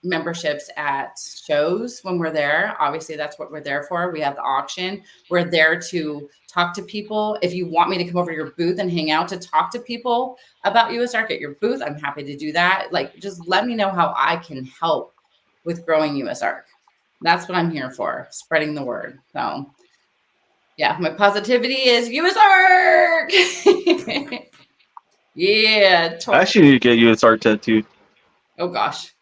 memberships at shows when we're there. Obviously, that's what we're there for. We have the auction. We're there to talk to people. If you want me to come over to your booth and hang out to talk to people about Usark at your booth, I'm happy to do that. Like, just let me know how I can help with growing Usark. That's what I'm here for, spreading the word. So yeah, my positivity is Usark. Yeah. I actually need to get you a Usark tattoo. Oh gosh.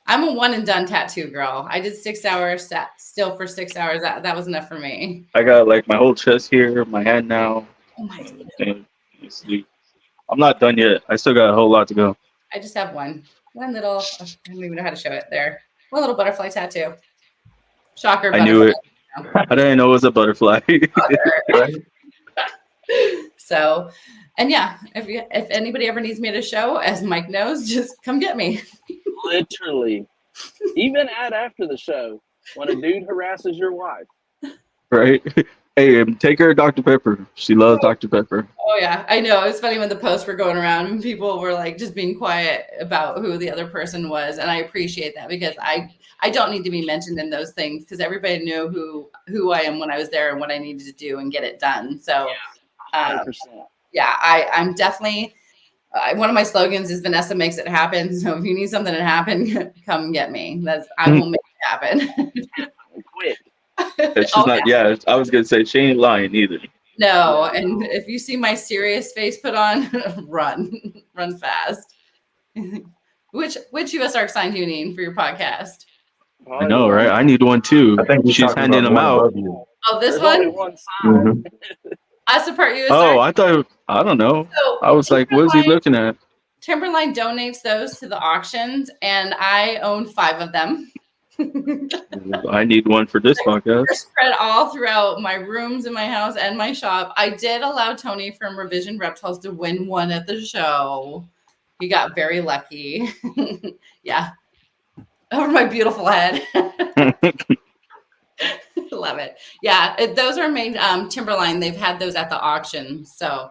I'm a one and done tattoo girl. I did 6 hours, sat still for 6 hours. That was enough for me. I got like my whole chest here, my hand now. Oh my God. And I'm not done yet. I still got a whole lot to go. I just have one little, I don't even know how to show it there. One little butterfly tattoo. Shocker. I knew it. I didn't know it was a butterfly. So, and yeah, if anybody ever needs me at a show, as Mike knows, just come get me. Literally. Even after the show, when a dude harasses your wife. Right? Hey, take her to Dr. Pepper. She loves Dr. Pepper. Oh yeah, I know. It's funny when the posts were going around and people were like just being quiet about who the other person was, and I appreciate that, because I don't need to be mentioned in those things, because everybody knew who I am when I was there and what I needed to do and get it done. So, Yeah, 100%. Yeah, I'm definitely. One of my slogans is Vanessa makes it happen. So if you need something to happen, come get me. I will make it happen. Quick. She's not. Yeah, I was gonna say she ain't lying either. No, and if you see my serious face put on, run fast. Which Usark sign do you need for your podcast? I know, right? I need one too. I think she's handing them out. Oh, this There's only one? one sign. Mhm. I support Usark. Oh, I don't know. So, I was like, what is he looking at? Timberline donates those to the auctions, and I own 5 of them. I need one for this podcast. They're spread all throughout my rooms in my house and my shop. I did allow Tony from Revision Reptiles to win one at the show. He got very lucky. Yeah. Over my beautiful head. Love it. Yeah, those are made Timberline. They've had those at the auction. So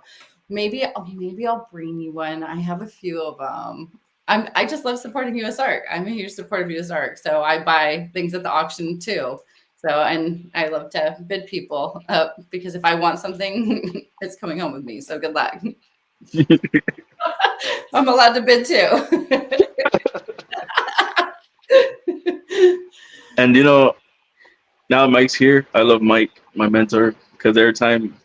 maybe I'll bring you one. I have a few of them. I just love supporting Usark. I'm a huge supporter of Usark. So I buy things at the auction too. So, and I love to bid people up, because if I want something, it's coming home with me. So good luck. I'm allowed to bid too. And now Mike's here. I love Mike, my mentor, because every time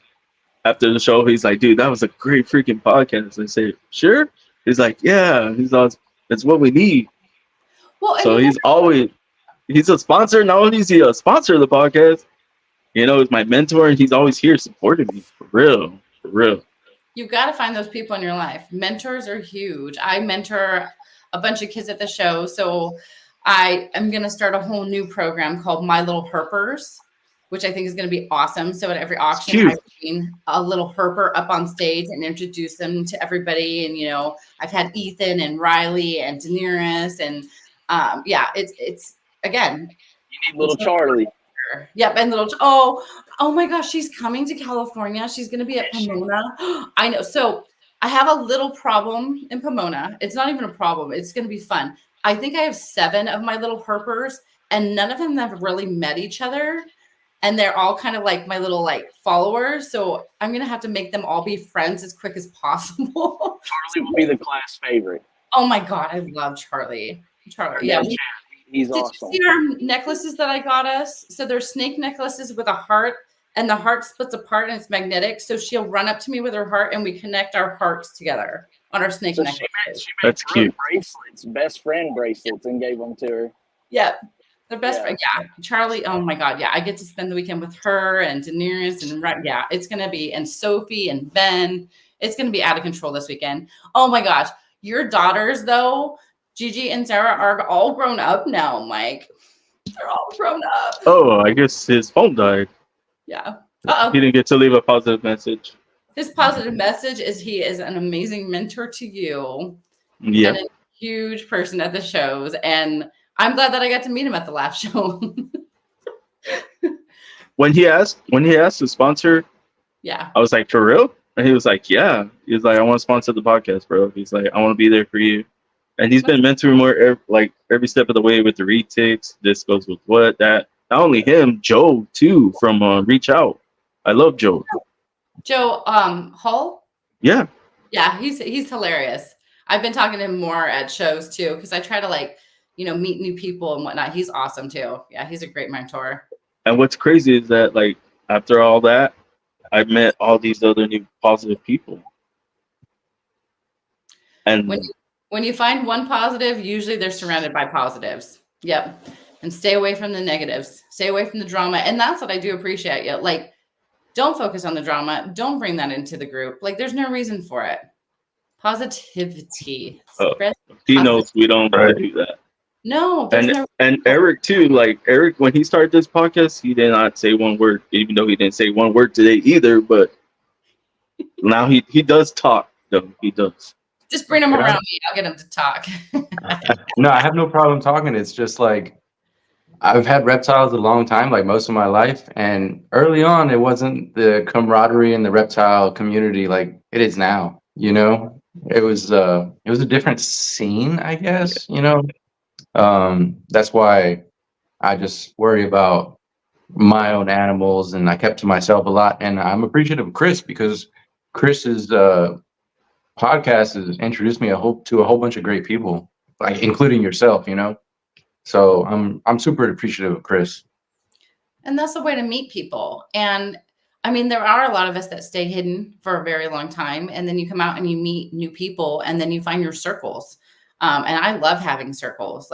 after the show, he's like, dude, that was a great freaking podcast. I say, sure? He's like, yeah. He's always, It's what we need. Well, and So you he's a sponsor. Not only is he a sponsor of the podcast, he's my mentor, and he's always here supporting me. For real. For real. you got to find those people in your life. Mentors are huge. I mentor a bunch of kids at the show. So I am going to start a whole new program called My Little Herpers, which I think is going to be awesome. So at every auction, cute. I bring a little herper up on stage and introduce them to everybody. And, I've had Ethan and Riley and Daenerys. And it's again, You need little Charlie. Yep, and little oh my gosh, she's coming to California. She's going to be at Pomona. I know. So I have a little problem in Pomona. It's not even a problem. It's going to be fun. I think I have 7 of my little herpers, and none of them have really met each other. And they're all kind of like my little followers. So I'm going to have to make them all be friends as quick as possible. Charlie will be the class favorite. Oh my God, I love Charlie. Yeah. He's Did awesome. you see our necklaces that I got us? So they're snake necklaces with a heart, and the heart splits apart and it's magnetic. So she'll run up to me with her heart, and we connect our hearts together on our snake necklaces. She made That's cute. bracelets, best friend bracelets, and gave them to her. Yeah. Their best friend. Yeah. Charlie. Oh my God. Yeah. I get to spend the weekend with her and Daenerys and yeah, it's going to be, and Sophie and Ben. It's going to be out of control this weekend. Oh my gosh. Your daughters though, Gigi and Sarah, are all grown up now, Mike. They're all grown up. Oh, I guess his phone died. Yeah. He didn't get to leave a positive message. His positive message is he is an amazing mentor to you. Yeah. And a huge person at the shows. And I'm glad that I got to meet him at the last show. When he asked to sponsor, Yeah. I was like, for real? And he was like, yeah. He was like, I want to sponsor the podcast, bro. He's like, I want to be there for you. And he's been mentoring more every step of the way with the retics. This goes with what, that. Not only him, Joe too from Reach Out. I love Joe. Joe Hull? Yeah. Yeah, he's hilarious. I've been talking to him more at shows too, because I try to meet new people and whatnot. He's awesome too. Yeah, he's a great mentor. And what's crazy is that after all that, I've met all these other new positive people. And when you find one positive, usually they're surrounded by positives. Yep. And stay away from the negatives. Stay away from the drama. And that's what I do appreciate you. Don't focus on the drama. Don't bring that into the group. There's no reason for it. Positivity. He knows we don't do that. No. And Eric too. Eric, when he started this podcast, he did not say one word, even though he didn't say one word today either. But now he does talk, though. He does. Just bring him around me. I'll get him to talk. No, I have no problem talking. It's just I've had reptiles a long time, most of my life. And early on, it wasn't the camaraderie in the reptile community like it is now. It was a different scene, I guess. That's why I just worry about my own animals, and I kept to myself a lot. And I'm appreciative of Chris, because Chris's podcast has introduced me to a whole bunch of great people, including yourself. So I'm super appreciative of Chris. And that's the way to meet people. And I mean, there are a lot of us that stay hidden for a very long time, and then you come out and you meet new people, and then you find your circles. And I love having circles.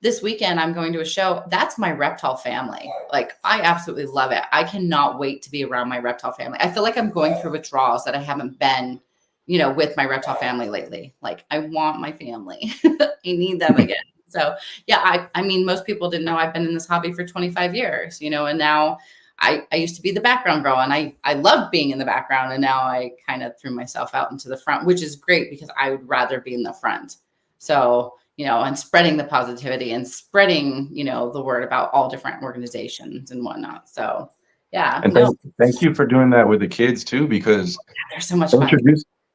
This weekend, I'm going to a show. That's my reptile family. I absolutely love it. I cannot wait to be around my reptile family. I feel like I'm going through withdrawals that I haven't been, with my reptile family lately. I want my family. I need them again. So yeah, I mean, most people didn't know I've been in this hobby for 25 years, and now I used to be the background girl, and I loved being in the background, and now I kind of threw myself out into the front, which is great because I would rather be in the front. So, and spreading the positivity and spreading, the word about all different organizations and whatnot. So yeah. And thank you for doing that with the kids too, because they're so much fun.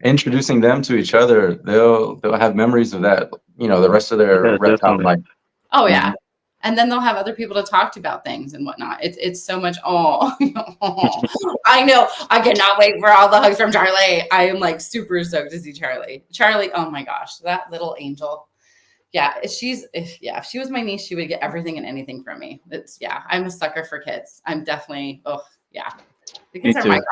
Introducing them to each other, they'll have memories of that, the rest of their reptile life. Oh yeah. And then they'll have other people to talk to about things and whatnot. It's so much. I know. I cannot wait for all the hugs from Charlie. I am super stoked to see Charlie. Charlie, oh my gosh, that little angel. Yeah, if she was my niece, she would get everything and anything from me. I'm a sucker for kids. I'm definitely, the kids are my God.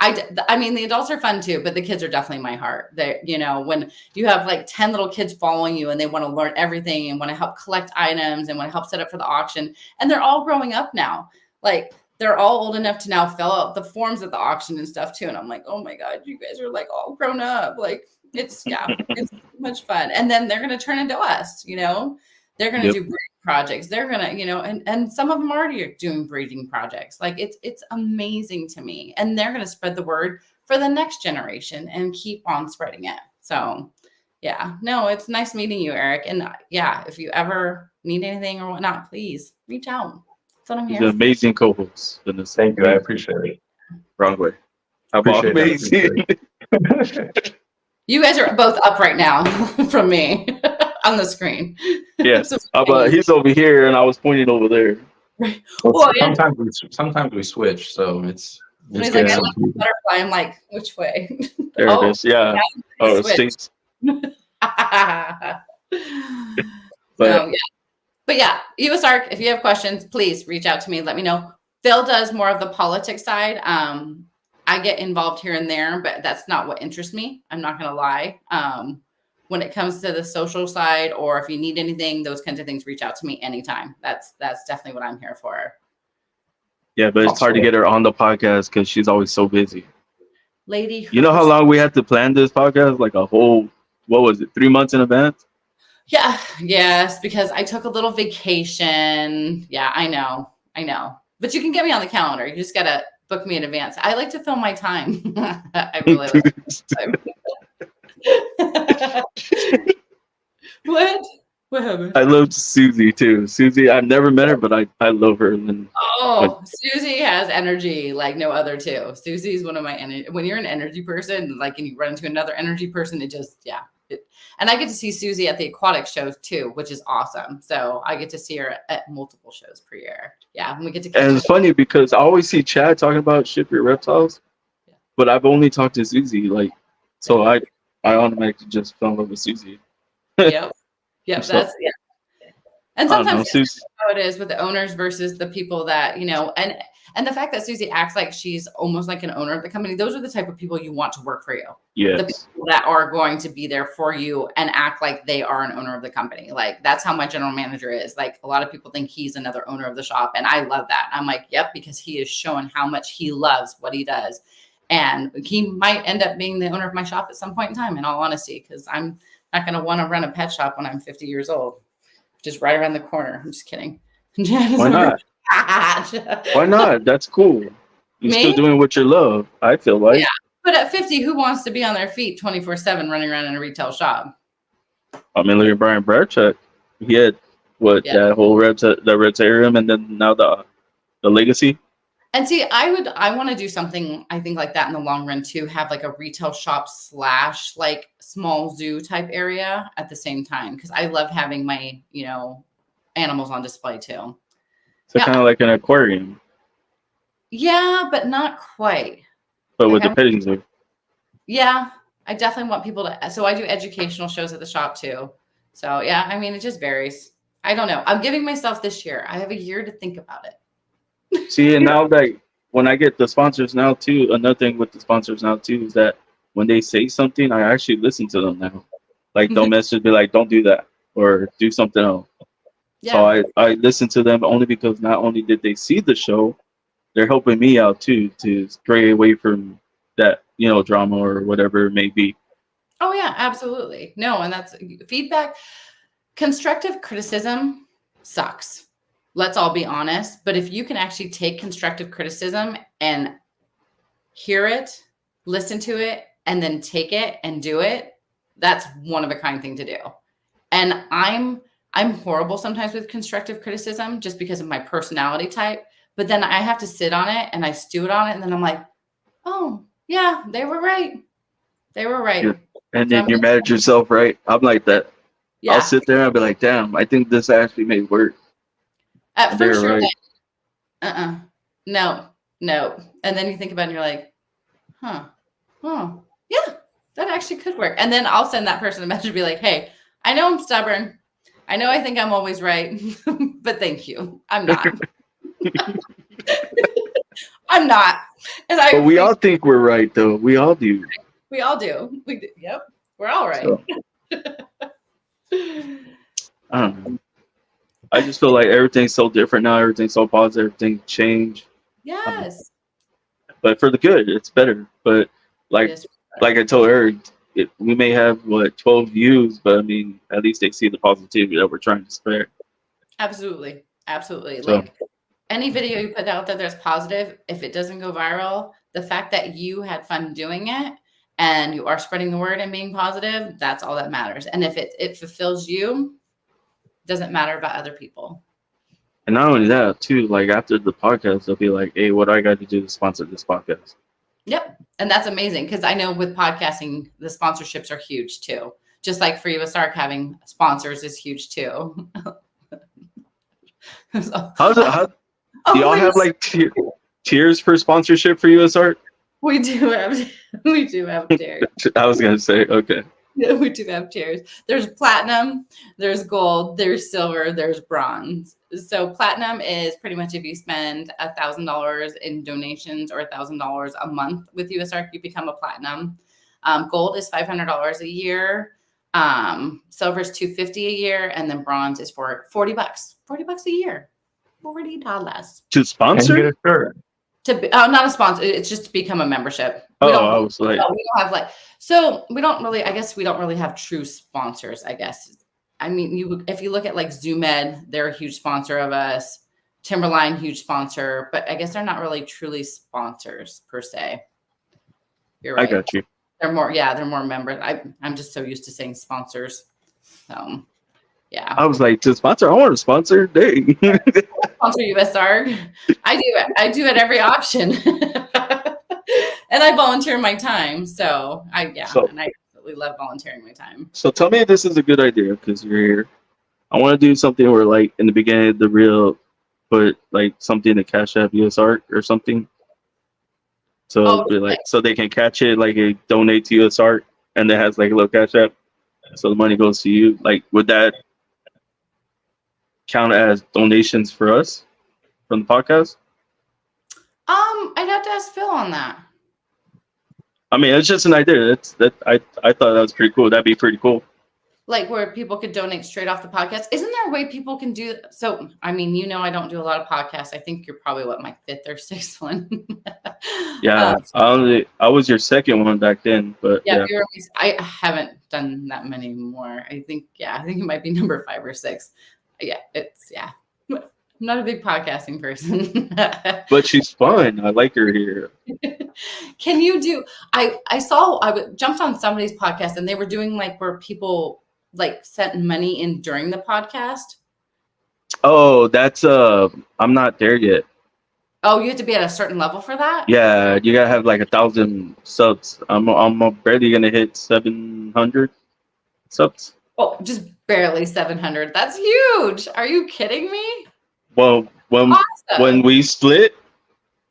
I mean, the adults are fun too, but the kids are definitely my heart. They, you know, when you have like 10 little kids following you and they want to learn everything and want to help collect items and want to help set up for the auction, and they're all growing up now. Like they're all old enough to now fill out the forms at the auction and stuff too. And I'm like, oh my God, you guys are like all grown up. Like it's it's so much fun. And then they're going to turn into us, you know, they're going to do projects. They're gonna, you know, and some of them already are doing breeding projects. Like it's amazing to me, and they're gonna spread the word for the next generation and keep on spreading it. So, yeah, no, it's nice meeting you, Eric. And yeah, if you ever need anything or whatnot, please reach out. That's what I'm He's here. an amazing co-host. Thank you. I appreciate it. Wrong way. How about amazing? You guys are both up right now from me on the screen. Yes. So, How about he's over here and I was pointing over there. Well, sometimes we switch, so it's he's like, I like the butterfly. I'm like, which way? There it is. Yeah. Oh, it stinks. But yeah, Usark, if you have questions, please reach out to me. Let me know. Phil does more of the politics side. I get involved here and there, but that's not what interests me. I'm not going to lie. When it comes to the social side, or if you need anything, those kinds of things, reach out to me anytime. That's definitely what I'm here for. Yeah, but it's hard to get her on the podcast because she's always so busy. Lady, you know how long we had to plan this podcast? Like a whole, what was it, 3 months in advance? Yeah, yes, because I took a little vacation. Yeah, I know. But you can get me on the calendar. You just got to book me in advance. I like to fill my time. I really like time. What happened? I love Susie too. Susie, I've never met her, but I love her. And Susie has energy like no other too. Susie's one of my energy. When you're an energy person, like, and you run into another energy person, it just, and I get to see Susie at the aquatic shows too, which is awesome. So I get to see her at multiple shows per year. Yeah, and we get to. And it's funny because I always see Chad talking about ship your reptiles, but I've only talked to Susie. Like, so I automatically just fell in love with Susie. Yep. So, That's And sometimes Susie, how it is with the owners versus the people that, you know, and the fact that Susie acts like she's almost like an owner of the company, those are the type of people you want to work for you. yes. The people that are going to be there for you and act like they are an owner of the company. Like, that's how my general manager is. Like, a lot of people think he's another owner of the shop, and I love that. I'm like, yep, because he is showing how much he loves what he does. And he might end up being the owner of my shop at some point in time, in all honesty, because I'm not going to want to run a pet shop when I'm 50 years old. Just right around the corner. I'm just kidding. Why not? Why not? That's cool. You're still doing what you love, I feel like. Yeah. But at 50, who wants to be on their feet 24/7 running around in a retail shop? I mean, look at Brian Bradchuk. He had that whole Reptarium, and then now the Legacy. And see, I want to do something, I think, like that in the long run too, have like a retail shop / like small zoo type area at the same time. Cause I love having my, you know, animals on display too. So kind of like an aquarium. Yeah, but not quite. But with the petting zoo. Yeah, I definitely want people to, so I do educational shows at the shop too. So yeah, I mean, it just varies. I don't know. I'm giving myself this year. I have a year to think about it. See, and now that when I get the sponsors now too, another thing with the sponsors now too is that when they say something, I actually listen to them now. Like, they'll message me like, don't do that or do something else. Yeah. So I listen to them only because not only did they see the show, they're helping me out too to stray away from that, you know, drama or whatever it may be. Oh yeah, absolutely. No, and that's feedback. Constructive criticism sucks. Let's all be honest. But if you can actually take constructive criticism and hear it, listen to it, and then take it and do it, that's one of a kind thing to do. And I'm horrible sometimes with constructive criticism just because of my personality type. But then I have to sit on it and I stew it on it. And then I'm like, oh, yeah, they were right. They were right. Yeah. And then you're mad at yourself, right? I'm like that. Yeah. I'll sit there and I'll be like, damn, I think this actually may work. At first, you're like, no. And then you think about it and you're like, yeah, that actually could work. And then I'll send that person a message and be like, hey, I know I'm stubborn. I know I think I'm always right, but thank you. I'm not. I'm not. And I But we all think we're right, though. We all do. we all do. We do. Yep. We're all right. So, I don't know. I just feel like everything's so different now. Everything's so positive. Everything changed. Yes. But for the good, it's better. But like Yes. like I told her, we may have 12 views, but I mean, at least they see the positivity that we're trying to spread. Absolutely. Absolutely. So- Like any video you put out there that's positive, if it doesn't go viral, the fact that you had fun doing it and you are spreading the word and being positive, that's all that matters. And if it fulfills you, doesn't matter about other people. And not only that, too, like after the podcast, they'll be like, hey, what do I got to do to sponsor this podcast? Yep. And that's amazing because I know with podcasting, the sponsorships are huge too. Just like for Usark, having sponsors is huge too. Do y'all have like tiers for sponsorship for USART? We do have tiers. I was going to say, okay. Yeah, we do have tiers. There's platinum, there's gold, there's silver, there's bronze. So platinum is pretty much if you spend $1,000 in donations or $1,000 a month with USARK, you become a platinum. Gold is $500 a year. Silver is $250 a year, and then bronze is for $40. $40 a year. $40 To sponsor? And you get a shirt. Not a sponsor. It's just to become a membership. I was like, no, we don't have like. So we don't really. I guess we don't really have true sponsors. I guess. I mean, if you look at like ZoomEd, they're a huge sponsor of us. Timberline, huge sponsor, but I guess they're not really truly sponsors per se. You're right. I got you. They're more. Yeah, they're more members. I'm just so used to saying sponsors. Yeah. I was like, to sponsor, I want to sponsor. Dang. Sponsor USARK. I do at every option. And I volunteer my time. So and I absolutely love volunteering my time. So tell me if this is a good idea because you're here. I want to do something where like in the beginning of the reel, put like something to Cash App USARK or something. So so they can catch it, like a donate to USARK, and it has like a little Cash App. So the money goes to you. Like, would that count as donations for us from the podcast? I'd have to ask Phil on that. I mean, it's just an idea. I thought that was pretty cool. That'd be pretty cool. Like where people could donate straight off the podcast. Isn't there a way people can do so? I mean, I don't do a lot of podcasts. I think you're probably my fifth or sixth one. Yeah, I was your second one back then, but yeah. I haven't done that many more. I think it might be number 5 or 6. I'm not a big podcasting person. But she's fun. I like her here. Can you do? I jumped on somebody's podcast and they were doing like where people like sent money in during the podcast. Oh, that's I'm not there yet. Oh, you have to be at a certain level for that? Yeah, you gotta have like 1,000 subs. I'm barely gonna hit 700 subs. Oh, just barely 700. That's huge. Are you kidding me? Well, when we split,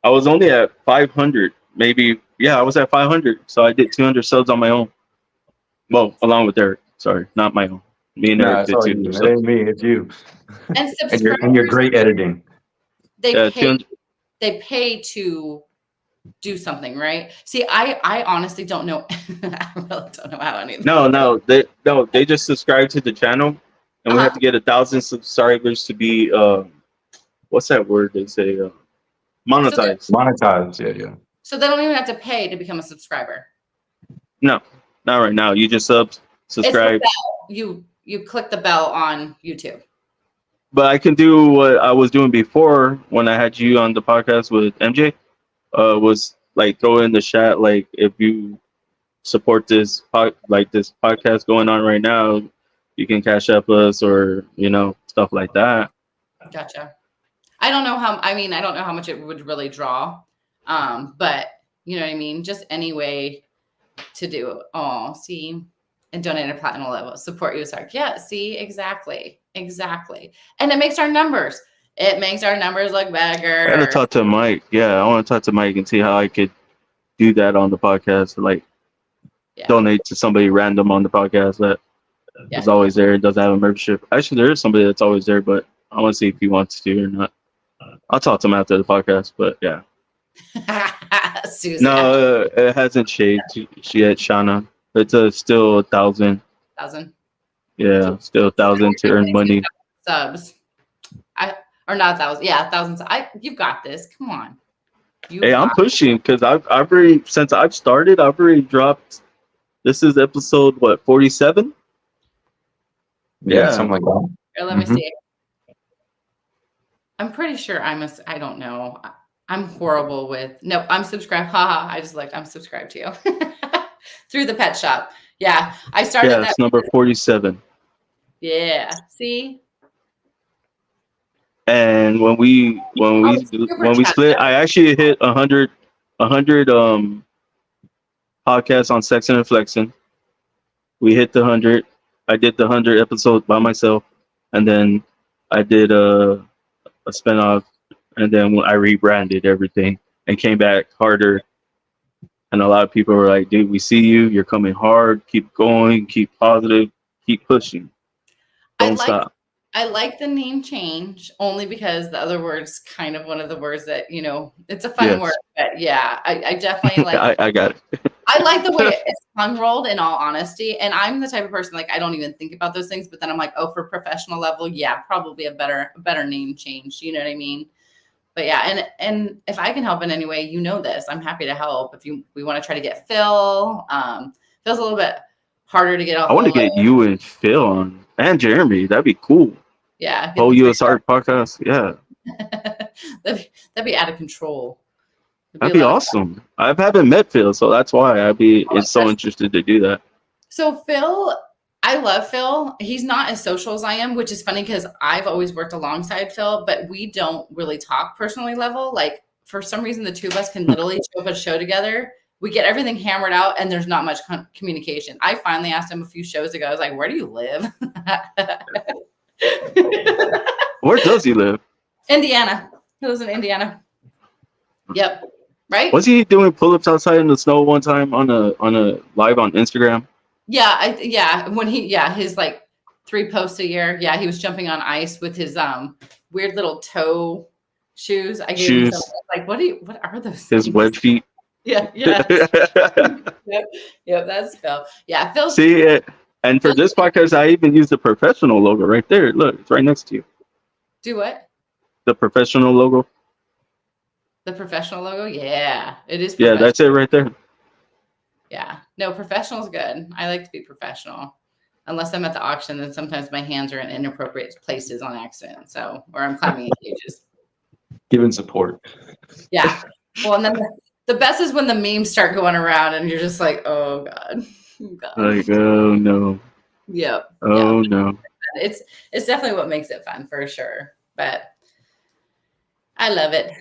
I was only at 500. Maybe, yeah, I was at 500. So I did 200 subs on my own. Well, along with Eric. Sorry, not my own. Me and Eric did 200 subs. It ain't me, it's you. And and you're great editing. They pay to do something, right? See, I honestly don't know. I really don't know how anything. No, they just subscribe to the channel, and we have to get 1,000 subscribers to be what's that word they say? Monetized. Monetized, yeah. So they don't even have to pay to become a subscriber. No, not right now. You just subscribe. It's the bell. You click the bell on YouTube. But I can do what I was doing before when I had you on the podcast with MJ. Was like throw in the chat, like if you support this this podcast going on right now, you can cash up us or stuff like that. Gotcha. I don't know how much it would really draw, but you know what I mean. Just any way to do it. Oh, see, and donate at platinum level. Support Usark. Yeah, see, exactly, and it makes our numbers. It makes our numbers look better. I gotta talk to Mike. Yeah, I want to talk to Mike and see how I could do that on the podcast. Like, donate to somebody random on the podcast that is always there and doesn't have a membership. Actually, there is somebody that's always there, but I want to see if he wants to or not. I'll talk to him after the podcast, but yeah. Susan. No, it hasn't changed yet, Shauna. It's still 1,000. 1,000 Yeah, still 1,000 to earn money. subs. Or not 1,000. Yeah, 1,000. You've got this. Come on. Hey, I'm pushing because I've already, since I've started, I've already dropped. This is episode what, 47? Yeah, something like that. Here, let me Mhm. see. I'm pretty sure I don't know. I'm horrible with. Nope, I'm subscribed. Haha, I just looked. I'm subscribed to you through the pet shop. Yeah, I started Yeah, that. it's number 47. Yeah, see. And when we split, I actually hit 100 podcasts on Sexing and Flexing. We hit the 100. I did the 100 episode by myself, and then I did a spinoff, and then I rebranded everything and came back harder. And a lot of people were like, "Dude, we see you. You're coming hard. Keep going. Keep positive. Keep pushing. Don't stop." I like the name change only because the other word's kind of one of the words that, it's a fun word. But yeah, I definitely like I got it. I like the way it's tongue rolled, in all honesty. And I'm the type of person, like, I don't even think about those things, but then I'm like, oh, for professional level, yeah, probably a better name change. You know what I mean? But yeah, and if I can help in any way, this, I'm happy to help. If we want to try to get Phil, Phil's a little bit harder to get off. I want to get you and Phil on, and Jeremy. That'd be cool. Yeah. Whole USR podcast. Yeah. that'd be out of control. That'd be awesome. I haven't met Phil, so that's why it's so interested to do that. So Phil, I love Phil. He's not as social as I am, which is funny because I've always worked alongside Phil, but we don't really talk personally level. Like, for some reason, the two of us can literally show up at a show together. We get everything hammered out, and there's not much communication. I finally asked him a few shows ago. I was like, "Where do you live?" Where does he live? Indiana. He lives in Indiana. Yep. Right? Was he doing pull-ups outside in the snow one time on a live on Instagram? Yeah. When his like 3 posts a year. Yeah, he was jumping on ice with his weird little toe shoes. I gave him some, like, what are those? His web feet. Yeah. Yep, that's Phil. Yeah, Phil. See, and for this podcast, I even used the professional logo right there. Look, it's right next to you. Do what? The professional logo. The professional logo? Yeah, it is. Yeah, that's it right there. Yeah. No, professional's good. I like to be professional. Unless I'm at the auction, then sometimes my hands are in inappropriate places on accident. So, or I'm climbing in cages. Giving support. Yeah. Well, and then the best is when the memes start going around and you're just like, oh God. Like, oh no. Yep. Oh no. It's definitely what makes it fun for sure. But I love it.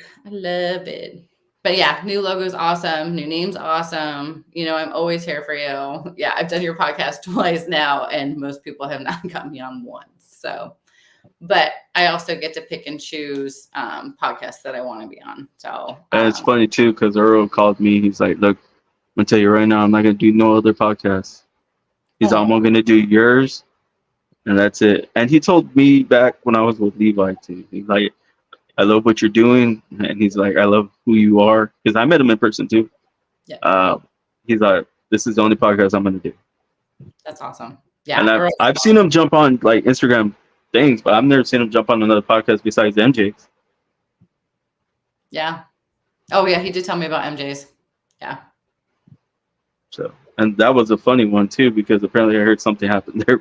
But yeah, new logo's awesome. New name's awesome. I'm always here for you. Yeah, I've done your podcast twice now, and most people have not got me on once. So, but I also get to pick and choose podcasts that I want to be on. So, and it's funny too, because Earl called me. He's like, "Look, I'm gonna tell you right now, I'm not gonna do no other podcasts." He's like, "I'm gonna do yours, and that's it." And he told me back when I was with Levi too. He's like, "I love what you're doing," and he's like, "I love who you are," because I met him in person too. Yeah. He's like, "This is the only podcast I'm gonna do." That's awesome. Yeah. And I've seen him jump on like Instagram things, but I've never seen him jump on another podcast besides MJ's. Yeah. Oh yeah, he did tell me about MJ's. Yeah. So, and that was a funny one too, because apparently I heard something happened there.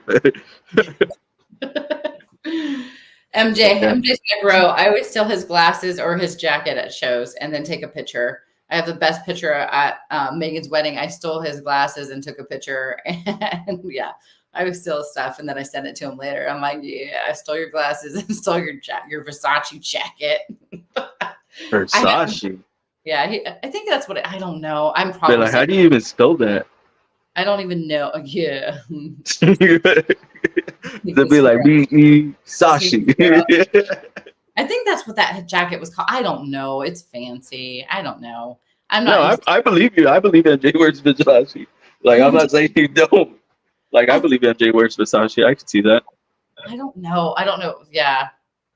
MJ's my bro. I always steal his glasses or his jacket at shows and then take a picture. I have the best picture at Megan's wedding. I stole his glasses and took a picture, and yeah, I would steal stuff and then I sent it to him later. I'm like, yeah, I stole your glasses and stole your Versace jacket. Versace. Yeah, I think that's what I don't know. I'm probably like, how do you even spell that? I don't even know. Yeah. They'll be like, Sashi. I think that's what that jacket was called. I don't know. It's fancy. I don't know. I'm No, not. I believe you. I believe MJ wears Versace. Like, I'm not saying you don't. Like, I believe MJ wears Versace. I could see that. I don't know. Yeah.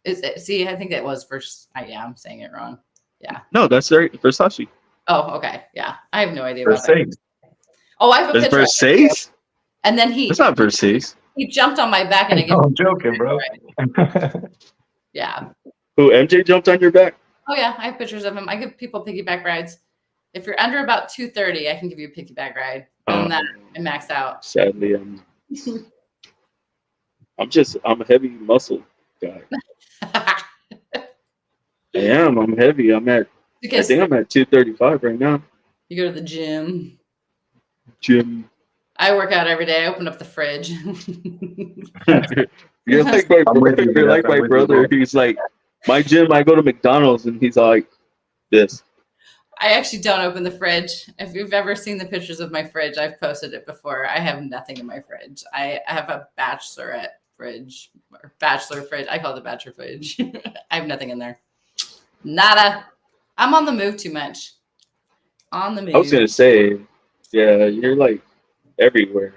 Is it? See, I think that was first. Yeah, I'm saying it wrong. Yeah. No, that's right. Versace. Oh, okay. Yeah. I have no idea For about that. sakes. Oh, I have a It's picture. Versace? And then It's not Versace. he jumped on my back and I No, gave I'm joking, bro. yeah. Who, MJ jumped on your back? Oh yeah, I have pictures of him. I give people piggyback rides. If you're under about 230, I can give you a piggyback ride. Other than that, I max out. Sadly, I'm a heavy muscle guy. I am. I'm heavy. I Because think I'm at 235 right now. you go to the gym. Jim. I work out every day. I open up the fridge. You're like my I'm with brother. you, You're like Vanessa. I'm my with you, brother. bro. He's like, my gym, I go to McDonald's and he's like, this. I actually don't open the fridge. If you've ever seen the pictures of my fridge, I've posted it before. I have nothing in my fridge. I have a bachelorette fridge or bachelor fridge. I call it the bachelor fridge. I have nothing in there. Nada. I'm on the move too much. On the move. I was going to say, yeah, you're like everywhere.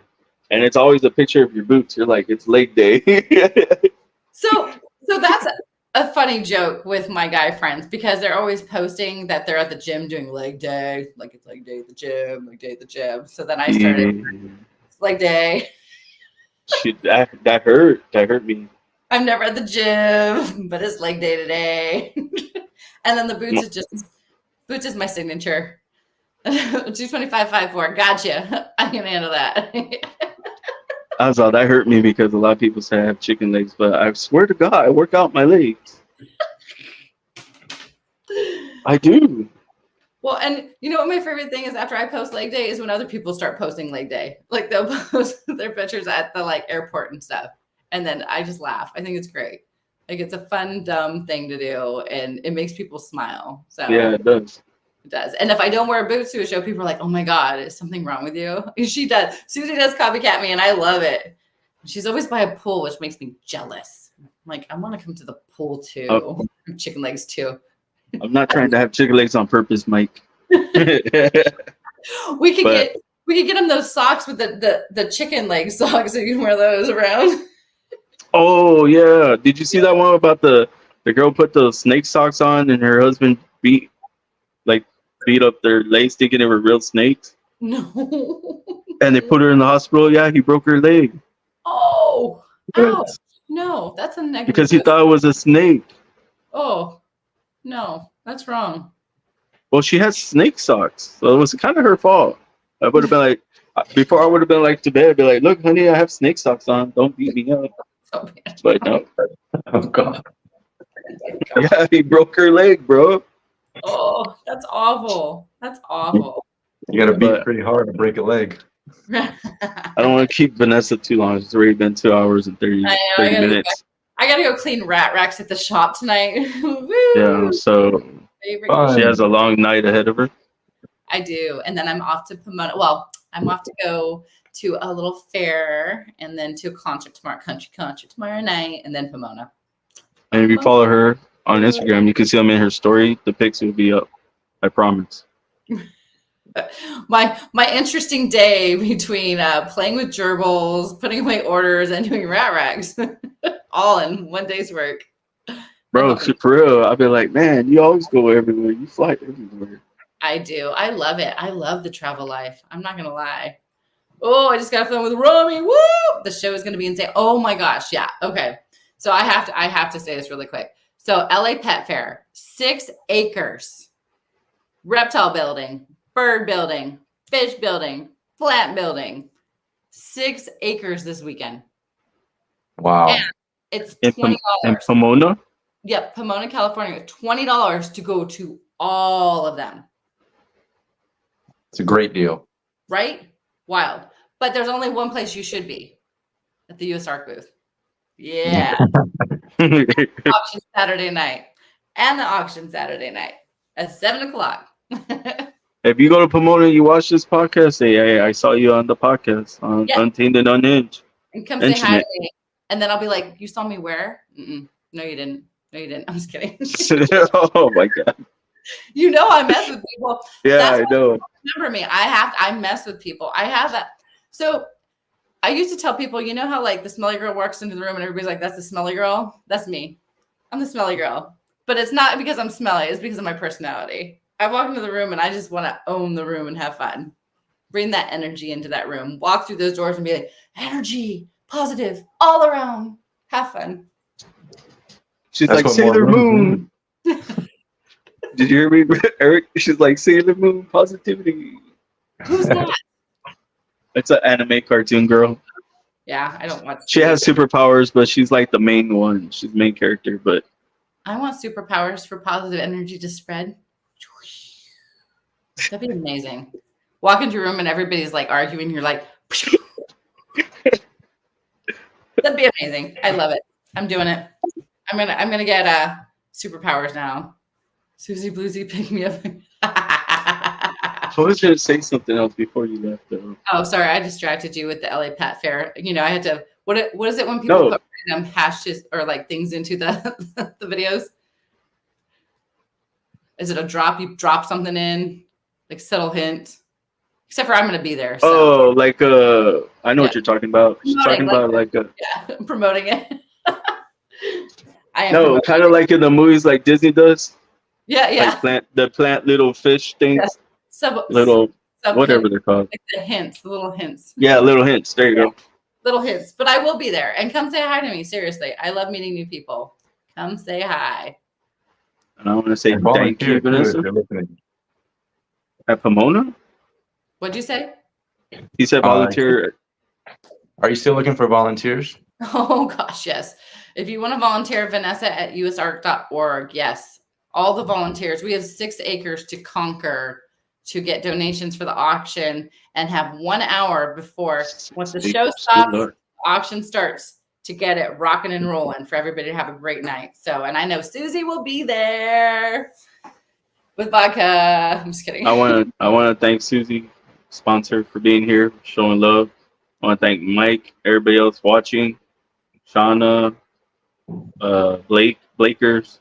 And it's always a picture of your boots. You're like, it's leg day. So that's a funny joke with my guy friends because they're always posting that they're at the gym doing leg day, like it's leg day at the gym, leg day at the gym. So then I started it's leg day. Shoot, that hurt. That hurt me. I'm never at the gym, but it's leg day today. And then the boots is my signature. 225.54. Gotcha. I can handle that. I was all that hurt me because a lot of people say I have chicken legs, but I swear to God, I work out my legs. I do. Well, and you know what my favorite thing is after I post leg day is when other people start posting leg day. Like they'll post their pictures at the like airport and stuff. And then I just laugh. I think it's great. Like it's a fun, dumb thing to do and it makes people smile. So Yeah, it does. it does. And if I don't wear boots to a show, people are like, oh my God, is something wrong with you? And she does. Susie does copycat me and I love it. She's always by a pool, which makes me jealous. I'm like, I want to come to the pool too. Oh. Chicken legs too. I'm not trying to have chicken legs on purpose, Mike. We could get them those socks with the chicken leg socks so you can wear those around. Oh yeah. Did you see that one about the girl put the snake socks on and her husband beat up their legs thinking they were real snakes? No. And they put her in the hospital. Yeah, he broke her leg. Oh, ouch. No, that's a negative. Because he thought it was a snake. Oh, no, that's wrong. Well, she had snake socks, so it was kind of her fault. I would have been like, before I would have been like to bed, be like, look, honey, I have snake socks on. Don't beat me up. So bad. But no. Oh, God. Yeah, he broke her leg, bro. Oh, that's awful. That's awful. You got to beat But- pretty hard to break a leg. I don't want to keep Vanessa too long. It's already been 2 hours and 30 minutes. I gotta go clean rat racks at the shop tonight. Woo! Yeah, so Favorite Fun. she has a long night ahead of her. I do. And then I'm off to Pomona. Well, I'm off to go to a little fair and then to a concert tomorrow, country concert tomorrow night, and then Pomona. And if you follow her on Instagram, you can see them in her story. The pics will be up. I promise. My interesting day between playing with gerbils, putting away orders, and doing rat racks, all in one day's work. Bro, for real, I'll be like, man, you always go everywhere. You fly everywhere. I do. I love it. I love the travel life. I'm not gonna lie. Oh, I just got done with Rami. Woo! The show is gonna be insane. Oh my gosh, yeah. Okay. So I have to say this really quick. So LA Pet Fair, 6 acres, reptile building, bird building, fish building, plant building, 6 acres this weekend. Wow. And it's In $20. Pomona? Yep, Pomona, California, $20 to go to all of them. It's a great deal. Right? Wild. But there's only one place you should be, at the Usark booth. Yeah. Auction Saturday night. And the auction Saturday night at 7 o'clock. If you go to Pomona and you watch this podcast, say, hey, I saw you on the podcast on Yeah. Untamed and Unhinged. And come say hi to me. And then I'll be like, you saw me where? Mm-mm. No, you didn't. No, you didn't. I'm just kidding. Oh my God. You know I mess with people. Yeah, That's I know. Remember me. I mess with people. I have that. So I used to tell people, you know how like the smelly girl walks into the room and everybody's like, that's the smelly girl? That's me. I'm the smelly girl. But it's not because I'm smelly. It's because of my personality. I walk into the room and I just want to own the room and have fun. Bring that energy into that room. Walk through those doors and be like, energy, positive, all around. Have fun. She's That's like what Sailor more rooms Moon. Did you hear me, Eric? She's like Sailor Moon positivity. Who's that? It's an anime cartoon girl. Yeah, I don't watch. She has superpowers, but she's like the main one. She's the main character, but I want superpowers for positive energy to spread. That'd be amazing. Walk into a room and everybody's like arguing. You're like, that'd be amazing. I love it. I'm doing it. I'm gonna get superpowers now. Susie Bluesy, pick me up. I was gonna say something else before you left, though. Oh, sorry, I distracted you with the LA Pet Fair. You know, I had to. What is it when people put random hashes or like things into the the videos? Is it a drop? You drop something in, like subtle hint. Except for I'm going to be there. So. Oh, like I know what you're talking about. She's talking about like a I'm promoting it. I am. No, kind of like in the movies, like Disney does. Yeah, yeah. Like plant little fish things. Yeah. Little whatever hints. they're called. Like the hints, the little hints. Yeah, little hints. There you go. Little hints. But I will be there. And come say hi to me. Seriously. I love meeting new people. Come say hi. And I want to say thank you, Vanessa. At Pomona? What'd you say? He said volunteer. Are you still looking for volunteers? Oh, gosh, yes. If you want to volunteer, Vanessa at usark.org. Yes. All the volunteers. We have 6 acres to conquer to get donations for the auction and have 1 hour before once the show stops, the auction starts to get it rocking and rolling for everybody to have a great night. So, and I know Susie will be there with vodka. I'm just kidding. I want to thank Susie, sponsor, for being here, showing love. I want to thank Mike, everybody else watching, Shauna, Blakers.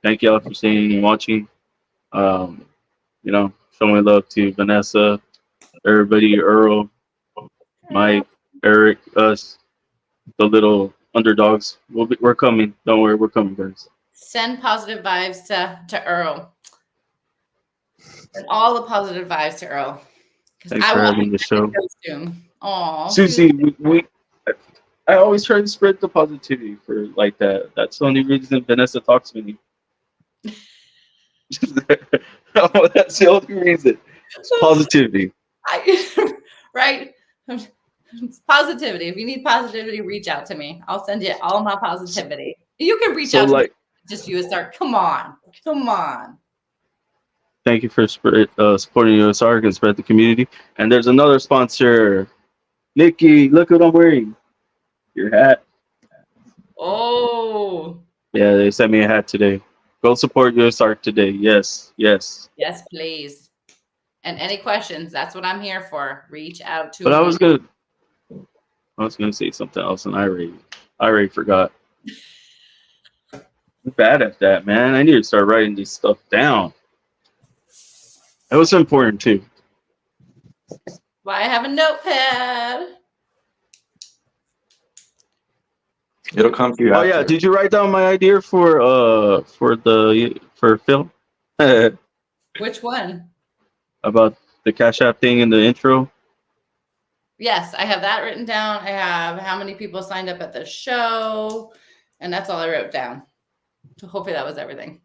Thank y'all for staying and watching. You know, showing love to Vanessa, everybody, Earl, Mike, Eric, us, the little underdogs. We're coming. Don't worry, we're coming, guys. Send positive vibes to Earl. And all the positive vibes to Earl. Thanks for having the show. Aww. Susie, I always try to spread the positivity for like that. That's the only reason Vanessa talks to me. That's the only reason. It's positivity. Right? It's positivity. If you need positivity, reach out to me. I'll send you all my positivity. You can reach out to me. Just Usark. Come on. Thank you for supporting Usark and spread the community. And there's another sponsor. Nikki, look what I'm wearing. Your hat. Oh. Yeah, they sent me a hat today. Go support Usark today. Yes. Yes, please. And any questions, that's what I'm here for. Reach out to me. But I was gonna say something else and I already forgot. I'm bad at that, man. I need to start writing this stuff down. It was important too. Why I have a notepad? It'll come to you. Oh yeah, did you write down my idea for Phil? Which one? About the Cash App thing in the intro. Yes, I have that written down. I have how many people signed up at the show, and that's all I wrote down. So hopefully that was everything.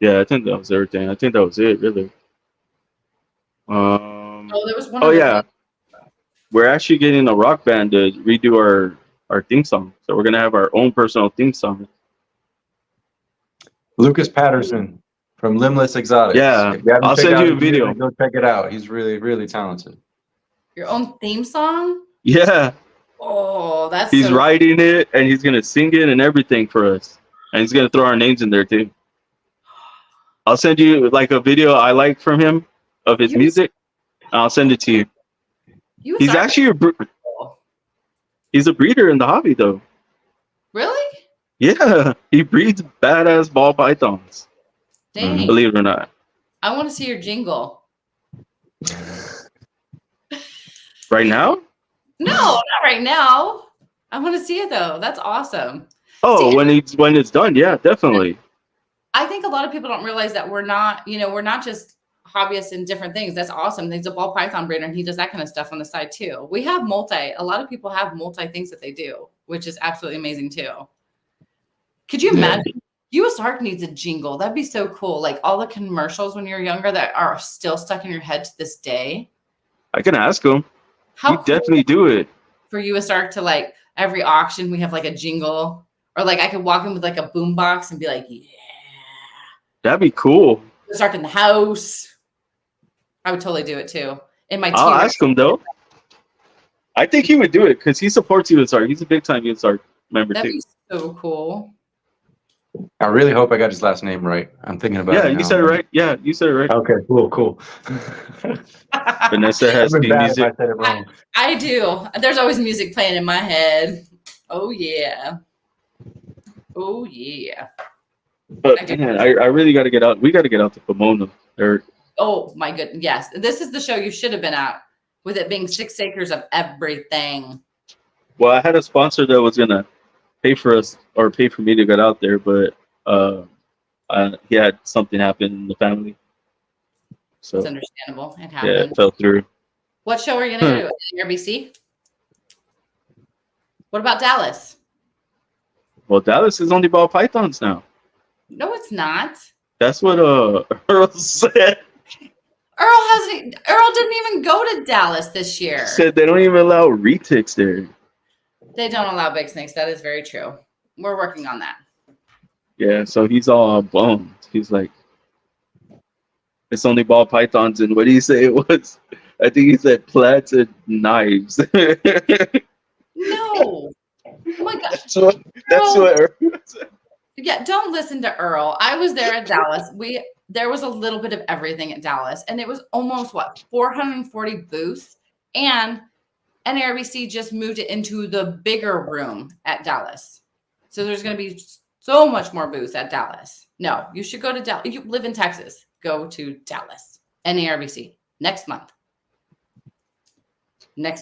Yeah, I think that was everything. I think that was it, really. There was one. Oh yeah, we're actually getting a rock band to redo our theme song, so we're gonna have our own personal theme song. Lucas Patterson from Limbless Exotics. Yeah, I'll send you a video. Go check it out. He's really, really talented. Your own theme song? Yeah. Oh, that's. He's writing it and he's gonna sing it and everything for us, and he's gonna throw our names in there too. I'll send you like a video I like from him of his music. I'll send it to you. He's actually he's a breeder in the hobby though. Really? Yeah, he breeds badass ball pythons. Dang. Believe it or not. I want to see your jingle. Right now? No, not right now. I want to see it though. That's awesome. Oh, when it's done, yeah, definitely. I think a lot of people don't realize that we're not just hobbyists in different things. That's awesome. He's a ball python breeder and he does that kind of stuff on the side too. We have a lot of people have multi things that they do, which is absolutely amazing too. Could you imagine? Usark needs a jingle. That'd be so cool. Like all the commercials when you're younger that are still stuck in your head to this day. I can ask him. How He'd cool definitely do it. for Usark to like every auction we have like a jingle, or like I could walk in with like a boombox and be like, yeah, That'd be cool. Usark in the house. I would totally do it too. In my I'll tier. ask him though. I think he would do it because he supports Usark. He's a big time Usark member That'd too. be so cool. I really hope I got his last name right. I'm thinking about Yeah, it. you now. said it right. Yeah, you said it right. Okay, cool. Vanessa has I've been theme bad if I music. said it wrong. I do. There's always music playing in my head. Oh yeah. Oh yeah. But man, I really got to get out. We got to get out to Pomona. Or Oh my goodness. Yes. This is the show you should have been at, with it being 6 acres of everything. well, I had a sponsor that was gonna pay for us or pay for me to get out there, but he had something happen in the family, so It's understandable. It yeah, happened. it fell through. What show are you going to do? RBC? What about Dallas? Well, Dallas is only ball pythons now. No, it's not. That's what Earl said. Earl didn't even go to Dallas this year. Said they don't even allow retics there. They don't allow big snakes. That is very true. We're working on that. Yeah, so he's all bummed. He's like, it's only ball pythons, and what did he say it was? I think he said plats and knives. No. Oh my gosh. That's what Earl said. Yeah, don't listen to Earl. I was there at Dallas. There was a little bit of everything at Dallas, and it was almost 440 booths, and NARBC just moved it into the bigger room at Dallas. So there's going to be so much more booths at Dallas. No, you should go to Dallas. You live in Texas. Go to Dallas. NARBC next month.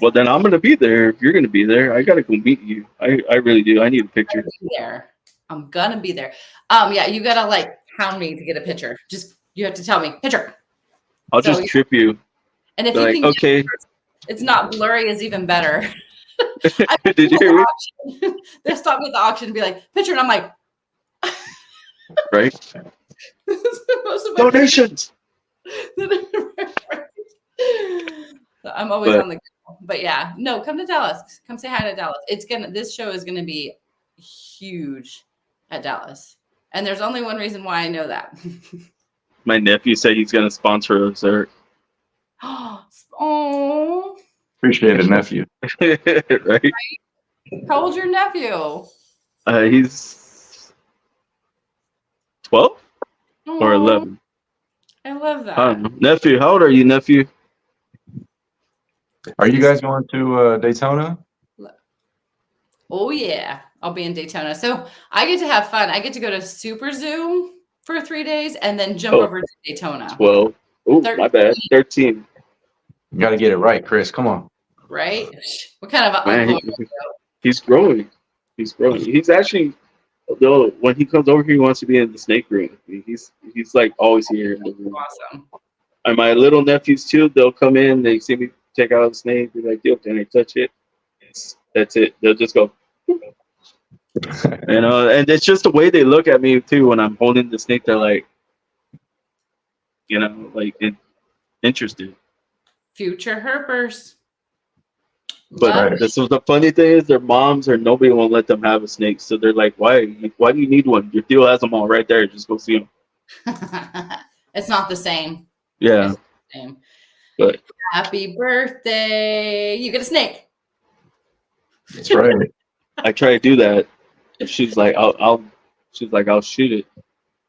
Well, then I'm gonna be there. If you're gonna be there, I gotta go meet you. I really do. I need a picture. I'm gonna be there. Yeah, you gotta like hound me to get a picture. Just you have to tell me picture. I'll just trip you. And if Be you like, can okay. it's not blurry is even better. Did you hear me? They'll stop me at the auction and be like, picture, and I'm like, Right? most of my Donations. So I'm always on the go. But yeah, no, come to Dallas. Come say hi to Dallas. This show is gonna be huge at Dallas. And there's only one reason why I know that. My nephew said he's gonna sponsor us, Eric. Oh, Appreciate it, nephew. Right? how old's your nephew? He's 12 or Aw, 11. I love that. I don't know. Nephew, how old are you, nephew? Are you guys going to Daytona? Oh yeah, I'll be in Daytona. So I get to have fun. I get to go to Super Zoo for 3 days and then jump over to Daytona. 12. Oh, my bad. 13. You got to get it right, Chris. Come on. Right? What kind of Man, uncle? he's growing. He's growing. He's actually, though, when he comes over here, he wants to be in the snake room. He's like always here in the room. Awesome. And my little nephews too, they'll come in, they see me check out the snake, be like, yo, can I touch it? That's it. They'll just go. And it's just the way they look at me too when I'm holding the snake. They're like, like interested. Future herpers. But this was the funny thing is their moms or nobody won't let them have a snake. So they're like, why do you need one? Your deal has them all right there. Just go see them. It's not the same. Yeah. It's not the same. But happy birthday. You get a snake. That's right. I try to do that. And she's like, I'll shoot it.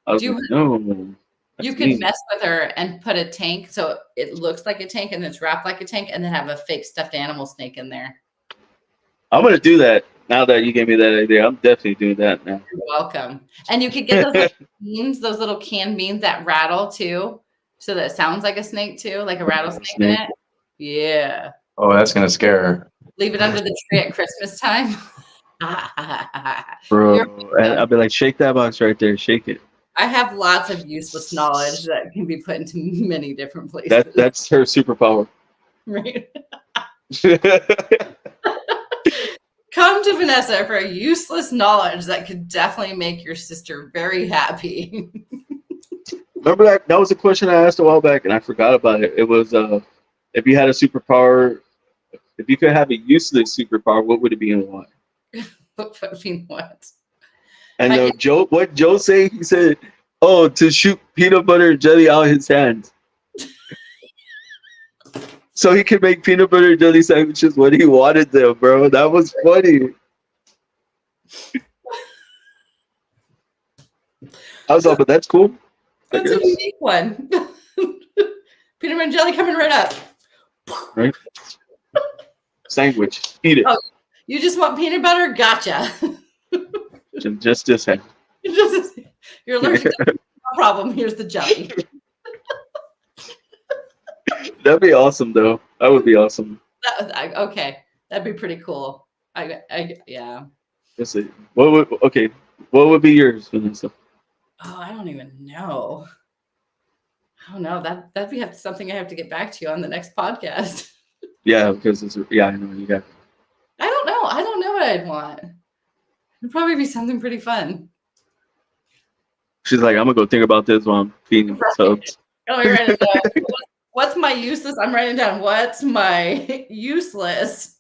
I was like, no. You can mess with her and put a tank so it looks like a tank and it's wrapped like a tank and then have a fake stuffed animal snake in there. I'm going to do that now that you gave me that idea. I'm definitely doing that now. You're welcome. And you could get those little beans, those little canned beans that rattle too. So that it sounds like a snake too, like a rattlesnake in it. Yeah. Oh, that's going to scare her. Leave it under the tree at Christmas time. Bro, and I'll be like, shake that box right there. Shake it. I have lots of useless knowledge that can be put into many different places. That's her superpower. Right. Come to Vanessa for useless knowledge that could definitely make your sister very happy. Remember that was a question I asked a while back, and I forgot about it. It was if you had a superpower, if you could have a useless superpower, what would it be and why? I mean, what? And I what Joe say? He said, "Oh, to shoot peanut butter and jelly out his hands, so he could make peanut butter and jelly sandwiches when he wanted them." Bro, that was funny. I was like, "But that's cool." That's a unique one. Peanut butter and jelly coming right up. Right? Sandwich. Eat it. Oh, you just want peanut butter? Gotcha. Just this hand. You're allergic to no problem. Here's the jelly. That'd be awesome, though. That would be awesome. Okay, that'd be pretty cool. Yeah. Let's see. What would be yours, Vanessa? Oh, I don't even know. I don't know. That'd be something I have to get back to you on the next podcast. Yeah, because I know you got. I don't know. I don't know what I'd want. It'd probably be something pretty fun. She's like, I'm gonna go think about this while I'm feeding subs. Oh, I write it down. What's my useless? I'm writing down. What's my useless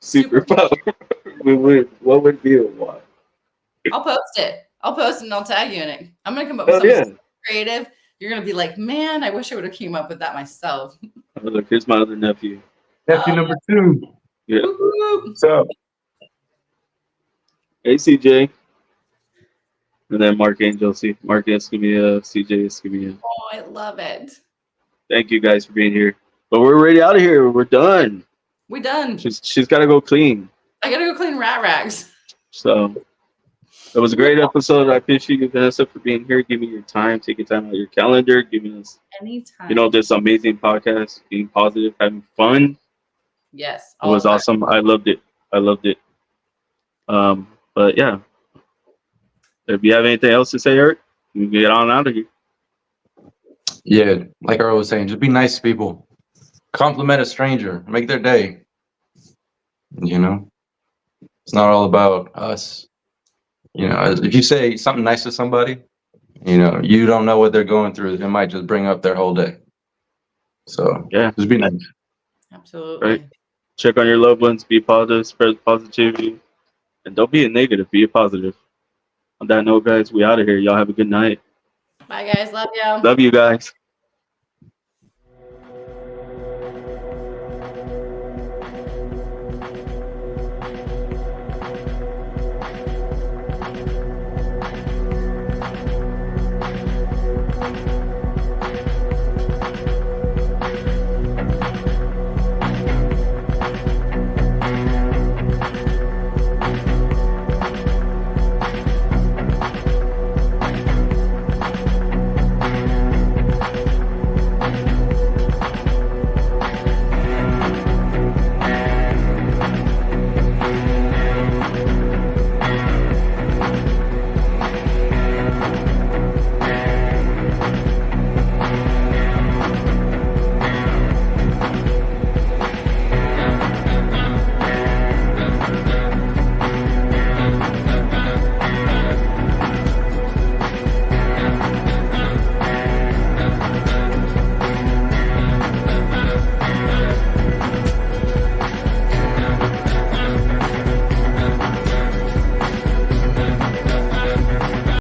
Superpower. What would be a why? I'll post it. And I'll tag you in it. I'm gonna come up with something creative. You're gonna be like, man, I wish I would have came up with that myself. Oh, look, here's my other nephew. Nephew number 2. Yeah. What's up? Hey, CJ. And then Mark Angel. Mark Escamilla, CJ Escamilla. Oh, I love it. Thank you guys for being here. But we're already out of here. We're done. We done. She's got to go clean. I gotta go clean rat rags. So it was a great episode. I appreciate you, Vanessa, for being here, giving your time, taking time out of your calendar, giving us, anytime, this amazing podcast, being positive, having fun. Yes, it was awesome. I loved it. But yeah, if you have anything else to say, Eric, you can get on out of here. Yeah, like Earl was saying, just be nice to people. Compliment a stranger. Make their day. It's not all about us. If you say something nice to somebody, you don't know what they're going through. It might just bring up their whole day. So yeah, just be nice. Absolutely. Right. Check on your loved ones. Be positive. Spread positivity. And don't be a negative. Be a positive. On that note, guys, we out of here. Y'all have a good night. Bye, guys. Love you. Love you guys.